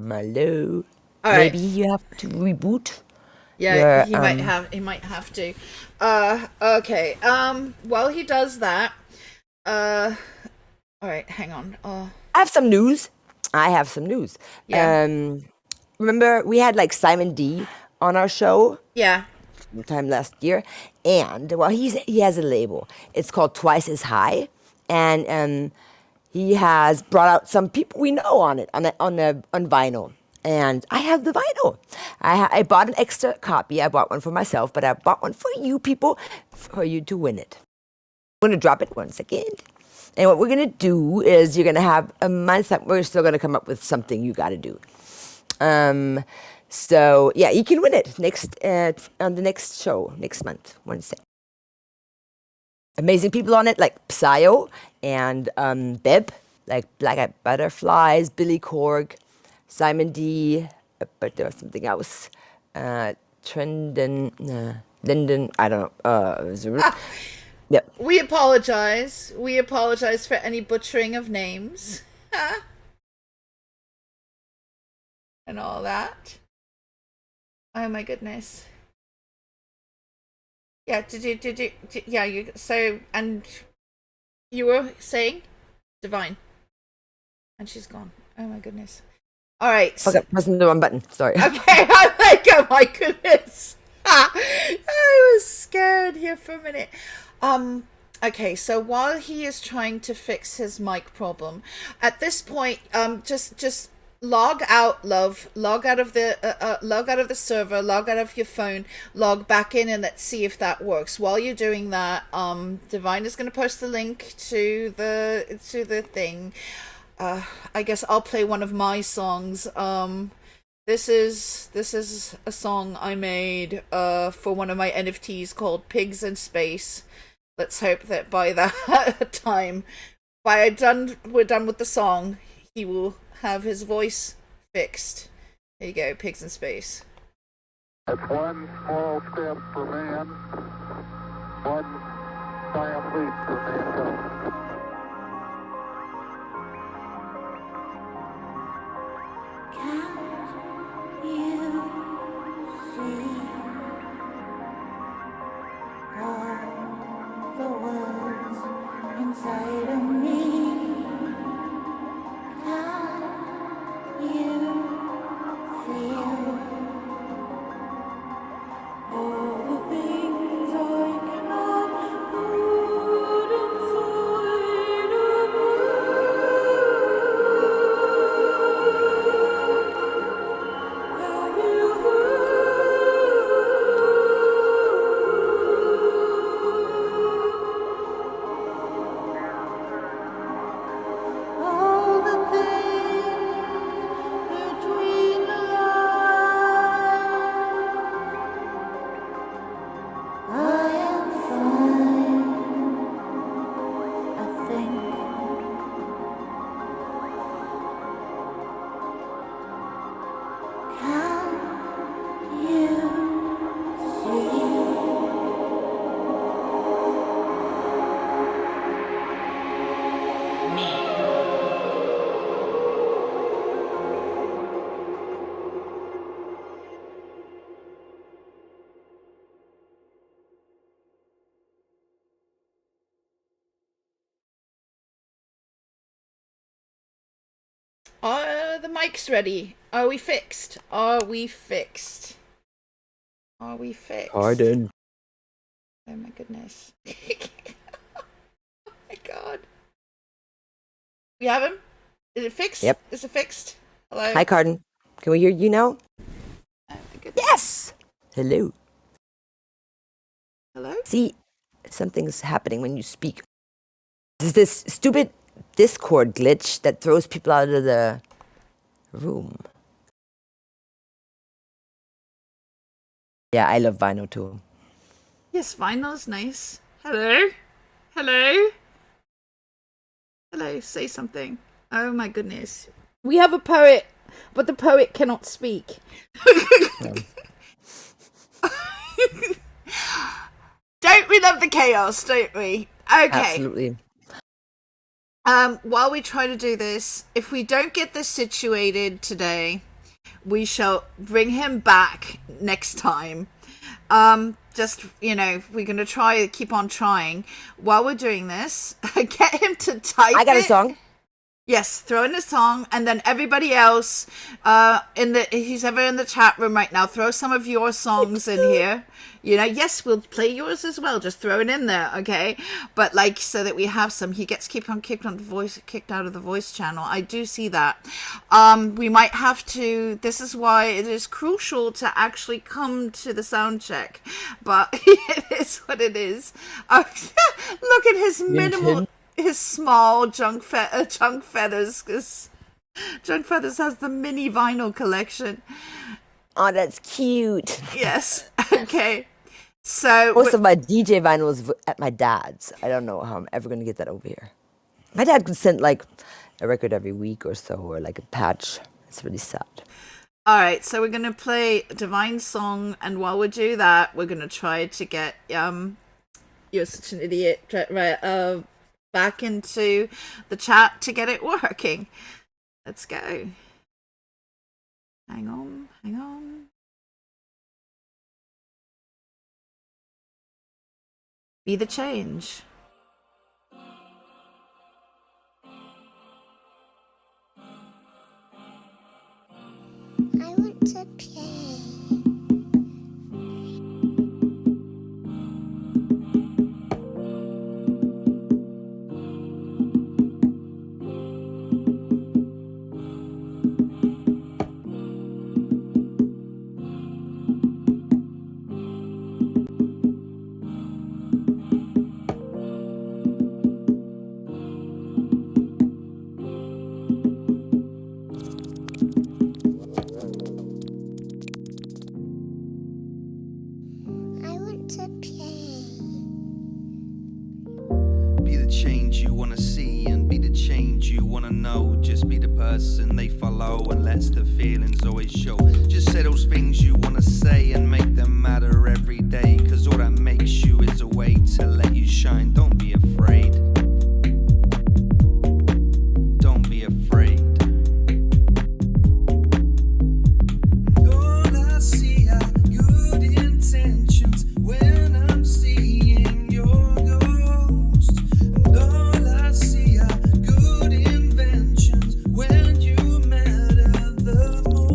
Hello. All right. Maybe you have to reboot. Yeah, Your, he might have to. Okay. While he does that, all right, hang on. I have some news. Yeah. Remember we had like Simon D on our show Yeah. sometime last year, and well, he has a label. It's called Twice as High, and he has brought out some people we know on it on vinyl. And I have the vinyl. I bought an extra copy. I bought one for myself, but I bought one for you people, for you to win it. I'm gonna drop it 1 second. And what we're gonna do is you're gonna have a month. We're still gonna come up with something you gotta do. So yeah, you can win it next on the next show next month, Wednesday. Amazing people on it like Psyo and Beb, like Black Eyed Butterflies, Billy Corg, Simon D, but there was something else. Linden, I don't know. Yep. We apologize. We apologize for any butchering of names. And all that. Oh my goodness. Yeah, yeah, and you were saying? Divine. And she's gone. Oh my goodness. All right. Okay, pressing the wrong button. Sorry. Okay, I'm like, oh my goodness. I was scared here for a minute. Okay, so while he is trying to fix his mic problem, at this point, just log out, love. Log out of the server. Log out of your phone. Log back in, and let's see if that works. While you're doing that, Divine is going to post the link to the thing. I guess I'll play one of my songs. This is a song I made for one of my NFTs called Pigs in Space. Let's hope that by that time, we're done with the song, he will have his voice fixed. There you go, Pigs in Space. That's one small step for man, one giant leap for mankind. Inside of me, can you feel all the things I cannot put inside of words? Have you all the things between the lines? I am fine, I think. Can you The mic's ready. Are we fixed? Are we fixed? Are we fixed? Pardon. Oh my goodness. Oh my god. We have him? Is it fixed? Yep. Is it fixed? Hello? Hi, Carden. Can we hear you now? Oh my goodness. Yes! Hello. Hello? See, something's happening when you speak. There's this stupid Discord glitch that throws people out of the room. Yeah, I love vinyl too. Yes, vinyl's nice. Hello? Hello? Hello, say something. Oh my goodness. We have a poet, but the poet cannot speak. Don't we love the chaos, don't we? Okay. Absolutely. While we try to do this, if we don't get this situated today, we shall bring him back next time. Just, we're going to keep on trying. While we're doing this, get him to type I got a it. song. Yes, throw in a song, and then everybody else, he's ever in the chat room right now, throw some of your songs in here. Yes, we'll play yours as well. Just throw it in there, okay? But so that we have some. He gets kicked out of the voice channel. I do see that. We might have to. This is why it is crucial to actually come to the sound check. But it is what it is. Look at his minimal. His small junk feathers, because Junk Feathers has the mini vinyl collection. Oh, that's cute. Yes. Okay. So Most of my DJ vinyl is at my dad's. I don't know how I'm ever going to get that over here. My dad could send a record every week or so, or a patch. It's really sad. all right, so we're gonna play Divine's song, and while we do that, we're gonna try to get You're Such an Idiot right back into the chat to get it working. Let's go. Hang on. Be the change. I want to play. wanna know. Just be the person they follow and lets the feelings always show. Just say those things you wanna say and make them matter every day. Cause all that makes you is a way to let you shine. Don't be afraid. Don't be afraid. All I see are good intentions when I'm seeing your ghost. And all I see are good inventions when you matter the most.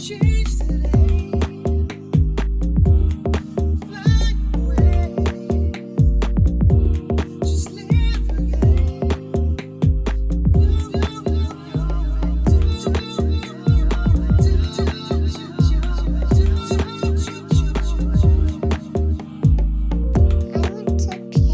Change today, fly away, just live again. I want to play.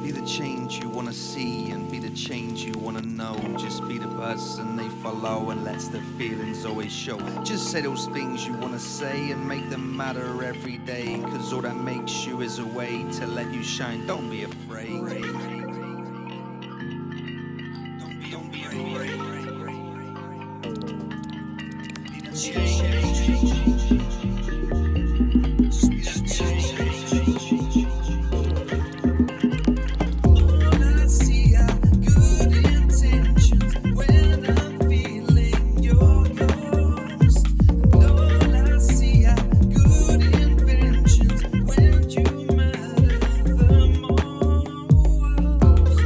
Be the change you wanna see and be the change you wanna know. Just be the person they follow and lets the feelings always show. Just say those things you wanna say and make them matter every day. Cause all that makes you is a way to let you shine. Don't be afraid. Don't be afraid. Be the change. Just be the change. All I see are good intentions when I'm feeling your ghost. And all I see are good inventions when you matter the most.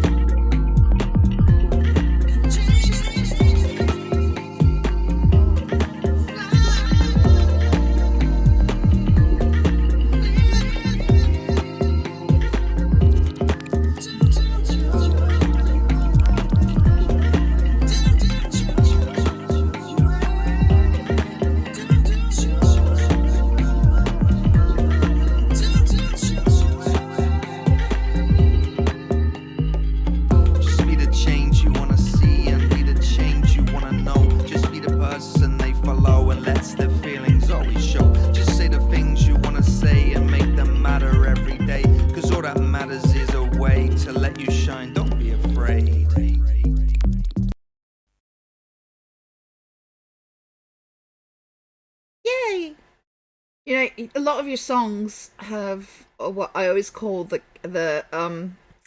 Just be the change you wanna see and be the change you wanna know. Just be the person they follow and lets their feelings always show. Just say the things you wanna say and make them matter every day. Cause all that matters is a way to let you shine. Don't be afraid. Yay! You know, a lot of your songs have what I always call the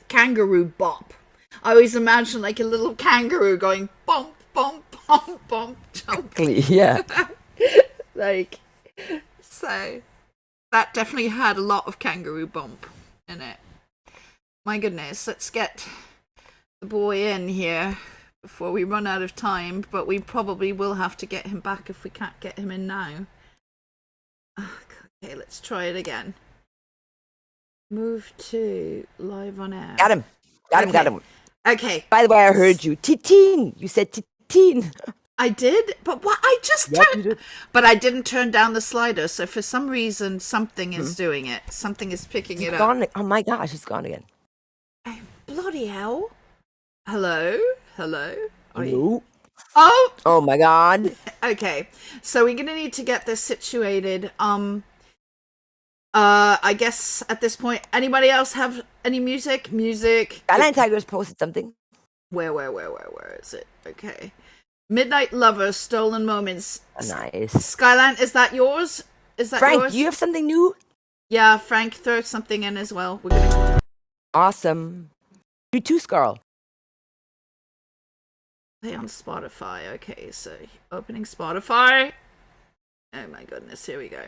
kangaroo bop. I always imagine like a little kangaroo going bump, bump, bump, bump, jump. Yeah. Like, so that definitely had a lot of kangaroo bump in it. My goodness, let's get the boy in here before we run out of time, but we probably will have to get him back if we can't get him in now. Okay, let's try it again. Move to live on air. Got him. Got him. Okay. By the way, I heard you. Titin. You said titin. I did, but what I just Yep, you turned, did. but I didn't turn down the slider. So for some reason, something is doing it. Something is picking it It's up. gone. Oh my gosh, it's gone again. Oh, bloody hell! Hello. Are you- Hello? Oh, Oh my god. okay. So we're gonna need to get this situated. I guess at this point, anybody else have any music? Skyline Tigers posted something. Where is it? Okay. Midnight Lover, Stolen Moments. Nice. Skyline, is that yours? Is that Frank, yours? do you have something new? Yeah, Frank, throw something in as well. We're gonna Awesome. You too, Scarl. play on Spotify. Okay, so opening Spotify. Oh my goodness, here we go.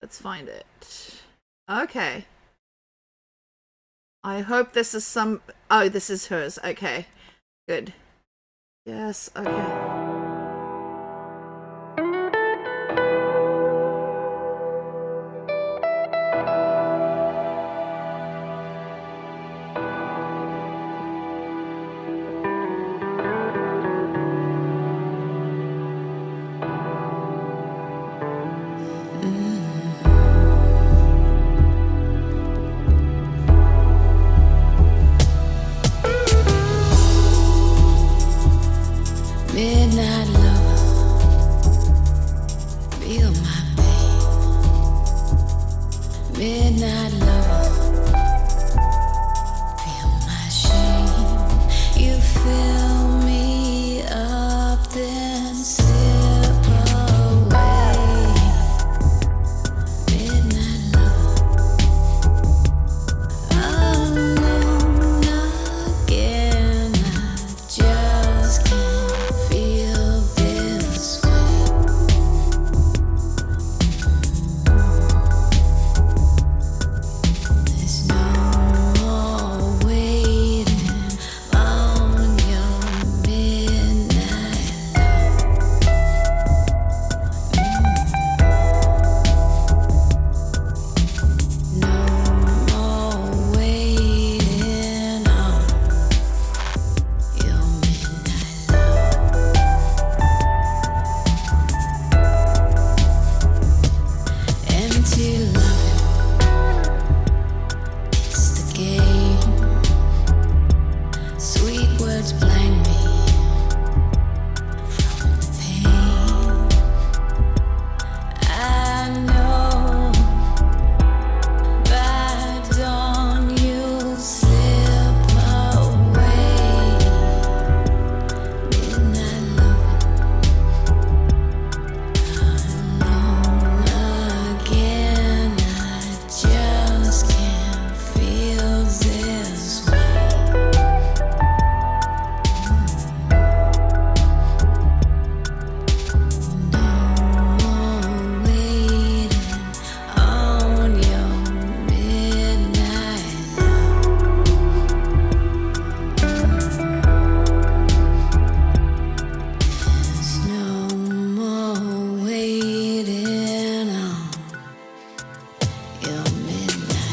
Let's find it. Okay. I hope this is some... Oh, this is hers. Okay. Good. Yes, okay. Midnight midnight lover. Feel my shame. You fill me up, then slip away. Midnight lover. Alone again. I just can't feel this way. There's no more waiting on your midnight love. No more waiting on your midnight love. Empty loving, it's the game. Sweet words blind me from the pain. I know by dawn you'll slip away. Midnight loving, alone again. I just can't feel this way. No more waiting on your midnight love. There's no more waiting on your midnight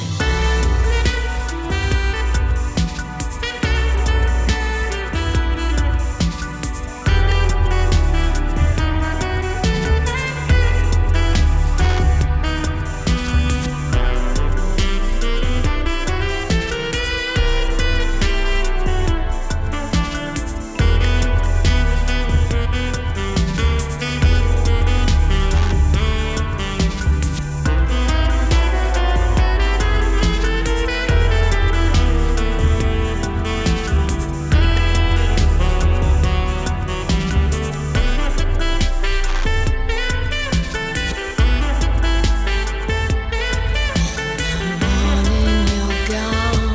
morning you're gone,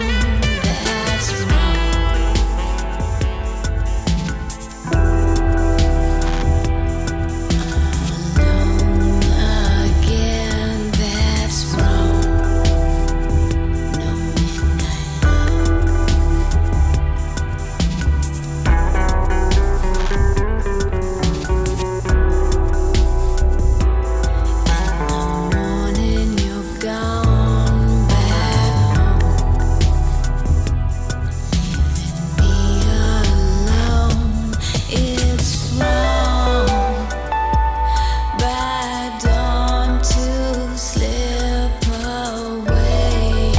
that's wrong. Alone again, that's wrong. No midnight morning you're gone back home. Me alone, it's wrong. By dawn to slip away.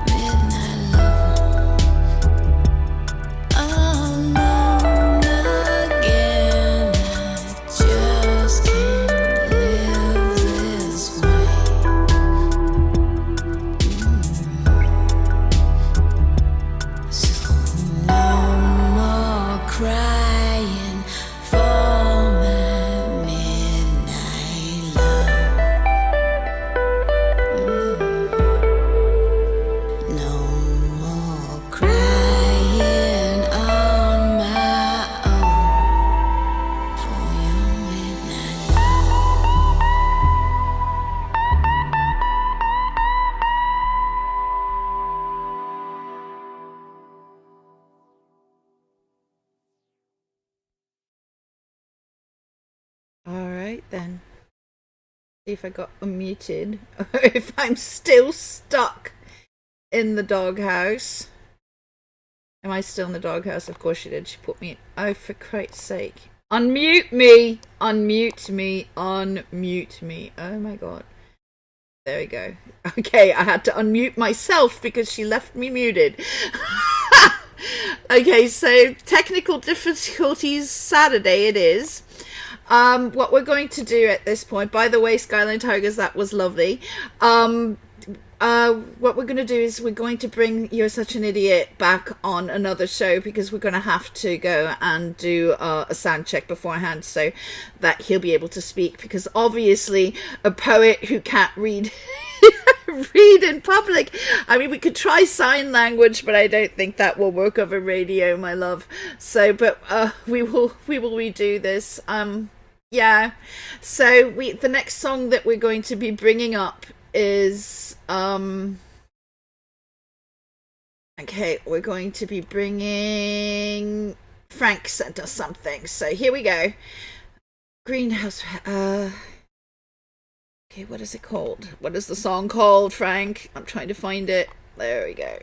Midnight lover, alone again. I just can't live this way. So no more crying for my midnight love. No more crying on my own for your midnight love. All right then. See if I got unmuted or if I'm still stuck in the doghouse. Am I still in the doghouse? Of course she did. She put me in. Oh, for Christ's sake. Unmute me! Unmute me! Unmute me. Oh my god. There we go. Okay, I had to unmute myself because she left me muted. Okay, so technical difficulties Saturday it is. What we're going to do at this point, by the way, Skyline Tigers, that was lovely. What we're going to do is we're going to bring You're Such an Idiot back on another show, because we're going to have to go and do a sound check beforehand so that he'll be able to speak, because obviously a poet who can't read read in public, I mean, we could try sign language, but I don't think that will work over radio, my love. So but we will redo this. Yeah, so the next song that we're going to be bringing up is okay, we're going to be bringing, Frank sent us something, so here we go. Greenhouse. Okay, what is it called? What is the song called, Frank? I'm trying to find it. There we go.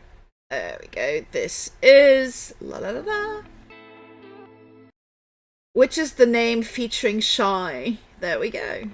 There we go. This is La La La La, which is the name featuring Shy. There we go.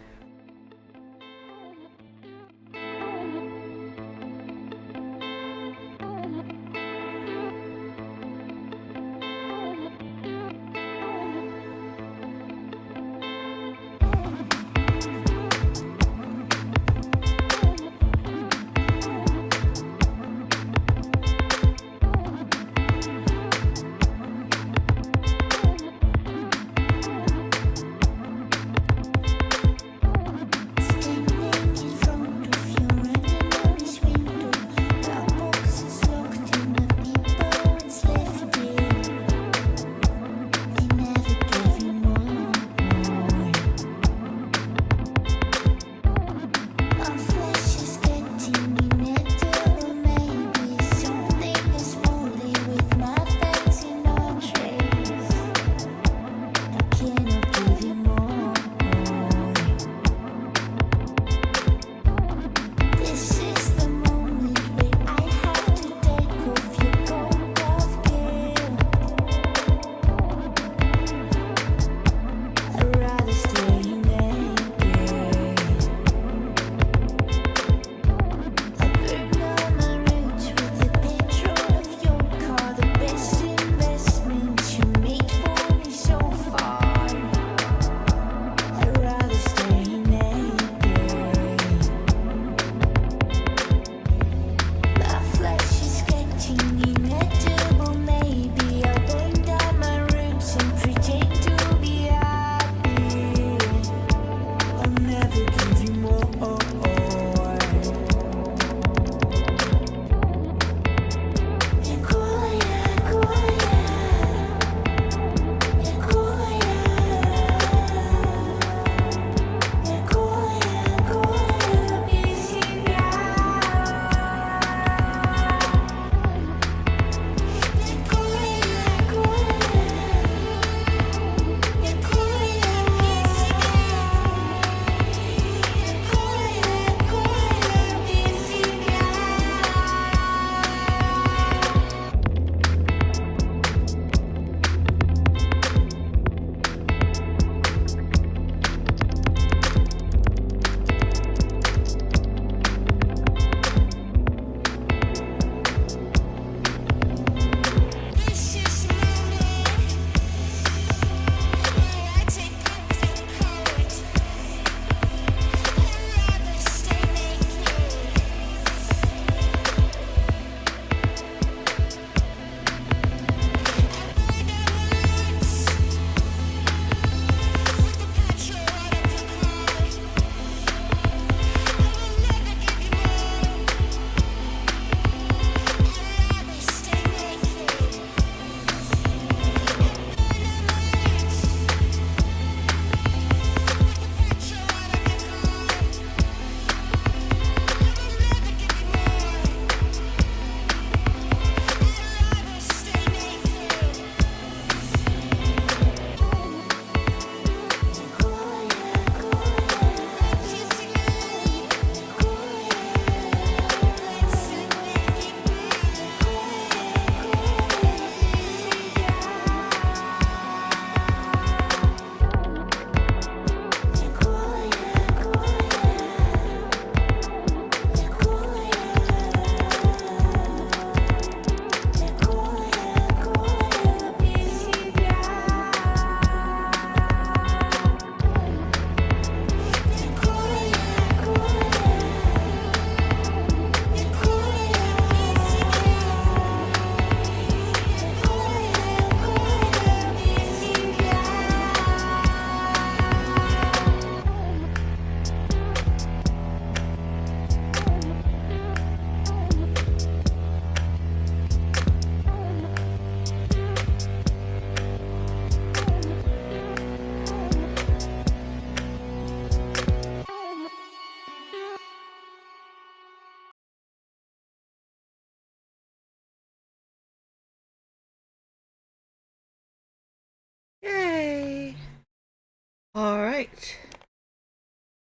All right.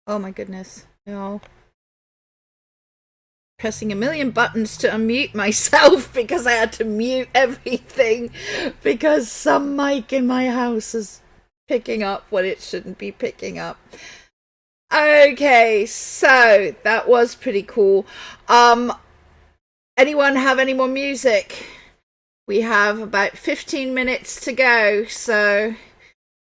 Oh my goodness. No. Pressing a million buttons to unmute myself because I had to mute everything because some mic in my house is picking up what it shouldn't be picking up. Okay, so that was pretty cool. Anyone have any more music? We have about 15 minutes to go, so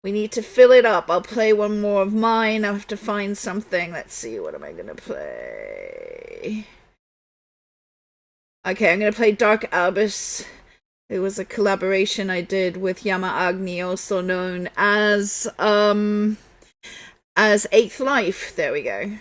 we need to fill it up. I'll play one more of mine. I have to find something. Let's see, what am I going to play? Okay, I'm going to play Dark Albus. It was a collaboration I did with Yama Agni, also known as Eighth Life. There we go.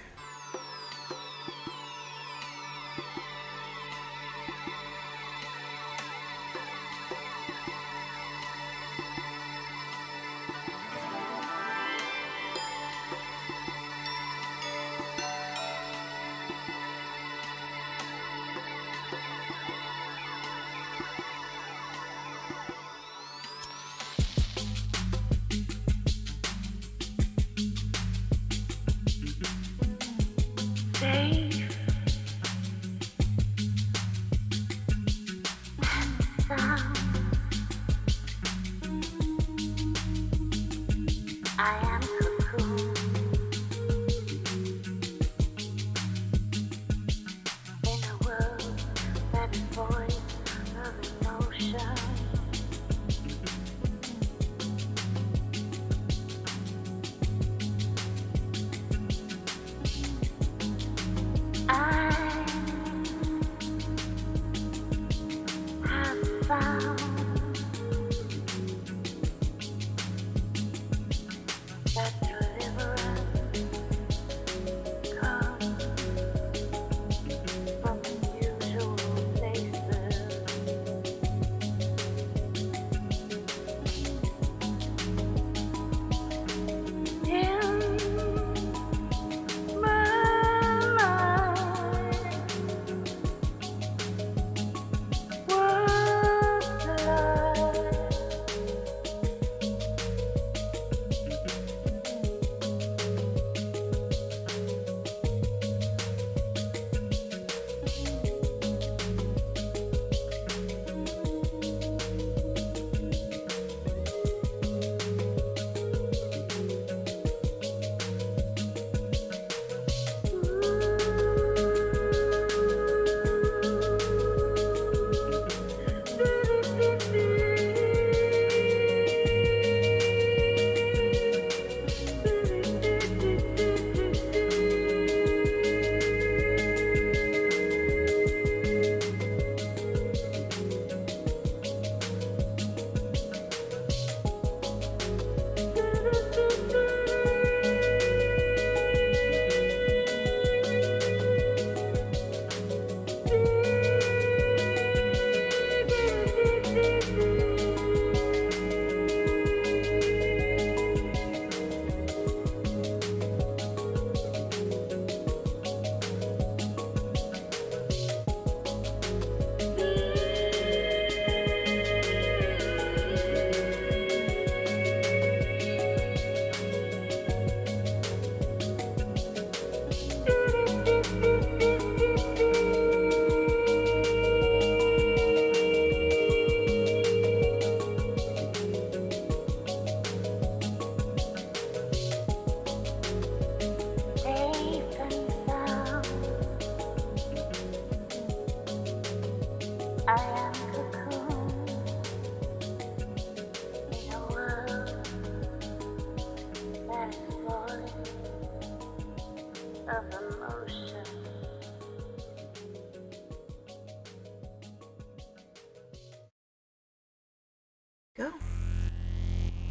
Go.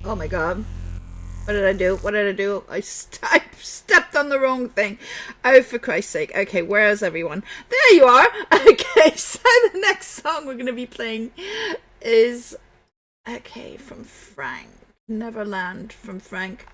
Oh my god. What did I do? What did I do? I stepped on the wrong thing. Oh, for Christ's sake. Okay, where is everyone? There you are! Okay, so the next song we're going to be playing is... Okay, from Frank. Neverland from Frank.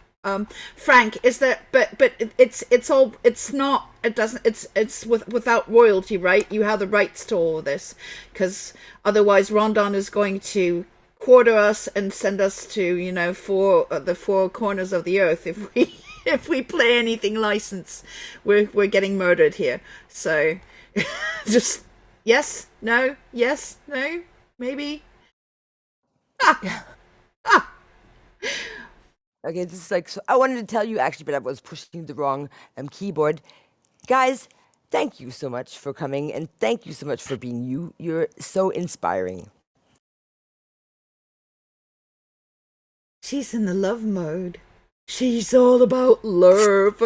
Frank, is that... But it's all... It's not... It doesn't... It's without royalty, right? You have the rights to all of this. Because otherwise Rondon is going to quarter us and send us to, you know, the four corners of the earth if we if we play anything licensed. We're getting murdered here. So just yes, no, yes, no, maybe. Okay, this is like, so I wanted to tell you actually, but I was pushing the wrong keyboard. Guys, thank you so much for coming, and thank you so much for being you. You're so inspiring. She's in the love mode. She's all about love.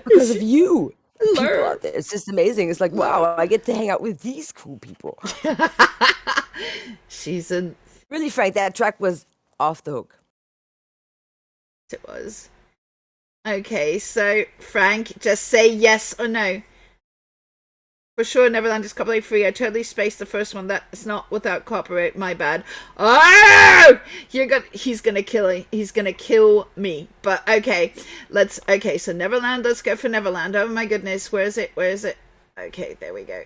Because of you. People Love. out there. It's just amazing. It's like, wow, I get to hang out with these cool people. She's in. Really, Frank, that track was off the hook. It was. Okay, so Frank, just say yes or no. For sure, Neverland is copyright free. I totally spaced the first one. That's not without copyright. My bad. Oh, he's gonna kill me. But okay, okay. So Neverland. Let's go for Neverland. Oh my goodness, where is it? Okay, there we go.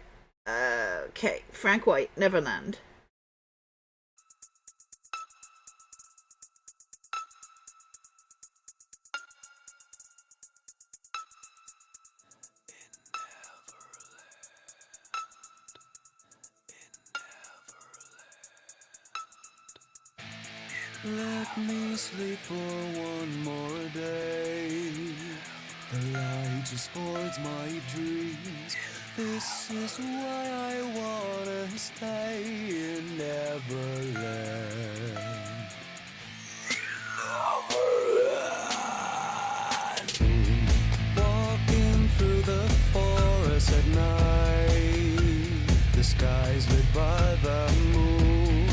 Okay, Frank White, Neverland. Let me sleep for one more day. The light just spoils my dreams. This is why I wanna stay in Neverland. Walking through the forest at night, the sky's lit by the moon,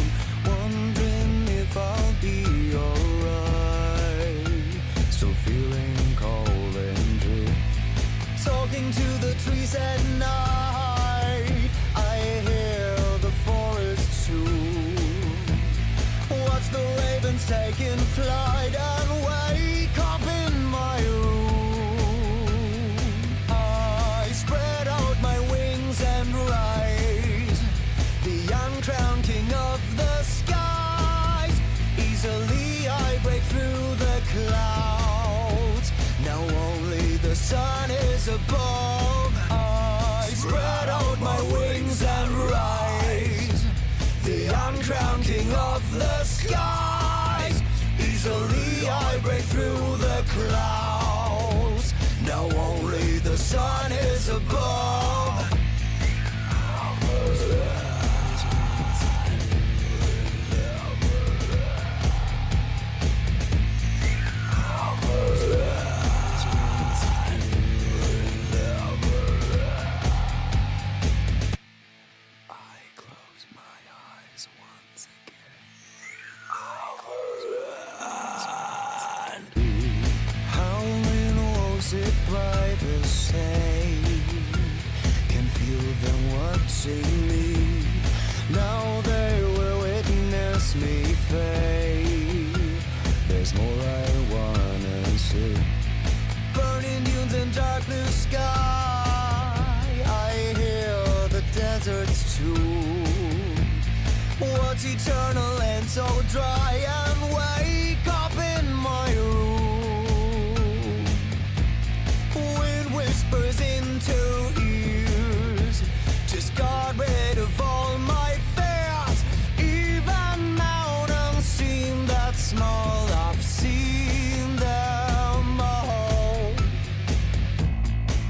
wondering if I'll be alright. Still feeling cold and dreary. Talking to the trees at night, I hear the forest tune. Watch the ravens taking flight and wake up in my room. I spread out my wings and rise, the uncrowned king of the skies. Easily I break through the clouds. Now only the sun is above. I spread out my wings and rise, the uncrowned king of the skies. Easily I break through the clouds. Now only the sun is above. Howling wolves sit by the sea, can feel them watching me. Now they will witness me fade. There's more I wanna see. Burning dunes and dark blue sky, I hear the desert's tune. What's eternal and so dry, and wake up in my room. Wind whispers into ears, just got rid of all my fears. Even mountains seem that small, I've seen them all.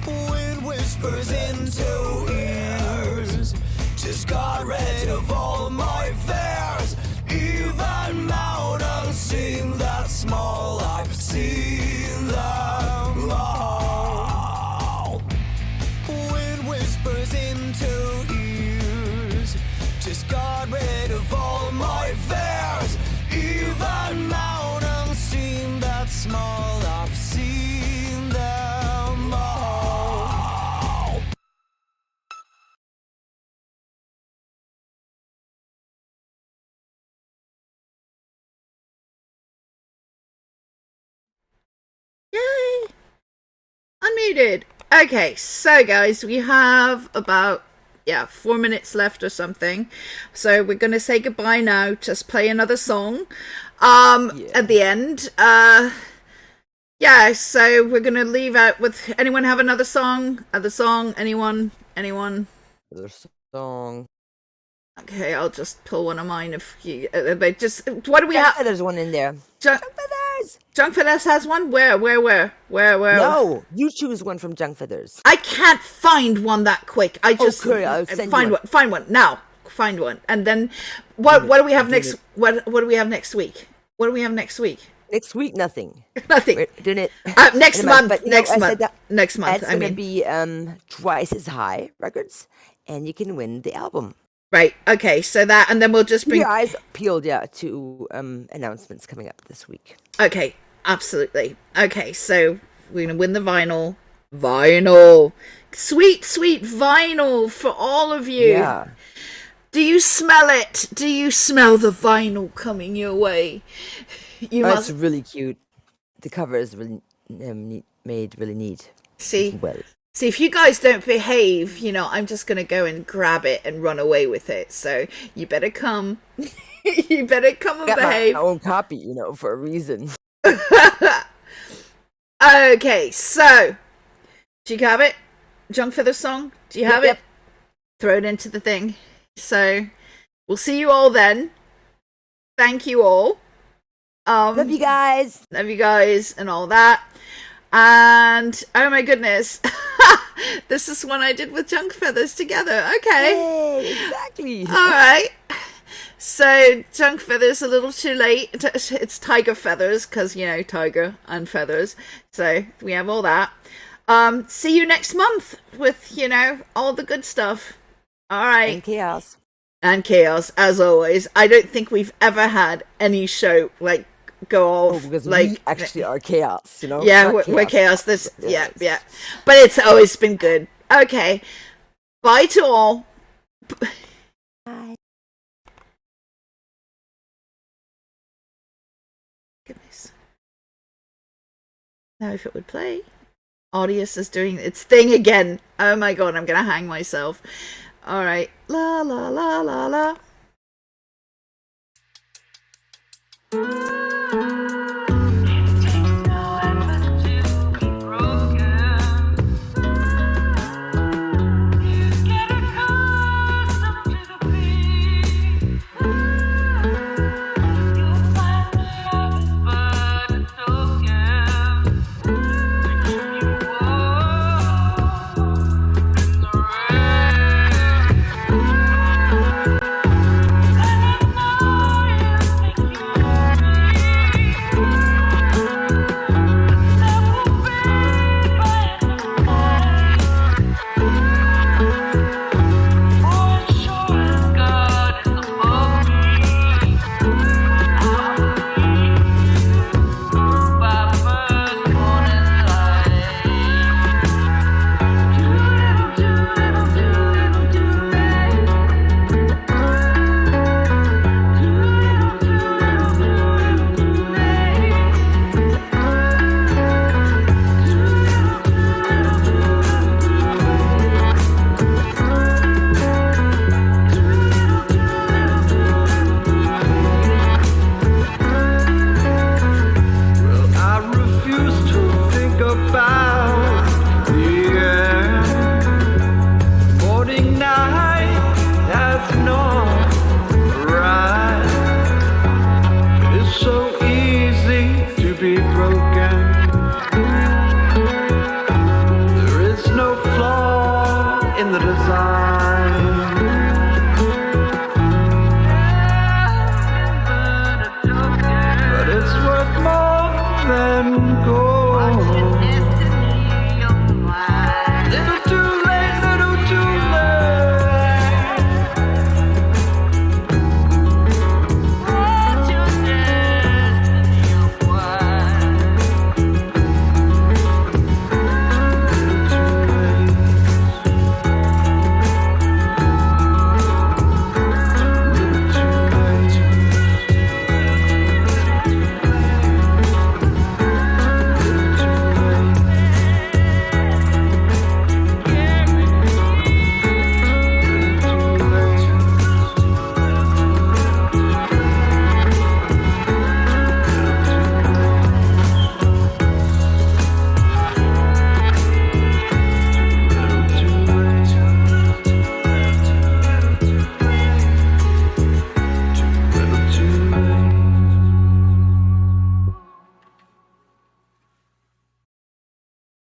Wind whispers into ears, just got rid of all my fears. Even mountains seem that small, I've seen them all. Wind whispers into ears, just got rid of all my fears. Even mountains seem that small, I've seen them all. Yay! Unmuted. Okay, so guys, we have about yeah, 4 minutes left or something. So we're gonna say goodbye now. Just play another song. At the end. Yeah, so we're gonna leave out with anyone have another song? Other song? Anyone? Anyone? Another song. Okay, I'll just pull one of mine if you. But just what do we Yeah, have? there's one in there. Junk Feathers. Junk Feathers has one. Where? No, you choose one from Junk Feathers. I can't find one that quick. I just cool, I'll send find you one. one. Find one now. Find one, and then what do we have next? What do we have next week? What do we have next week? Next week, nothing. Nothing. We're doing it Next in a month. But, Next I said month. that Next month. It's gonna be Twice as High Records, and you can win the album. Right. Okay. So that, and then we'll just Keep bring. your eyes peeled, to announcements coming up this week. Okay. Absolutely. Okay. So we're gonna win the vinyl. Vinyl. Sweet, sweet vinyl for all of you. Yeah. Do you smell it? Do you smell the vinyl coming your way? You It's must really cute. The cover is really made really neat. see. Well, See, if you guys don't behave, I'm just going to go and grab it and run away with it. So you better come. You better come and got behave. my own copy, for a reason. Okay, so do you have it? Junk Feather song? Do you have Yep. it? Throw it into the thing. So we'll see you all then. Thank you all. Love you guys. Love you guys and all that. And oh my goodness, this is one I did with Junk Feathers together. Okay. Yay, exactly. All right. So Junk Feathers a little too late. It's Tiger Feathers because tiger and feathers. So we have all that. See you next month with all the good stuff. All right. And chaos. And chaos as always. I don't think we've ever had any show like go off because like we actually are chaos, Yeah, Not we're chaos. This Yeah, yeah. But it's always been good. Okay. Bye to all. Bye. Goodness. Now if it would play. Audius is doing its thing again. Oh my god, I'm gonna hang myself. Alright. La la la la la.